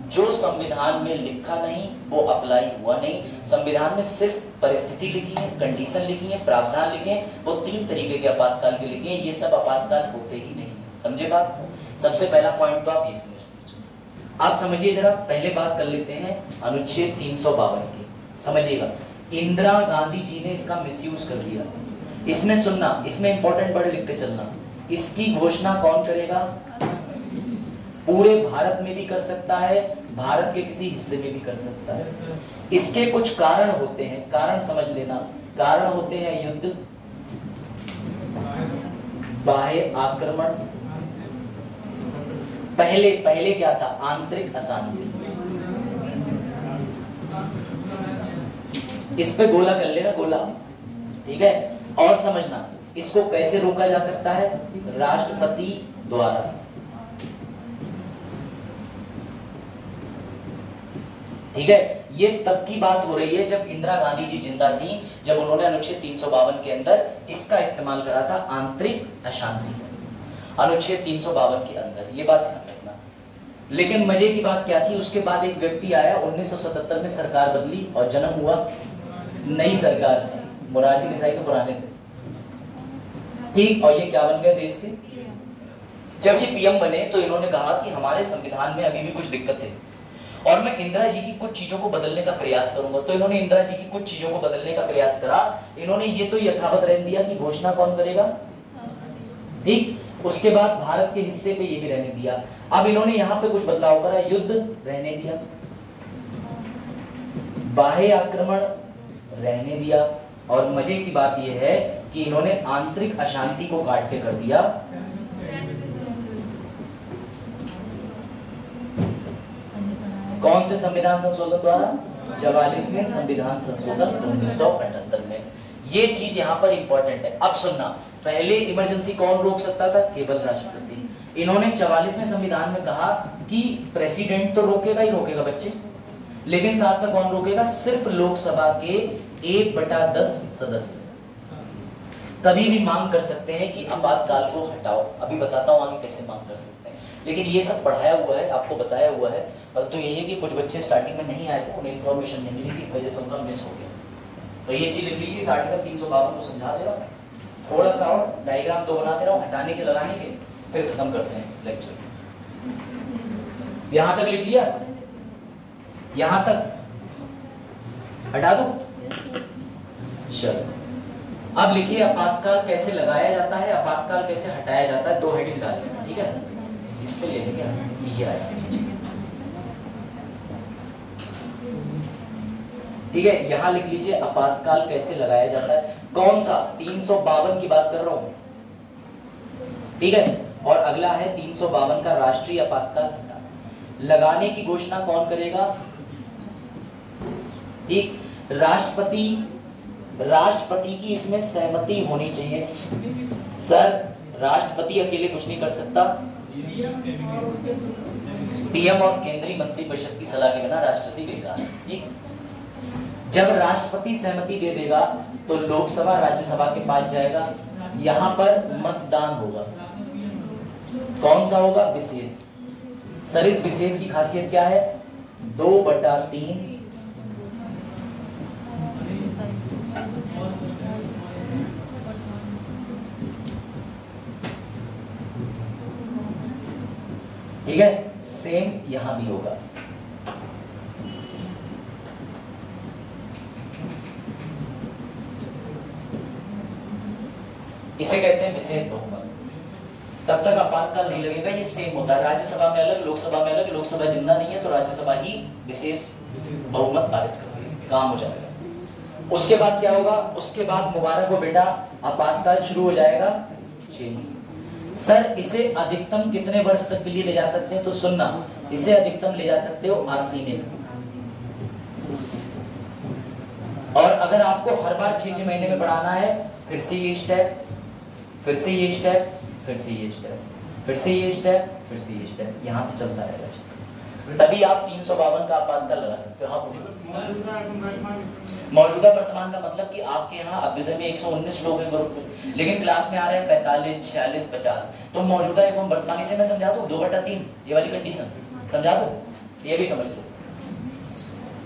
जो संविधान में लिखा नहीं वो अप्लाई हुआ नहीं। संविधान में सिर्फ परिस्थिति लिखी है, कंडीशन लिखी है, प्रावधान लिखे हैं, वो 3 तरीके के आपातकाल के लिखे हैं, ये सब आपातकाल होते ही नहीं। समझे बात? सबसे पहला पॉइंट तो आप ये समझिए। आप समझिए जरा, पहले बात कर लेते हैं अनुच्छेद 352 की। समझिएगा, इंदिरा गांधी जी ने इसका मिसयूज कर दिया। इसमें सुनना, इसमें इंपॉर्टेंट वर्ड लिखते चलना, इसकी घोषणा कौन करेगा? पूरे भारत में भी कर सकता है, भारत के किसी हिस्से में भी कर सकता है। इसके कुछ कारण होते हैं, कारण समझ लेना। कारण होते हैं युद्ध, बाह्य आक्रमण, पहले क्या था? आंतरिक अशांति। इस पे गोला कर लेना, गोला, ठीक है? और समझना, इसको कैसे रोका जा सकता है? राष्ट्रपति द्वारा। ठीक है, ये तब की बात हो रही है जब इंदिरा गांधी जी जिंदा थी, जब उन्होंने अनुच्छेद 352 के अंदर इसका इस्तेमाल करा था, आंतरिक अशांति, अनुच्छेद 352 के अंदर। ये बात ध्यान रखना। लेकिन मजे की बात क्या थी, उसके बाद एक व्यक्ति आया, 1977 में सरकार बदली और जन्म हुआ नई सरकार, मोरारजी देसाई तो पुराने थे, ठीक, और ये क्या बन गए देश के? जब ये पीएम बने तो इन्होंने कहा कि हमारे संविधान में अभी भी कुछ दिक्कत है और मैं इंदिरा जी की कुछ चीजों को बदलने का प्रयास करूंगा। तो इन्होंने इंदिरा जी की कुछ चीजों को बदलने का प्रयास करा। इन्होंने ये तो यथावत रहने दिया कि घोषणा कौन करेगा, ठीक। उसके बाद भारत के हिस्से पे ये भी रहने दिया। अब इन्होंने यहाँ पे कुछ बदलाव करा, युद्ध रहने दिया, बाह्य आक्रमण रहने दिया, और मजे की बात यह है कि इन्होंने आंतरिक अशांति को काट के कर दिया कौन से संविधान संशोधन द्वारा? 44वें संविधान संशोधन 1978 में। ये चीज यहाँ पर इंपॉर्टेंट है। अब सुनना, पहले इमरजेंसी कौन रोक सकता था? केवल राष्ट्रपति। इन्होंने 44वें संविधान में कहा कि प्रेसिडेंट तो रोकेगा ही रोकेगा बच्चे, लेकिन साथ में कौन रोकेगा? सिर्फ लोकसभा के 1/10 सदस्य कभी भी मांग कर सकते हैं कि आपातकाल को हटाओ। अभी बताता हूं आगे कैसे मांग कर सकते हैं, लेकिन ये सब पढ़ाया हुआ है, आपको बताया हुआ है। परंतु यही है कि कुछ बच्चे स्टार्टिंग में नहीं आए थे, उन्हें इन्फॉर्मेशन नहीं मिली थी, इस वजह से उनका मिस हो गया। तो ये चीज लिख लीजिए, इस आर्टिकल 352 को समझा दे रहा हूँ, थोड़ा सा और डायग्राम तो बनाते रहो, हटाने के लगाने के, फिर खत्म करते हैं लेक्चर। यहां तक लिख लिया, यहां तक हटा दो। चलो अब लिखिए, आपातकाल कैसे लगाया जाता है, आपातकाल कैसे हटाया जाता है। 2 हेडिंग डाल लेना, ठीक है? इस पे ले लेंगे, ये आया, ठीक है? यहां लिख लीजिए आपातकाल कैसे लगाया जाता है। कौन सा? 352 की बात कर रहा हूं, ठीक है? और अगला है 352 का राष्ट्रीय आपातकाल। लगाने की घोषणा कौन करेगा? ठीक, राष्ट्रपति की इसमें सहमति होनी चाहिए। सर राष्ट्रपति अकेले कुछ नहीं कर सकता, पीएम और केंद्रीय मंत्रिपरिषद की सलाह के बिना राष्ट्रपति बेकार है, ठीक। जब राष्ट्रपति सहमति दे देगा तो लोकसभा राज्यसभा के पास जाएगा, यहां पर मतदान होगा। कौन सा होगा? विशेष। सर इस विशेष की खासियत क्या है? 2/3 ठीक है? सेम यहां भी होगा। इसे कहते हैं विशेष बहुमत। तब तक आपातकाल नहीं लगेगा, ये सेम होता है। राज्यसभा में अलग, लोकसभा में अलग। लोकसभा जिंदा नहीं है तो राज्यसभा ही विशेष बहुमत पारित करोगे, काम हो जाएगा। उसके बाद क्या होगा? उसके बाद मुबारक हो बेटा, आपातकाल शुरू हो जाएगा 6 महीने। सर इसे अधिकतम कितने वर्ष तक के लिए ले जा सकते हैं? तो सुनना, इसे अधिकतम ले जा सकते हो 80 में। और अगर आपको हर बार 6-6 महीने में बढ़ाना है, फिर से ये स्टेप, फिर से ये स्टेप, फिर से ये स्टेप, फिर से ये स्टेप, फिर से ये स्टेप, यहां से चलता रहेगा। तभी आप 352 का आपातकाल लगा सकते हो। हाँ मौजूदा वर्तमान का मतलब कि आपके यहाँ अभ्युदय में 119 लोग हैं ग्रुप में, लेकिन क्लास में आ रहे हैं 45, 46, 50। तो मौजूदा एवं वर्तमान से मैं समझा दूं 2/3 ये वाली कंडीशन समझा दो, ये भी समझ लो,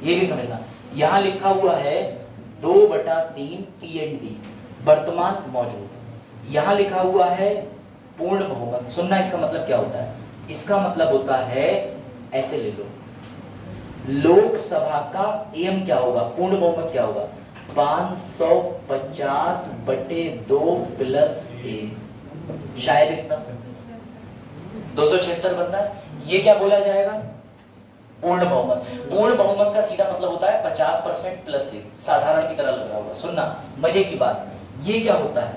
ये भी समझना। यहाँ लिखा हुआ है 2/3 PND वर्तमान मौजूद, यहाँ लिखा हुआ है पूर्ण बहुमत। सुनना इसका मतलब क्या होता है? इसका मतलब होता है, ऐसे ले लो, लोकसभा का एम क्या होगा, पूर्ण बहुमत क्या होगा? 550/2 + 1, शायद इतना 276 बनता है। ये क्या बोला जाएगा? पूर्ण बहुमत। पूर्ण बहुमत का सीधा मतलब होता है 50% + 1, साधारण की तरह लग रहा होगा। सुनना मजे की बात, ये क्या होता है?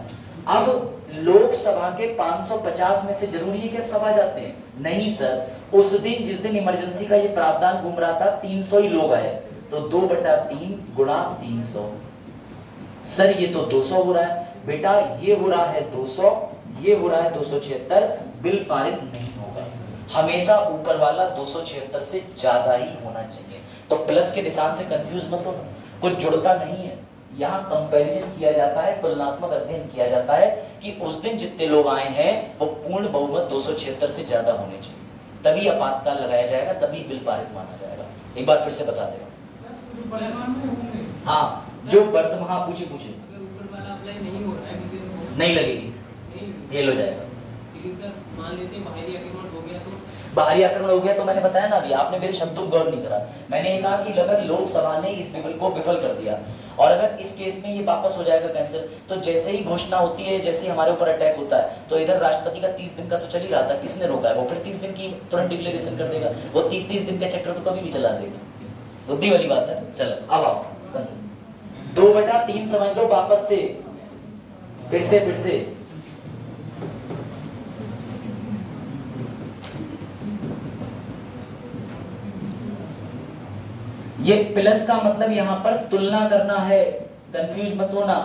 अब लोकसभा के 550 में से जरूरी है कि सब आ जाते हैं? नहीं सर, उस दिन जिस दिन इमरजेंसी का ये प्रावधान घूम रहा था 300 ही लोग आए, तो 2/3 × 300। सर ये तो 200 हो रहा है बेटा, ये हो रहा है 200, ये हो रहा है 276, बिल पारित नहीं होगा। हमेशा ऊपर वाला 276 से ज्यादा ही होना चाहिए। तो प्लस के निशान से कंफ्यूज मत हो, कुछ जुड़ता नहीं है। यहाँ कंपैरिजन किया जाता है, तुलनात्मक अध्ययन किया जाता है कि उस दिन जितने लोग आए हैं वो पूर्ण बहुमत 276 से ज्यादा होने चाहिए, तभी आपातकाल लगाया जाएगा, तभी बिल पारित माना जाएगा। एक बार फिर से बता देगा। हाँ जो वर्तमान, हाँ पूछे नहीं लगेगी, फेल हो जाएगा। बाहरी आक्रमण हो गया तो मैंने बताया ना अभी, आपने मेरे शब्दों को गौर नहीं करा। मैंने ये कहा कि अगर लोकसभा ने इस बिल को विफल कर दिया और अगर इस केस में ये वापस हो जाएगा कैंसिल, तो जैसे ही घोषणा होती है, जैसे ही हमारे ऊपर अटैक होता है, तो इधर राष्ट्रपति का 30 दिन का तो चल ही रहा था, किसने रोका है? वो फिर 30 दिन की तुरंत डिक्लेरेशन कर देगा। वो 30 दिन का चक्कर तो कभी भी चला देगा, बुद्धि वाली बात है। चलो अब आओ 2/3 समझ लो वापस से, फिर से ये प्लस का मतलब यहां पर तुलना करना है, कंफ्यूज मत होना।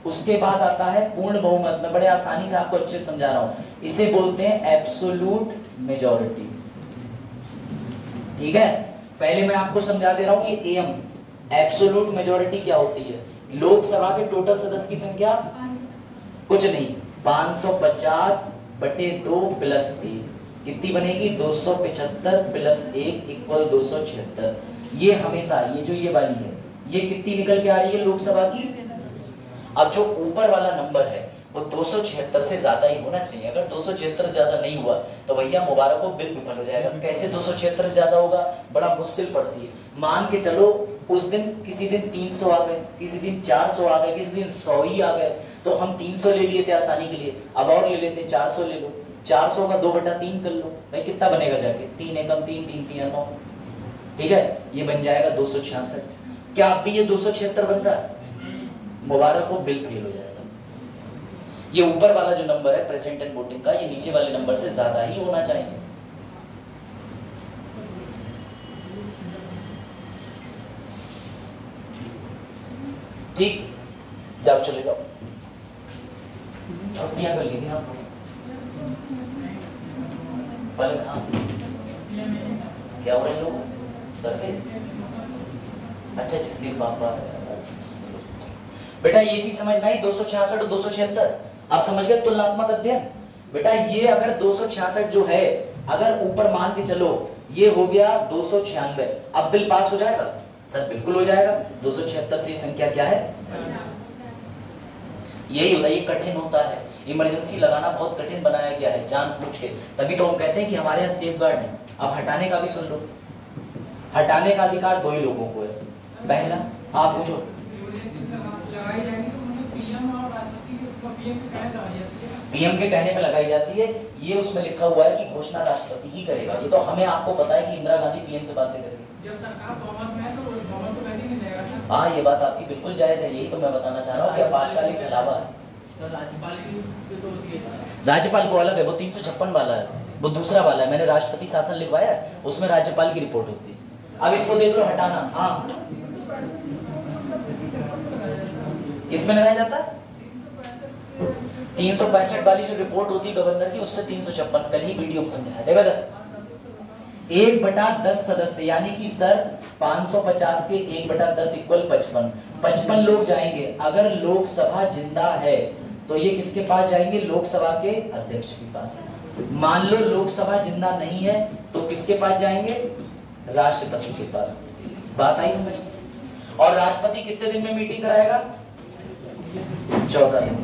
उसके बाद आता है पूर्ण बहुमत। मैं बड़े आसानी से आपको अच्छे से समझा रहा हूं, इसे बोलते हैं एब्सोल्यूट मेजॉरिटी। ठीक है, पहले मैं आपको समझा दे रहा हूं ये एम। एब्सोल्यूट मेजॉरिटी क्या होती है? लोकसभा के टोटल सदस्य की संख्या कुछ नहीं, 550/2 + 1 कितनी बनेगी? 275 + 1 = 276। ये हमेशा ये जो ये वाली है, ये कितनी निकल के आ रही है लोकसभा की? अब जो ऊपर वाला नंबर है वो 276 से ज्यादा ही होना चाहिए। अगर 276 से ज्यादा नहीं हुआ तो भैया मुबारक हो, बिल विफल हो जाएगा। कैसे 276 से ज्यादा होगा? बड़ा मुश्किल पड़ती है। मान के चलो उस दिन किसी दिन 300 आ गए, किसी दिन 400 आ गए, किसी दिन 100 ही आ गए, तो हम 300 ले लिए थे आसानी के लिए, अब और ले लेते 400 ले लो। 400 का 2/3 कर लो भाई, कितना बनेगा जाके? 3 एकम 3, 3 3 9। ठीक है, ये बन जाएगा 266। क्या अब भी ये 276 बन रहा है? मुबारक हो, बिल फेल हो जाएगा। ये ऊपर वाला जो नंबर है प्रेजेंट एंड वोटिंग का, ये नीचे वाले नंबर से ज्यादा ही होना चाहिए। ठीक, जाओ चले जाओ, छुट्टियां कर ली थी आप पल। हाँ क्या हो रहे हैं लोग? सर के अच्छा, जिसके पापा बेटा ये चीज समझ में आई। 266 और 276 आप समझ गए तुलनात्मक अध्ययन। बेटा ये अगर 266 जो है, अगर ऊपर मान के चलो ये हो गया 296, अब बिल पास हो जाएगा? सर बिल्कुल हो जाएगा। 276 से ये संख्या क्या है? यही होता है, ये कठिन होता है। इमरजेंसी लगाना बहुत कठिन बनाया गया है जानबूझ के, तभी तो हम कहते हैं कि हमारे यहाँ सेफ गार्ड है। अब हटाने का भी सुन लो, हटाने का अधिकार 2 ही लोगों को है। पहला, आप पूछो। पीएम के कहने पे लगाई जाती है, ये उसमें लिखा हुआ है कि घोषणा राष्ट्रपति ही करेगा। ये तो हमें आपको पता है कि इंदिरा गांधी पीएम से बातें करेगी। जब सरकार बहुमत में है तो हाँ, ये बात आपकी बिल्कुल जायज है, यही तो मैं बताना चाह रहा हूँ कि आपातकालीन छलावा है। राज्यपाल को अलग है, वो 356 वाला है, वो दूसरा वाला है। मैंने राष्ट्रपति शासन लिखवाया है, उसमें राज्यपाल की रिपोर्ट होती है। अब इसको देख लो, हटाना। हाँ, किसमें लगाया जाता है? 365 वाली जो रिपोर्ट होती है गवर्नर की, उससे 356, कल ही वीडियो में समझाया। देखा था 1/10 सदस्य, यानी कि सर 550 के 1/10 इक्वल 55। 55 लोग जाएंगे। अगर लोकसभा जिंदा है तो ये किसके पास जाएंगे? लोकसभा के अध्यक्ष के पास। मान लो लोकसभा जिंदा नहीं है तो किसके पास जाएंगे? राष्ट्रपति के पास। बात आई समझ? और राष्ट्रपति कितने दिन में मीटिंग कराएगा? 14 दिन।